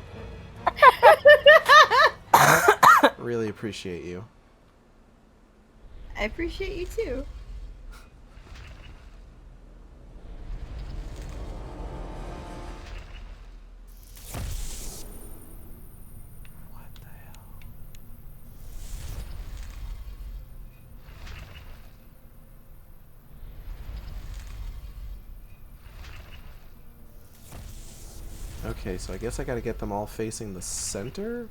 Really appreciate you. I appreciate you too. What the hell? Okay, so I guess I gotta get them all facing the center?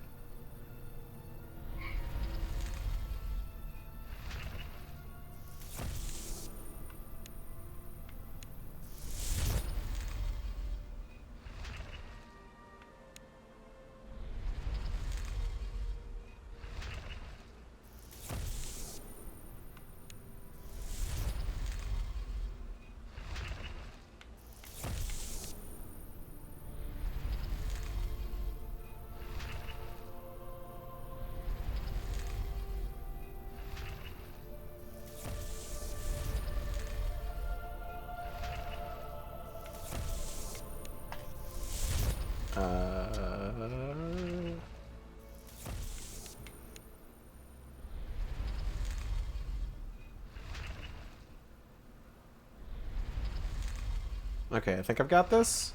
Okay, I think I've got this.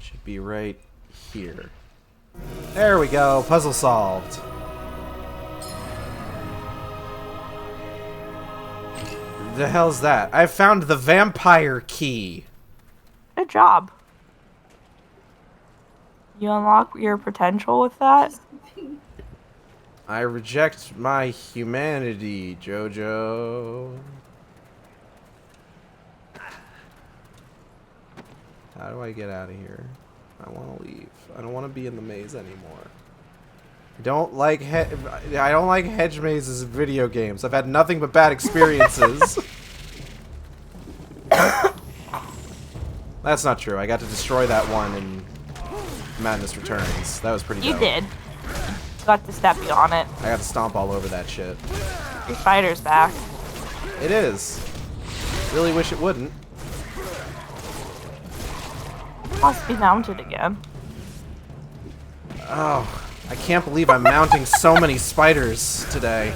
Should be right here. There we go. Puzzle solved. The hell's that? I found the vampire key. Good job. You unlock your potential with that? I reject my humanity, Jojo. How do I get out of here? I want to leave. I don't want to be in the maze anymore. I don't like hedge mazes in video games. I've had nothing but bad experiences. That's not true. I got to destroy that one in Madness Returns. That was pretty dope. You did. You got to step on it. I got to stomp all over that shit. Your spider's back. It is. Really wish it wouldn't. Must be mounted again. Oh, I can't believe I'm mounting so many spiders today.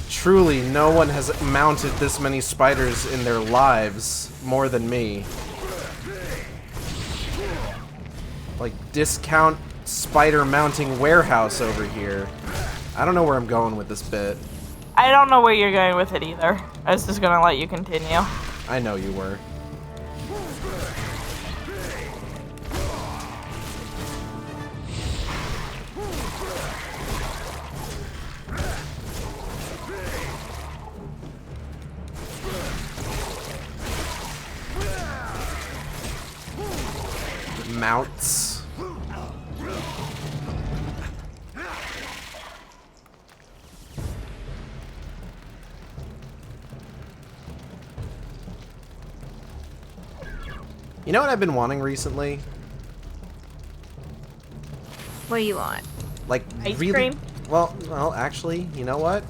Truly, no one has mounted this many spiders in their lives more than me. Like, discount spider mounting warehouse over here. I don't know where I'm going with this bit. I don't know where you're going with it either. I was just gonna let you continue. I know you were. Mounts. You know what I've been wanting recently? What do you want? Like Ice really cream? Well, actually, you know what?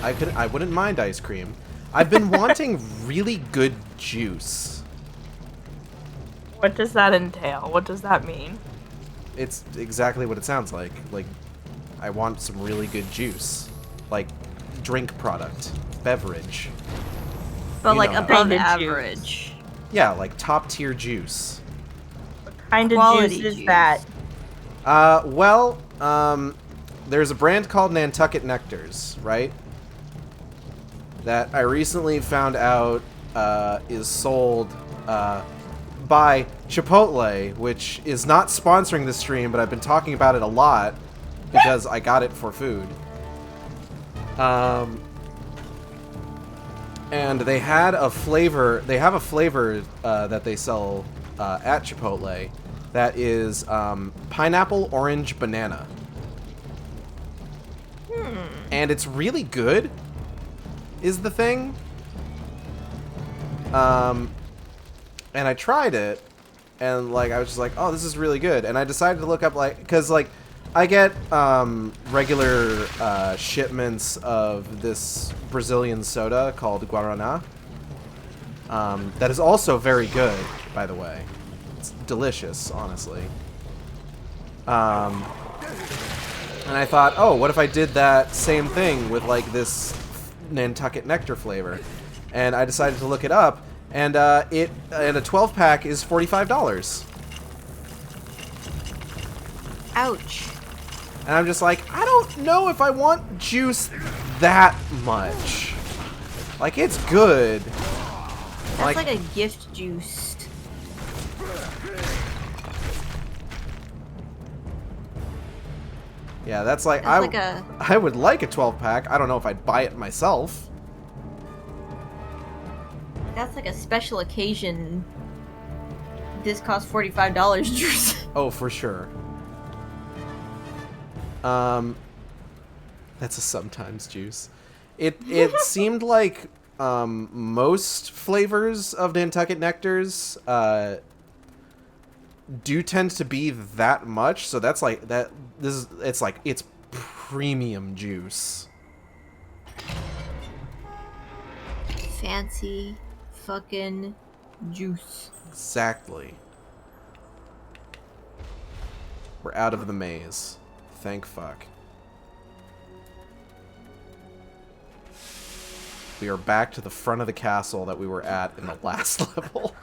I wouldn't mind ice cream. I've been wanting really good juice. What does that entail? What does that mean? It's exactly what it sounds like. Like, I want some really good juice. Like, drink product. Beverage. But You like know. above Kind of average. Yeah, like top tier juice. What kind of Quality juice is juice. that? There's a brand called Nantucket Nectars, right? That I recently found out is sold by Chipotle, which is not sponsoring the stream, but I've been talking about it a lot because I got it for food. And they had a flavor. They have a flavor that they sell at Chipotle that is pineapple, orange, banana. And it's really good, is the thing. And I tried it, and like I was just like, oh, this is really good. And I decided to look up, like, because like I get regular shipments of this Brazilian soda called Guaraná. That is also very good, by the way. It's delicious, honestly. And I thought, oh, what if I did that same thing with like this Nantucket Nectar flavor? And I decided to look it up, and a 12-pack is $45. Ouch. And I'm just like, I don't know if I want juice that much. Like, it's good. That's like a gift juice. Yeah, that's like, That's I would like a 12-pack. I don't know if I'd buy it myself. That's like a special occasion. This costs $45 juice. Oh, for sure. That's a sometimes juice. It seemed like most flavors of Nantucket Nectars do tend to be that much, so that's like that. It's premium juice. Fancy fucking juice. Exactly. We're out of the maze. Thank fuck. We are back to the front of the castle that we were at in the last level.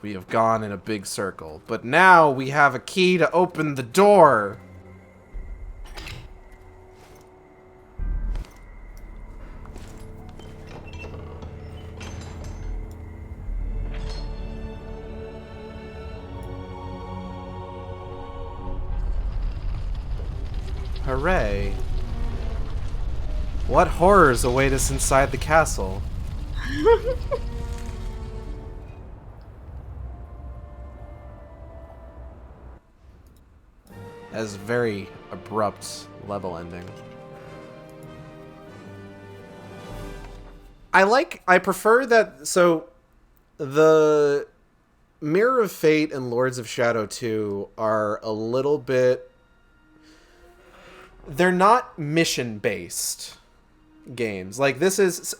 We have gone in a big circle. But now we have a key to open the door. Hooray. What horrors await us inside the castle? As very abrupt level ending. I prefer that, so the Mirror of Fate and Lords of Shadow 2 are a little bit, they're not mission-based games. Like, this is,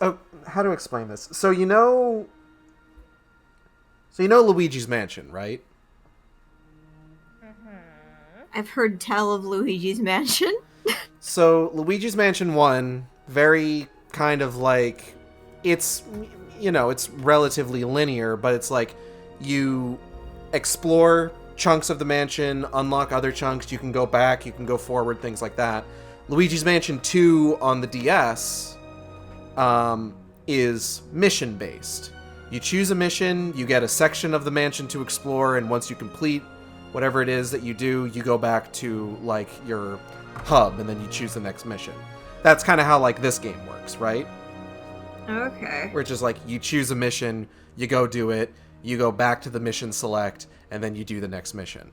how to explain this? So you know Luigi's Mansion, right? I've heard tell of Luigi's Mansion. So Luigi's Mansion 1, very kind of like, it's, you know, it's relatively linear, but it's like you explore chunks of the mansion, unlock other chunks, you can go back, you can go forward, things like that. Luigi's Mansion 2 on the DS is mission-based. You choose a mission, you get a section of the mansion to explore, and once you complete whatever it is that you do, you go back to, like, your hub, and then you choose the next mission. That's kind of how, like, this game works, right? Okay. Where it's just, like, you choose a mission, you go do it, you go back to the mission select, and then you do the next mission.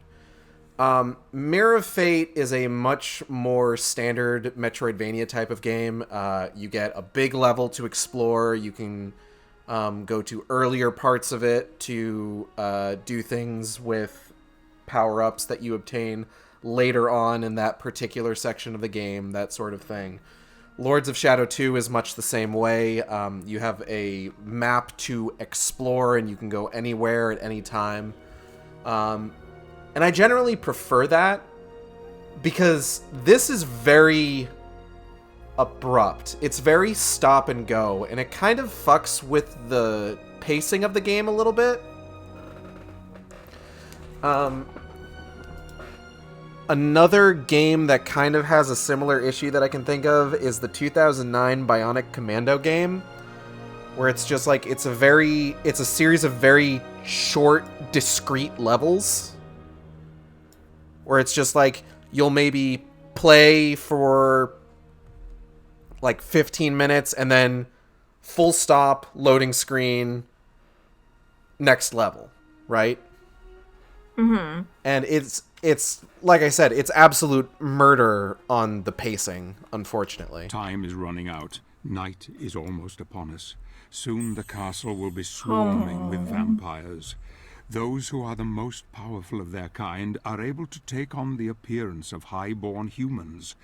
Mirror of Fate is a much more standard Metroidvania type of game. You get a big level to explore, you can go to earlier parts of it to do things with power-ups that you obtain later on in that particular section of the game, that sort of thing. Lords of Shadow 2 is much the same way. You have a map to explore, and you can go anywhere at any time. And I generally prefer that, because this is very abrupt. It's very stop and go, and it kind of fucks with the pacing of the game a little bit. Another game that kind of has a similar issue that I can think of is the 2009 Bionic Commando game, where it's just like, it's a series of very short, discrete levels, where it's just like, you'll maybe play for like 15 minutes and then full stop, loading screen, next level, right? Mm-hmm. And it's like I said, it's absolute murder on the pacing, unfortunately. Time is running out. Night is almost upon us. Soon the castle will be swarming with vampires. Those who are the most powerful of their kind are able to take on the appearance of high-born humans.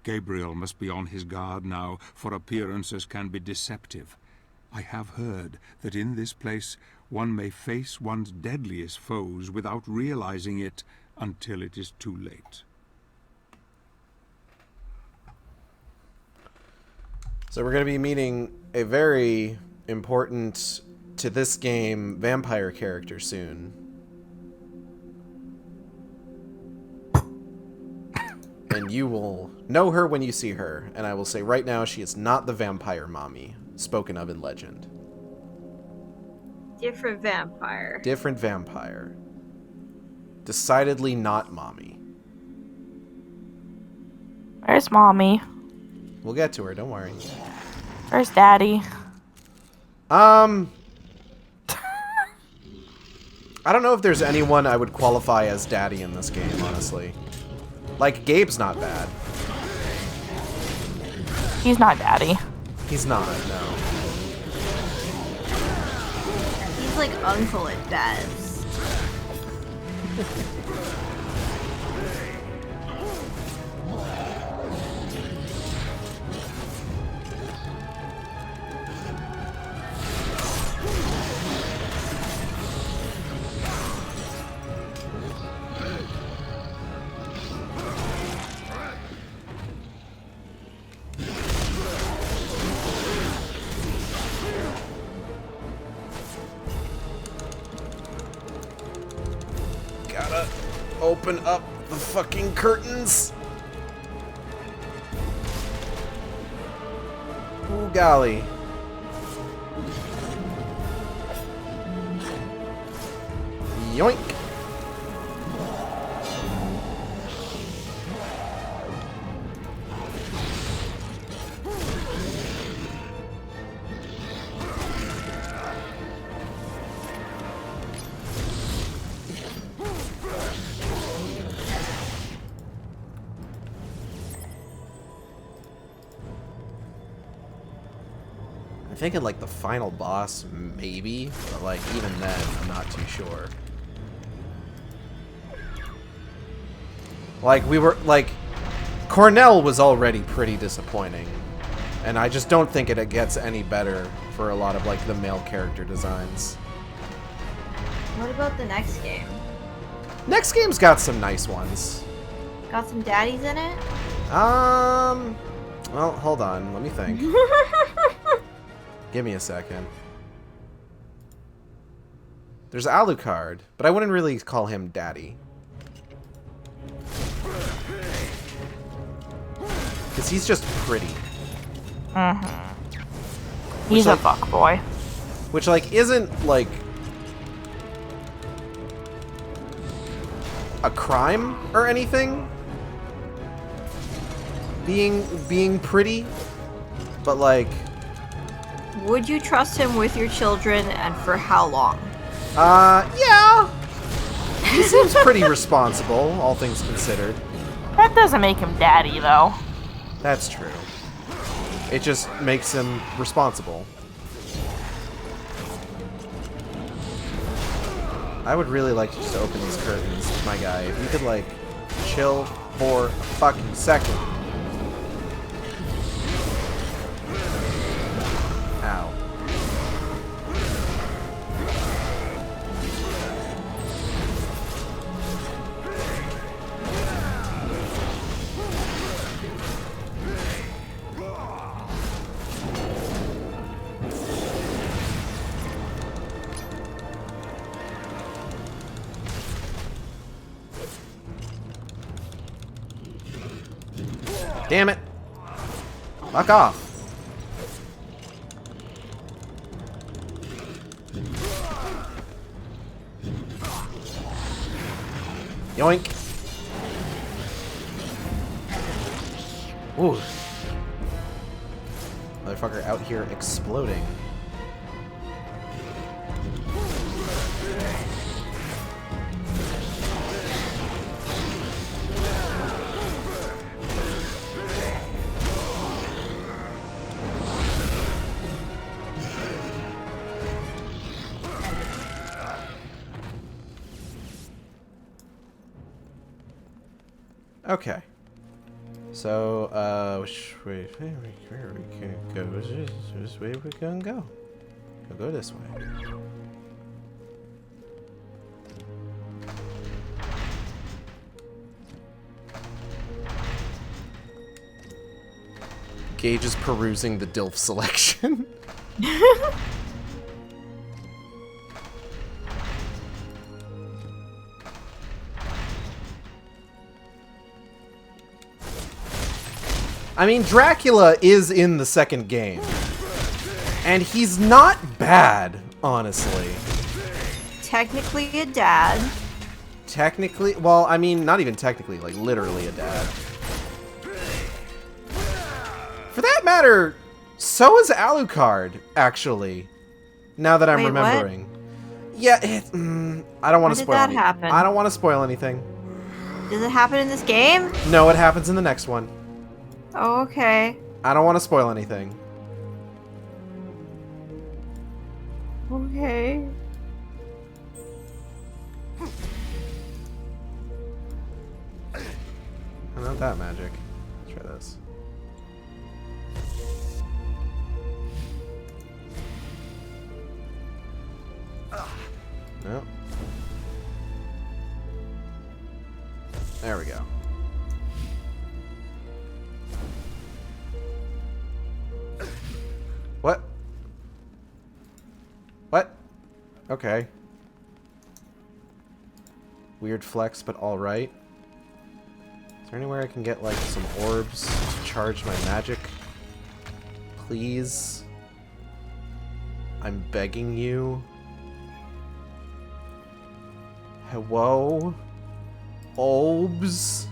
Gabriel must be on his guard now, for appearances can be deceptive. I have heard that in this place one may face one's deadliest foes without realizing it until it is too late. So we're going to be meeting a very important to this game vampire character soon. And you will know her when you see her, and I will say right now she is not the vampire mommy spoken of in legend. Different vampire. Different vampire. Decidedly not mommy. Where's mommy? We'll get to her, don't worry. Where's daddy? I don't know if there's anyone I would qualify as daddy in this game, honestly. Like, Gabe's not bad. He's not daddy. He's not, no. He's like uncle at best. Gotta open up the fucking curtains. Ooh, golly. Yoink. I think in like the final boss, maybe, but like even then, I'm not too sure. Like we were like, Cornell was already pretty disappointing, and I just don't think it gets any better for a lot of like the male character designs. What about the next game? Next game's got some nice ones. Got some daddies in it? Well, hold on, let me think. Give me a second. There's Alucard, but I wouldn't really call him daddy. Because he's just pretty. He's a fuckboy. Which, like, isn't, like, a crime or anything. Being pretty. But, like... Would you trust him with your children, and for how long? Yeah. He seems pretty responsible, all things considered. That doesn't make him daddy, though. That's true. It just makes him responsible. I would really like to just open these curtains, my guy. If you could, like, chill for a fucking second. Ow. Damn it. Fuck off. Yoink. Ooh. Motherfucker out here exploding. Okay. So, which way we can go? This way we can go. We'll go this way. Gage is perusing the DILF selection. I mean, Dracula is in the second game. And he's not bad, honestly. Technically a dad. Technically? Well, I mean, not even technically, like literally a dad. For that matter, so is Alucard, actually. Now that I'm Wait, remembering. What? Yeah, I don't want to spoil anything. Happen? I don't want to spoil anything. Does it happen in this game? No, it happens in the next one. Oh, okay. I don't want to spoil anything. Okay. Not that magic. Let's try this. No. There we go. What? What? Okay. Weird flex, but alright. Is there anywhere I can get, like, some orbs to charge my magic? Please? I'm begging you. Hello? Obs?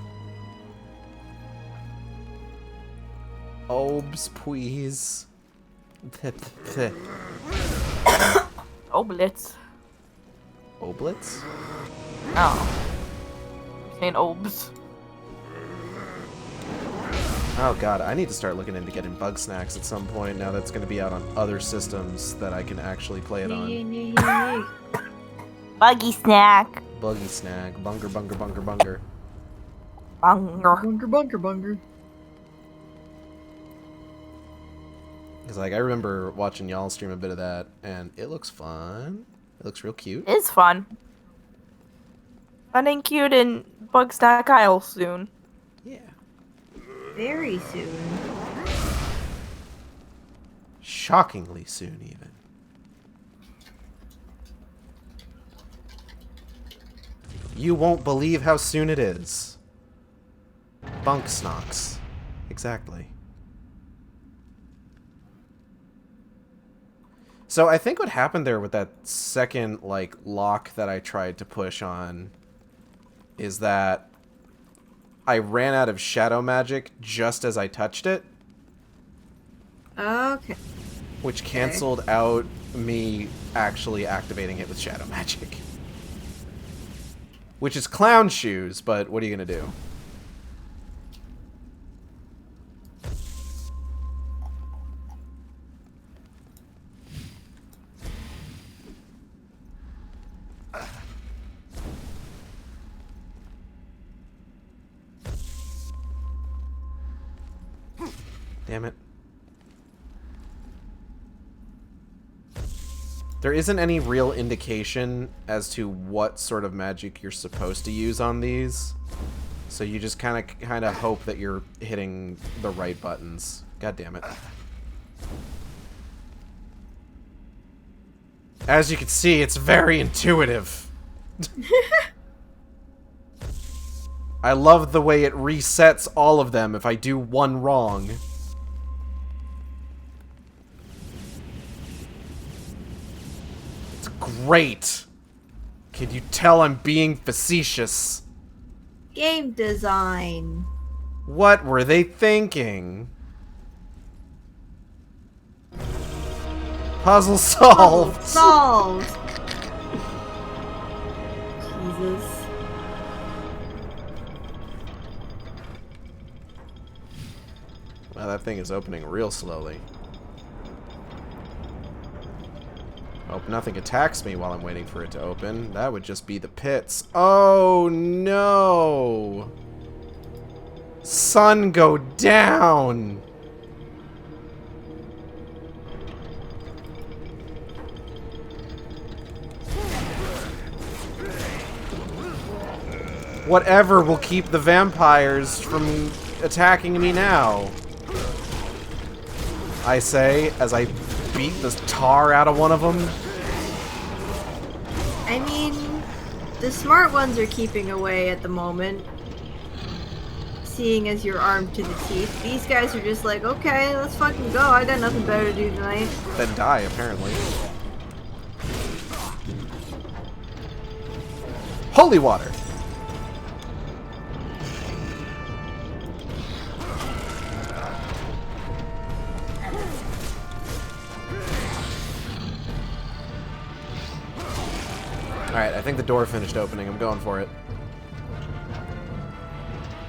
Obs, please. Oblitz. Oblitz? Oh. I'm saying obs. Oh god, I need to start looking into getting bug snacks at some point now that's going to be out on other systems that I can actually play it on. Buggy snack. Buggy snack. Bunger, bunger, bunger, bunger. Bunger. Bunker, bunker, bunker. Because, like, I remember watching y'all stream a bit of that, and it looks fun. It looks real cute. It's fun. Fun and cute in Bug Snack Isle soon. Yeah. Very soon. Shockingly soon, even. You won't believe how soon it is. Bunk snocks. Exactly. So I think what happened there with that second, like, lock that I tried to push on is that I ran out of shadow magic just as I touched it. Okay. Which canceled out me actually activating it with shadow magic. Which is clown shoes, but what are you gonna do? Damn it. There isn't any real indication as to what sort of magic you're supposed to use on these. So you just kind of hope that you're hitting the right buttons. God damn it. As you can see, it's very intuitive. I love the way it resets all of them if I do one wrong. Great. Can you tell I'm being facetious? Game design. What were they thinking? Puzzle solved. Solved. Jesus. Wow, that thing is opening real slowly. Hope nothing attacks me while I'm waiting for it to open. That would just be the pits. Oh no! Sun go down! Whatever will keep the vampires from attacking me now. I say, as I beat the tar out of one of them. I mean, the smart ones are keeping away at the moment. Seeing as you're armed to the teeth. These guys are just like, okay, let's fucking go. I got nothing better to do tonight. Then die, apparently. Holy water! Alright, I think the door finished opening. I'm going for it.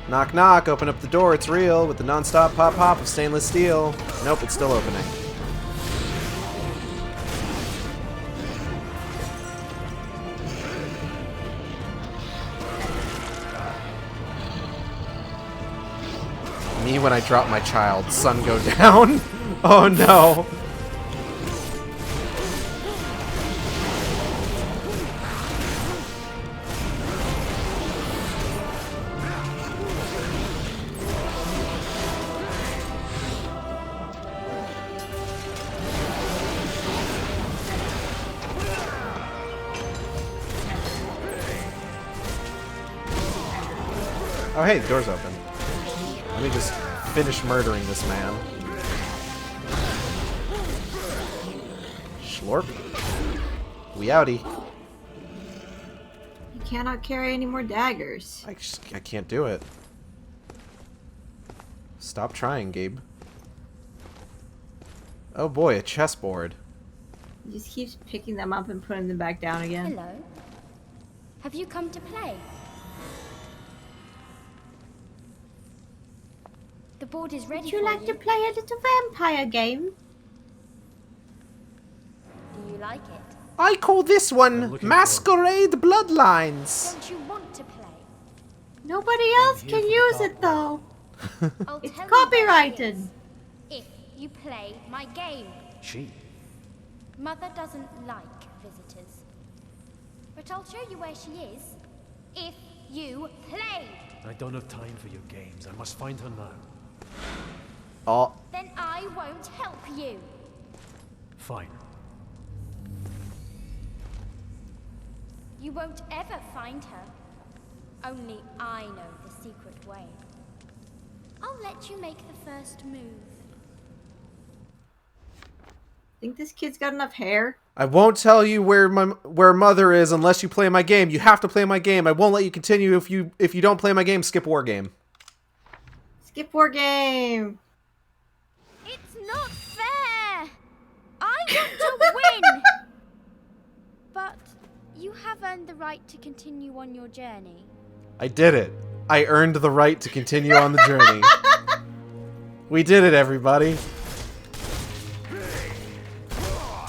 Knock knock, open up the door, it's real, with the non-stop pop-pop of stainless steel. Nope, it's still opening. Me when I drop my child, sun go down. Oh no. Oh, hey, the door's open. Let me just finish murdering this man. Schlorp. We outie. You cannot carry any more daggers. I can't do it. Stop trying, Gabe. Oh boy, a chessboard. He just keeps picking them up and putting them back down again. Hello. Have you come to play? The board is ready. Would you for like to play a little vampire game? Do you like it? I call this one Masquerade Bloodlines. Don't you want to play? Nobody else can use it though. I'll It's tell you copyrighted. where she is, if you play my game. She. Mother doesn't like visitors. But I'll show you where she is, if you play. I don't have time for your games. I must find her now. Oh, Then I won't help you. Fine. You won't ever find her. Only I know the secret way. I'll let you make the first move. Think this kid's got enough hair? I won't tell you where mother is unless you play my game. You have to play my game. I won't let you continue if you don't play my game. Skip war game. Skip war game. It's not fair! I want to win! But you have earned the right to continue on your journey. I did it. I earned the right to continue on the journey. We did it, everybody.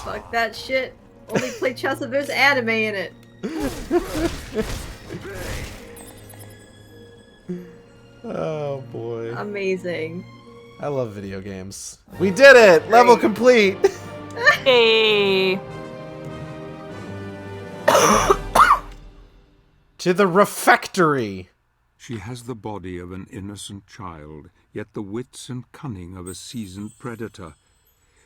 Fuck that shit. Only play chess if there's anime in it. Oh boy. Amazing. I love video games. We did it! Level complete! Hey. To the refectory! She has the body of an innocent child, yet the wits and cunning of a seasoned predator.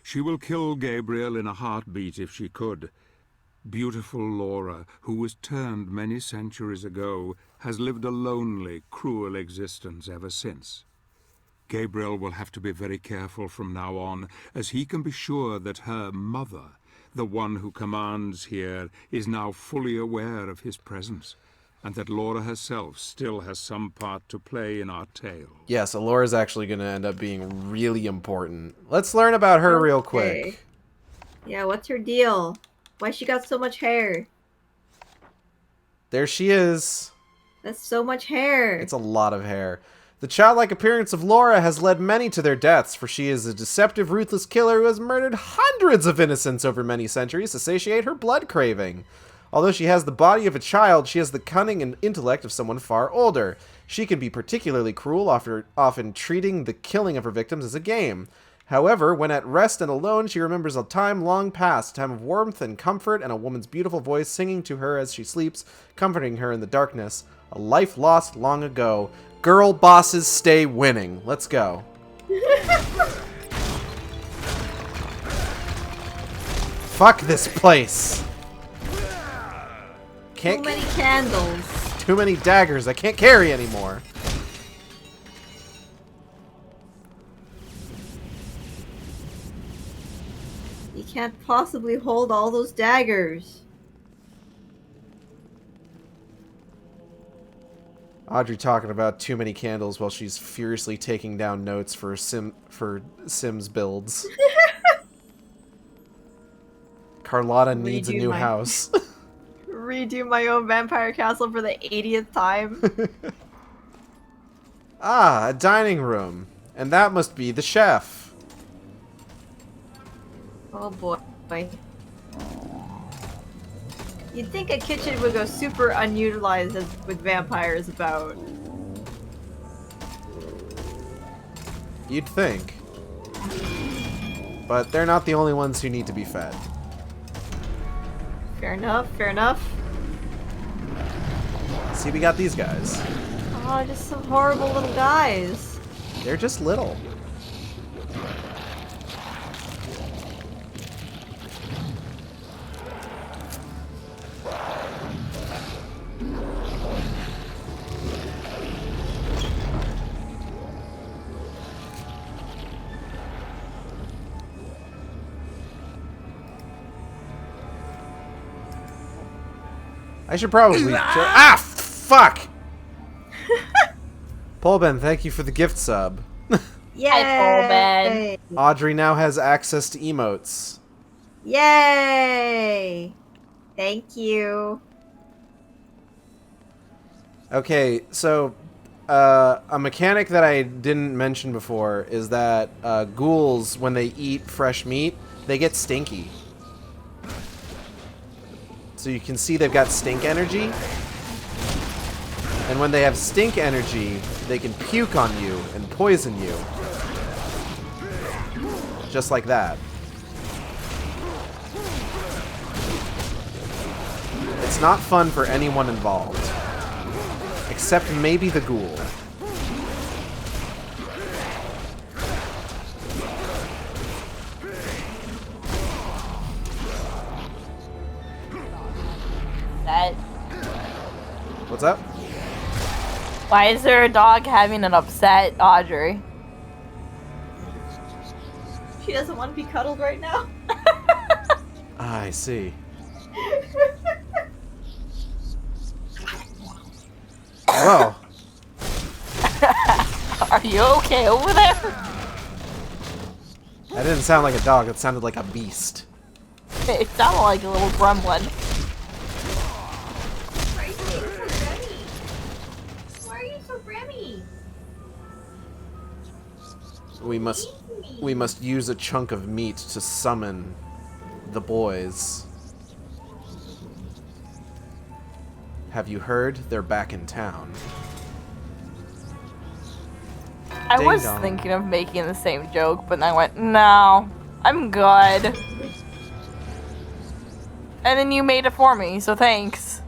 She will kill Gabriel in a heartbeat if she could. Beautiful Laura, who was turned many centuries ago, has lived a lonely, cruel existence ever since. Gabriel will have to be very careful from now on, as he can be sure that her mother, the one who commands here, is now fully aware of his presence, and that Laura herself still has some part to play in our tale. Yes, Alora's actually going to end up being really important. Let's learn about her real quick. Yeah, what's her deal? Why she got so much hair? There she is. That's so much hair. It's a lot of hair. The childlike appearance of Laura has led many to their deaths, for she is a deceptive, ruthless killer who has murdered hundreds of innocents over many centuries to satiate her blood craving. Although she has the body of a child, she has the cunning and intellect of someone far older. She can be particularly cruel, often treating the killing of her victims as a game. However, when at rest and alone, she remembers a time long past, a time of warmth and comfort, and a woman's beautiful voice singing to her as she sleeps, comforting her in the darkness. A life lost long ago. Girl bosses stay winning. Let's go. Fuck this place. Too many candles. Too many daggers I can't carry anymore. You can't possibly hold all those daggers. Audrey talking about too many candles while she's furiously taking down notes for Sims builds. Carlotta needs a new house. Redo my own vampire castle for the 80th time. Ah, a dining room. And that must be the chef. Oh boy. You'd think a kitchen would go super unutilized with vampires about. You'd think. But they're not the only ones who need to be fed. Fair enough, fair enough. See, we got these guys. Oh, just some horrible little guys. They're just little. should probably... fuck! Polben, thank you for the gift sub. Yay! Audrey now has access to emotes. Yay! Thank you. Okay, so a mechanic that I didn't mention before is that ghouls, when they eat fresh meat, they get stinky. So you can see they've got stink energy. And when they have stink energy, they can puke on you and poison you. Just like that. It's not fun for anyone involved. Except maybe the ghoul. What's up? Why is there a dog having an upset Audrey? She doesn't want to be cuddled right now. I see. Whoa. Are you okay over there? That didn't sound like a dog, it sounded like a beast. It sounded like a little gremlin. Why are you so brammy? We must use a chunk of meat to summon the boys. Have you heard? They're back in town. I was Ding-dong. thinking of making the same joke, but then I went, no, I'm good. And then you made it for me, so thanks.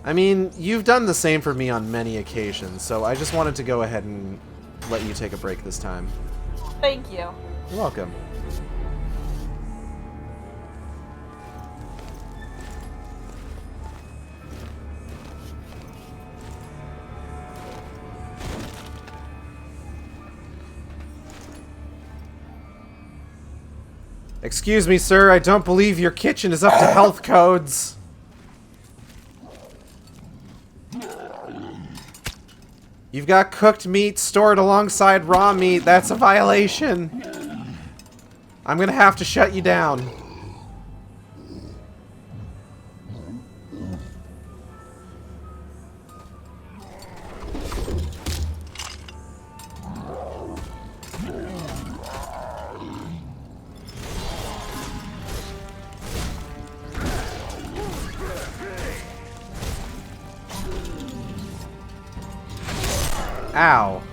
I mean, you've done the same for me on many occasions, so I just wanted to go ahead and let you take a break this time. Thank you. You're welcome. Excuse me, sir, I don't believe your kitchen is up to health codes. You've got cooked meat stored alongside raw meat. That's a violation. I'm gonna have to shut you down. Ow.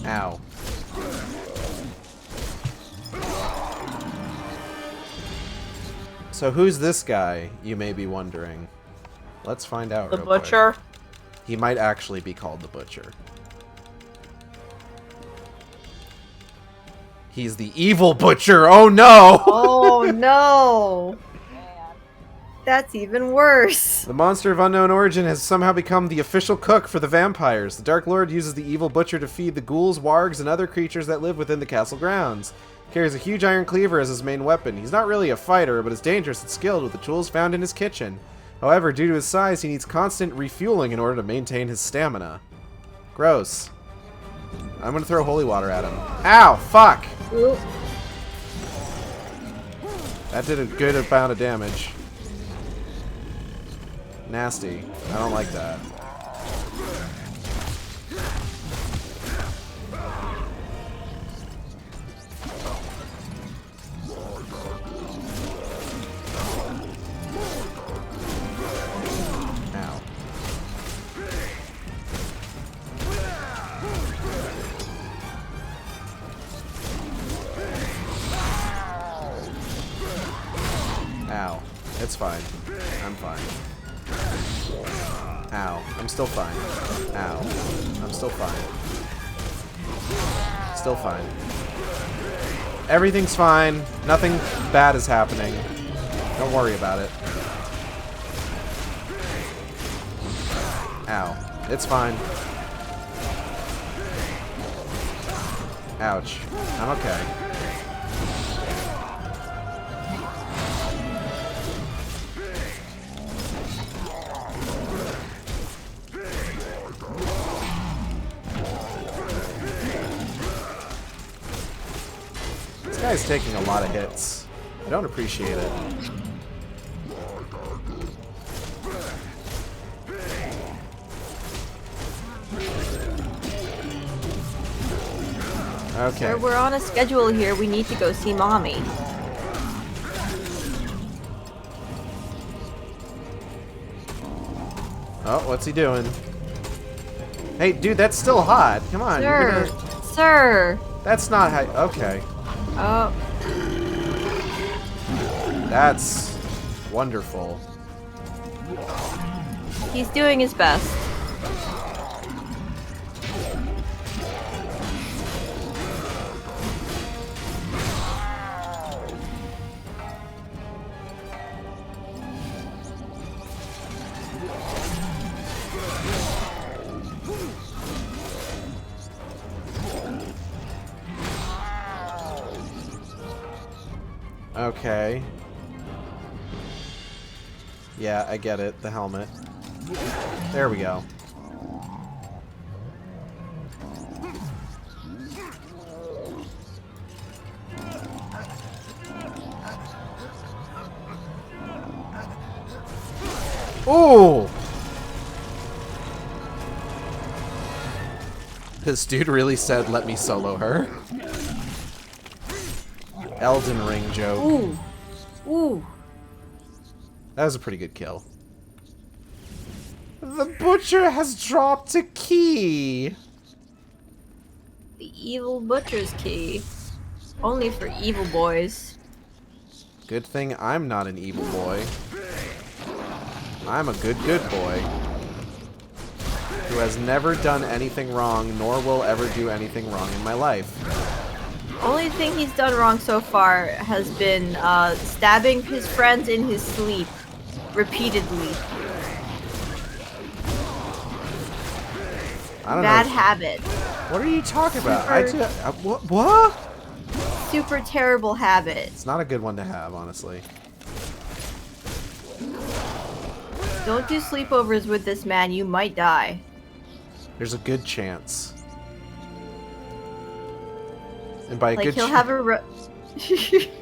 Ow. So who's this guy, you may be wondering? Let's find out The real quick. butcher. He might actually be called the Butcher. He's the evil Butcher! Oh no! Oh no! That's even worse. The monster of unknown origin has somehow become the official cook for the vampires. The Dark Lord uses the evil Butcher to feed the ghouls, wargs, and other creatures that live within the castle grounds. He carries a huge iron cleaver as his main weapon. He's not really a fighter, but is dangerous and skilled with the tools found in his kitchen. However, due to his size, he needs constant refueling in order to maintain his stamina. Gross. I'm gonna throw holy water at him. Ow! Fuck! Oop. That did a good amount of damage. Nasty. I don't like that. Ow. Ow. It's fine. I'm fine. Ow. I'm still fine. Ow. I'm still fine. Still fine. Everything's fine. Nothing bad is happening. Don't worry about it. Ow. It's fine. Ouch. I'm okay. This guy's taking a lot of hits. I don't appreciate it. Okay. Sir, we're on a schedule here. We need to go see Mommy. Oh, what's he doing? Hey, dude, that's still hot. Come on. Sir! You're gonna... Sir! That's not how... Okay. Oh. That's wonderful. He's doing his best. Okay. Yeah, I get it. The helmet. There we go. Ooh! This dude really said, let me solo her. Elden Ring joke. Ooh. Ooh. That was a pretty good kill. The butcher has dropped a key. The evil butcher's key. Only for evil boys. Good thing I'm not an evil boy. I'm a good boy. Who has never done anything wrong, nor will ever do anything wrong in my life. Only thing he's done wrong so far has been stabbing his friends in his sleep. Repeatedly. I don't Bad know. habit. What are you talking about? Super- What? Super terrible habit. It's not a good one to have, honestly. Don't do sleepovers with this man, you might die. There's a good chance. And by a Like, good he'll have a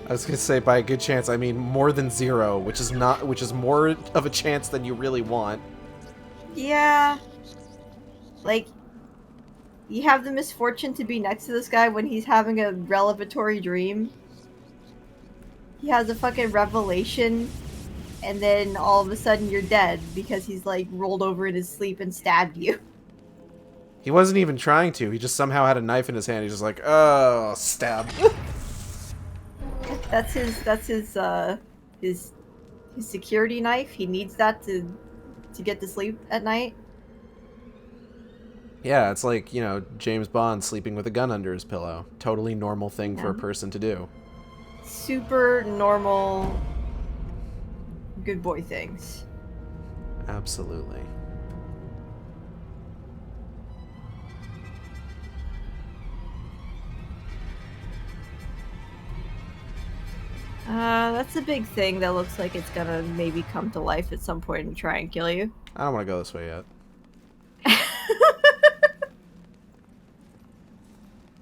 I was gonna say by a good chance, I mean more than 0, which is more of a chance than you really want. Yeah. Like, you have the misfortune to be next to this guy when he's having a revelatory dream. He has a fucking revelation, and then all of a sudden you're dead because he's like rolled over in his sleep and stabbed you. He wasn't even trying to. He just somehow had a knife in his hand. He's just like, oh, stab. That's his security knife. He needs that to get to sleep at night. Yeah, it's like, you know, James Bond sleeping with a gun under his pillow. Totally normal thing for a person to do. Super normal good boy things. Absolutely. That's a big thing that looks like it's gonna maybe come to life at some point and try and kill you. I don't want to go this way yet.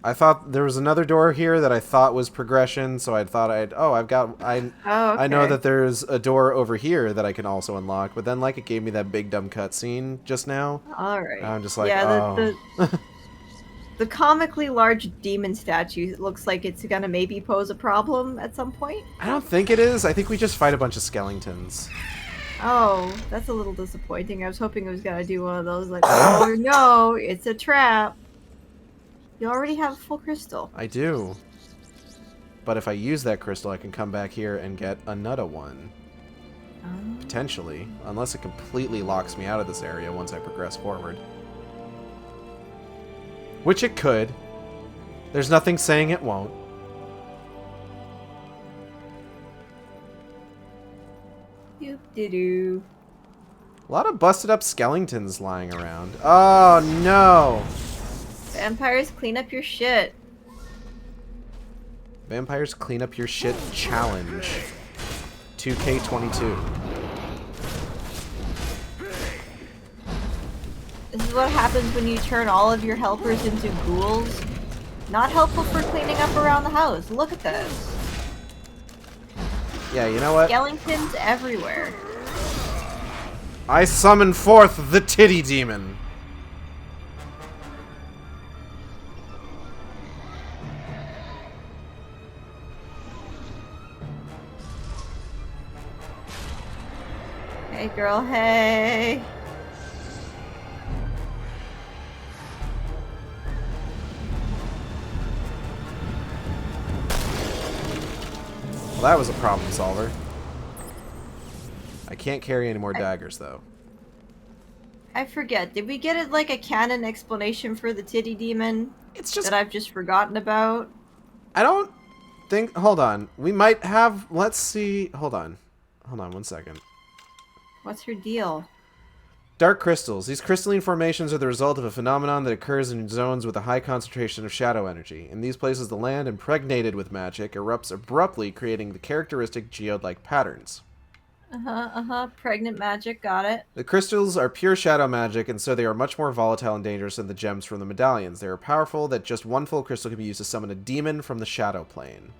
I thought there was another door here that I thought was progression, so I thought I know that there's a door over here that I can also unlock, but then like it gave me that big dumb cutscene just now. Alright. I'm just like, yeah, the comically large demon statue looks like it's gonna maybe pose a problem at some point. I don't think it is. I think we just fight a bunch of skeletons. Oh, that's a little disappointing. I was hoping it was gonna do one of those like, oh no, it's a trap. You already have a full crystal. I do. But if I use that crystal, I can come back here and get another one. Potentially. Unless it completely locks me out of this area once I progress forward. Which it could. There's nothing saying it won't. Doop-de-doo. A lot of busted up skeletons lying around. Oh no! Vampires, clean up your shit. Vampires clean up your shit challenge. 2K22. This is what happens when you turn all of your helpers into ghouls. Not helpful for cleaning up around the house. Look at this. Yeah, you know what? Skeletons everywhere. I summon forth the titty demon. Hey girl, hey. Well, that was a problem solver. I can't carry any more daggers, though. I forget. Did we get it like a canon explanation for the titty demon? It's just that I've just forgotten about. I don't think. Hold on. We might have. Let's see. Hold on. Hold on 1 second. What's her deal? Dark crystals. These crystalline formations are the result of a phenomenon that occurs in zones with a high concentration of shadow energy. In these places, the land, impregnated with magic, erupts abruptly, creating the characteristic geode-like patterns. Pregnant magic, got it. The crystals are pure shadow magic, and so they are much more volatile and dangerous than the gems from the medallions. They are powerful that just one full crystal can be used to summon a demon from the shadow plane.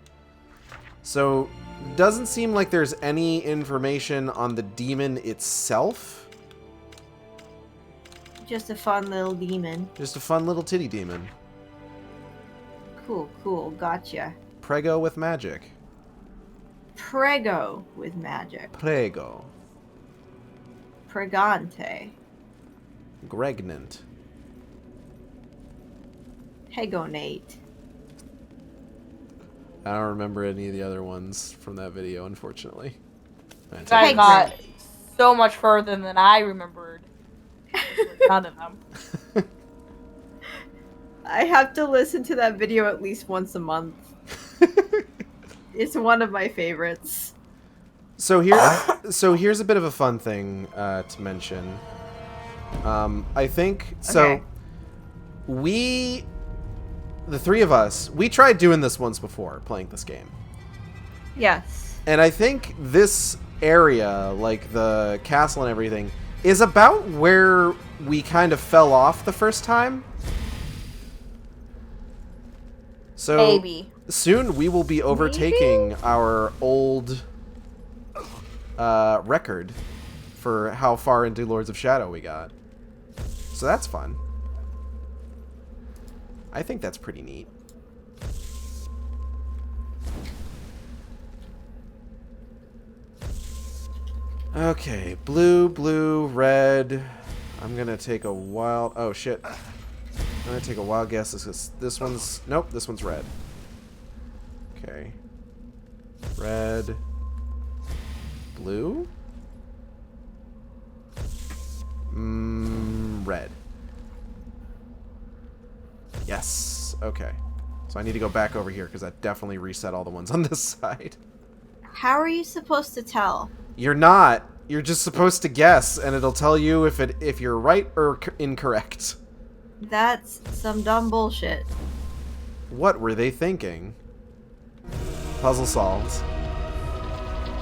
So, doesn't seem like there's any information on the demon itself. Just a fun little demon. Just a fun little titty demon. Cool, cool, gotcha. Prego with magic. Prego with magic. Prego. Pregante. Gregnant. Hegonate. I don't remember any of the other ones from that video, unfortunately. I got so much further than I remembered. None of them. I have to listen to that video at least once a month. It's one of my favorites. So here's a bit of a fun thing to mention. I think so. Okay. The three of us, we tried doing this once before, playing this game. Yes. And I think this area, like the castle and everything, is about where we kind of fell off the first time. So Maybe. Soon we will be overtaking our old record for how far into Lords of Shadow we got. So that's fun. I think that's pretty neat. Okay, blue, blue, red. I'm gonna take a wild... Oh, shit. I'm gonna take a wild guess. This one's... Nope, this one's red. Okay. Red. Blue? Red. Yes. Okay. So I need to go back over here because that definitely reset all the ones on this side. How are you supposed to tell? You're not. You're just supposed to guess, and it'll tell you if you're right or incorrect. That's some dumb bullshit. What were they thinking? Puzzle solved.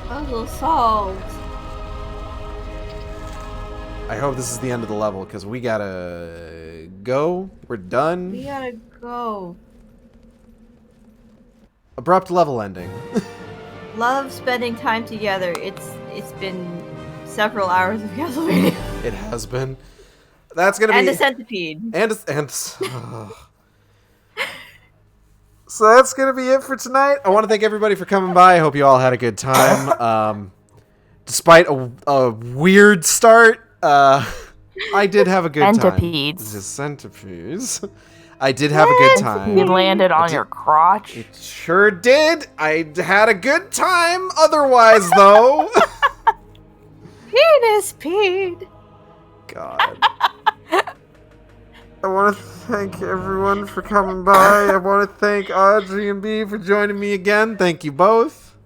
Puzzle solved. I hope this is the end of the level, because we gotta go. We're done. We gotta go. Abrupt level ending. Love spending time together. It's been several hours of Castlevania. It has been. That's gonna be... And a centipede. So that's gonna be it for tonight. I want to thank everybody for coming by. I hope you all had a good time. Despite a weird start, I did have a good time. Centipedes. The centipedes. I did have a good time. We landed on your crotch. It sure did. I had a good time. Otherwise, though. Penis peed. God. I want to thank everyone for coming by. I want to thank Audrey and B for joining me again. Thank you both.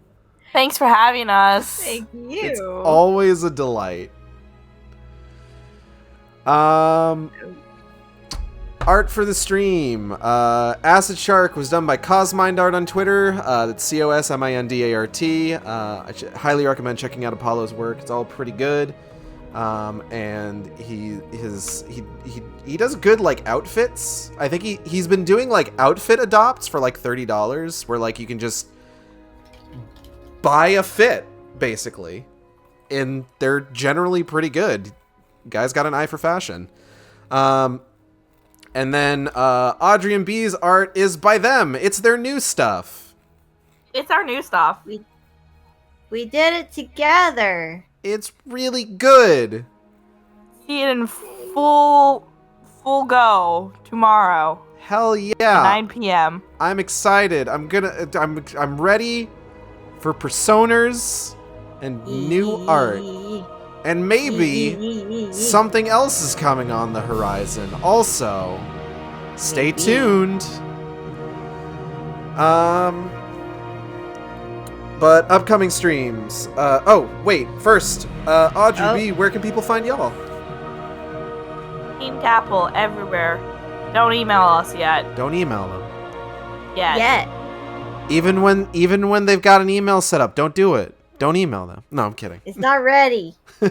Thanks for having us. Thank you. It's always a delight. Art for the stream. Acid Shark was done by Cosmind Art on Twitter. That's COSMINDART. I highly recommend checking out Apollo's work. It's all pretty good. And he does good like outfits. I think he's been doing like outfit adopts for like $30, where like you can just buy a fit basically, and they're generally pretty good. Guy's got an eye for fashion. And then Audrey and B's art is by them. It's their new stuff. It's our new stuff. We did it together. It's really good. See it in full go tomorrow. Hell yeah. 9 p.m. I'm excited. I'm ready for personas and new art. And maybe something else is coming on the horizon. Also, stay tuned. But upcoming streams. Oh, wait. First, Audrey B, where can people find y'all? Team Capel everywhere. Don't email us yet. Don't email them. Yet. Even when they've got an email set up, don't do it. Don't email them. No, I'm kidding. It's not ready. But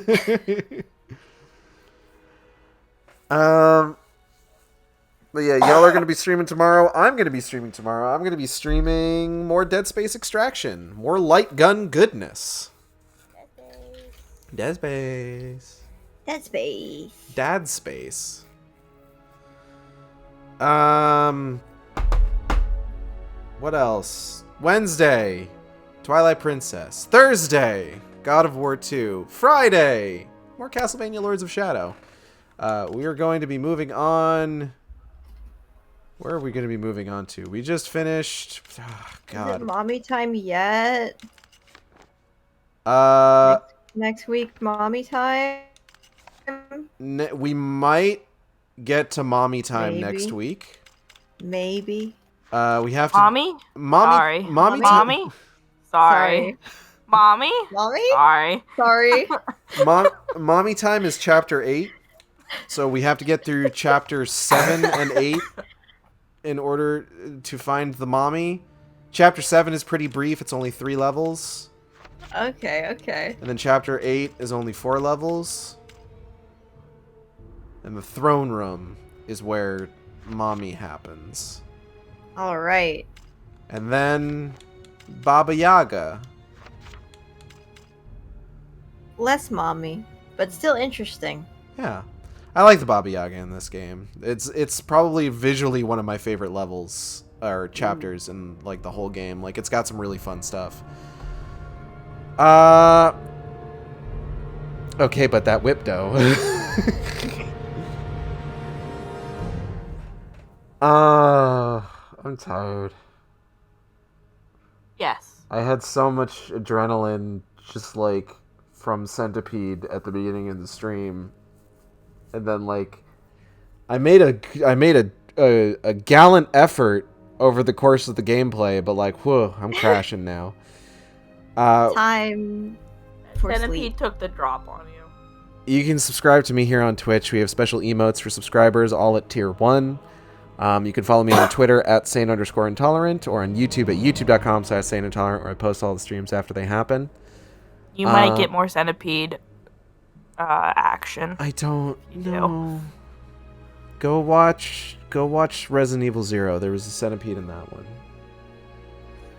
yeah, y'all are going to be streaming tomorrow. I'm going to be streaming tomorrow. I'm going to be streaming more Dead Space Extraction. More light gun goodness. Dead Space. Dead Space. Dad Space. What else? Wednesday, Twilight Princess. Thursday, God of War 2. Friday, more Castlevania Lords of Shadow. We are going to be moving on. Where are we going to be moving on to? We just finished. Oh, God. Is it mommy time yet? Next week, mommy time? We might get to mommy time next week. Maybe. We have to. Mommy? Sorry. Mommy? Sorry. Mommy? Mommy? Sorry. Mommy time is chapter 8. So we have to get through chapters 7 and 8 in order to find the mommy. Chapter 7 is pretty brief. It's only 3 levels. Okay. And then chapter 8 is only 4 levels. And the throne room is where mommy happens. All right. And then Baba Yaga. Less mommy, but still interesting. Yeah. I like the Baba Yaga in this game. It's probably visually one of my favorite levels or chapters in like the whole game. Like it's got some really fun stuff. Okay, but that whip dough. I'm tired. Yes. I had so much adrenaline just like from Centipede at the beginning of the stream. And then like I made a gallant effort over the course of the gameplay, but like whoa, I'm crashing now. Time for Centipede sleep. took the drop on you. You can subscribe to me here on Twitch. We have special emotes for subscribers, all at tier 1. You can follow me on Twitter at sane_intolerant or on YouTube at youtube.com/saneintolerant, where I post all the streams after they happen. You might get more Centipede action. I don't know. Go watch Resident Evil 0. There was a centipede in that one.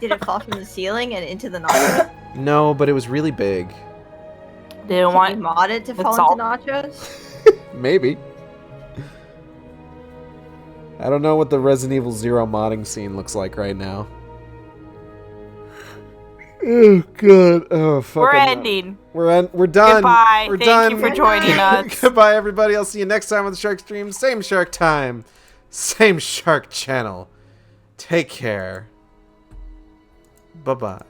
Did it fall from the ceiling and into the nachos? No, but it was really big. Didn't Can want you mod it to with fall salt? into nachos? Maybe. I don't know what the Resident Evil 0 modding scene looks like right now. Oh god. Oh fuck. We're ending. We're done. Goodbye. We're Thank done. you for joining us. Goodbye, everybody. I'll see you next time on the Shark Stream. Same Shark time. Same Shark channel. Take care. Bye-bye.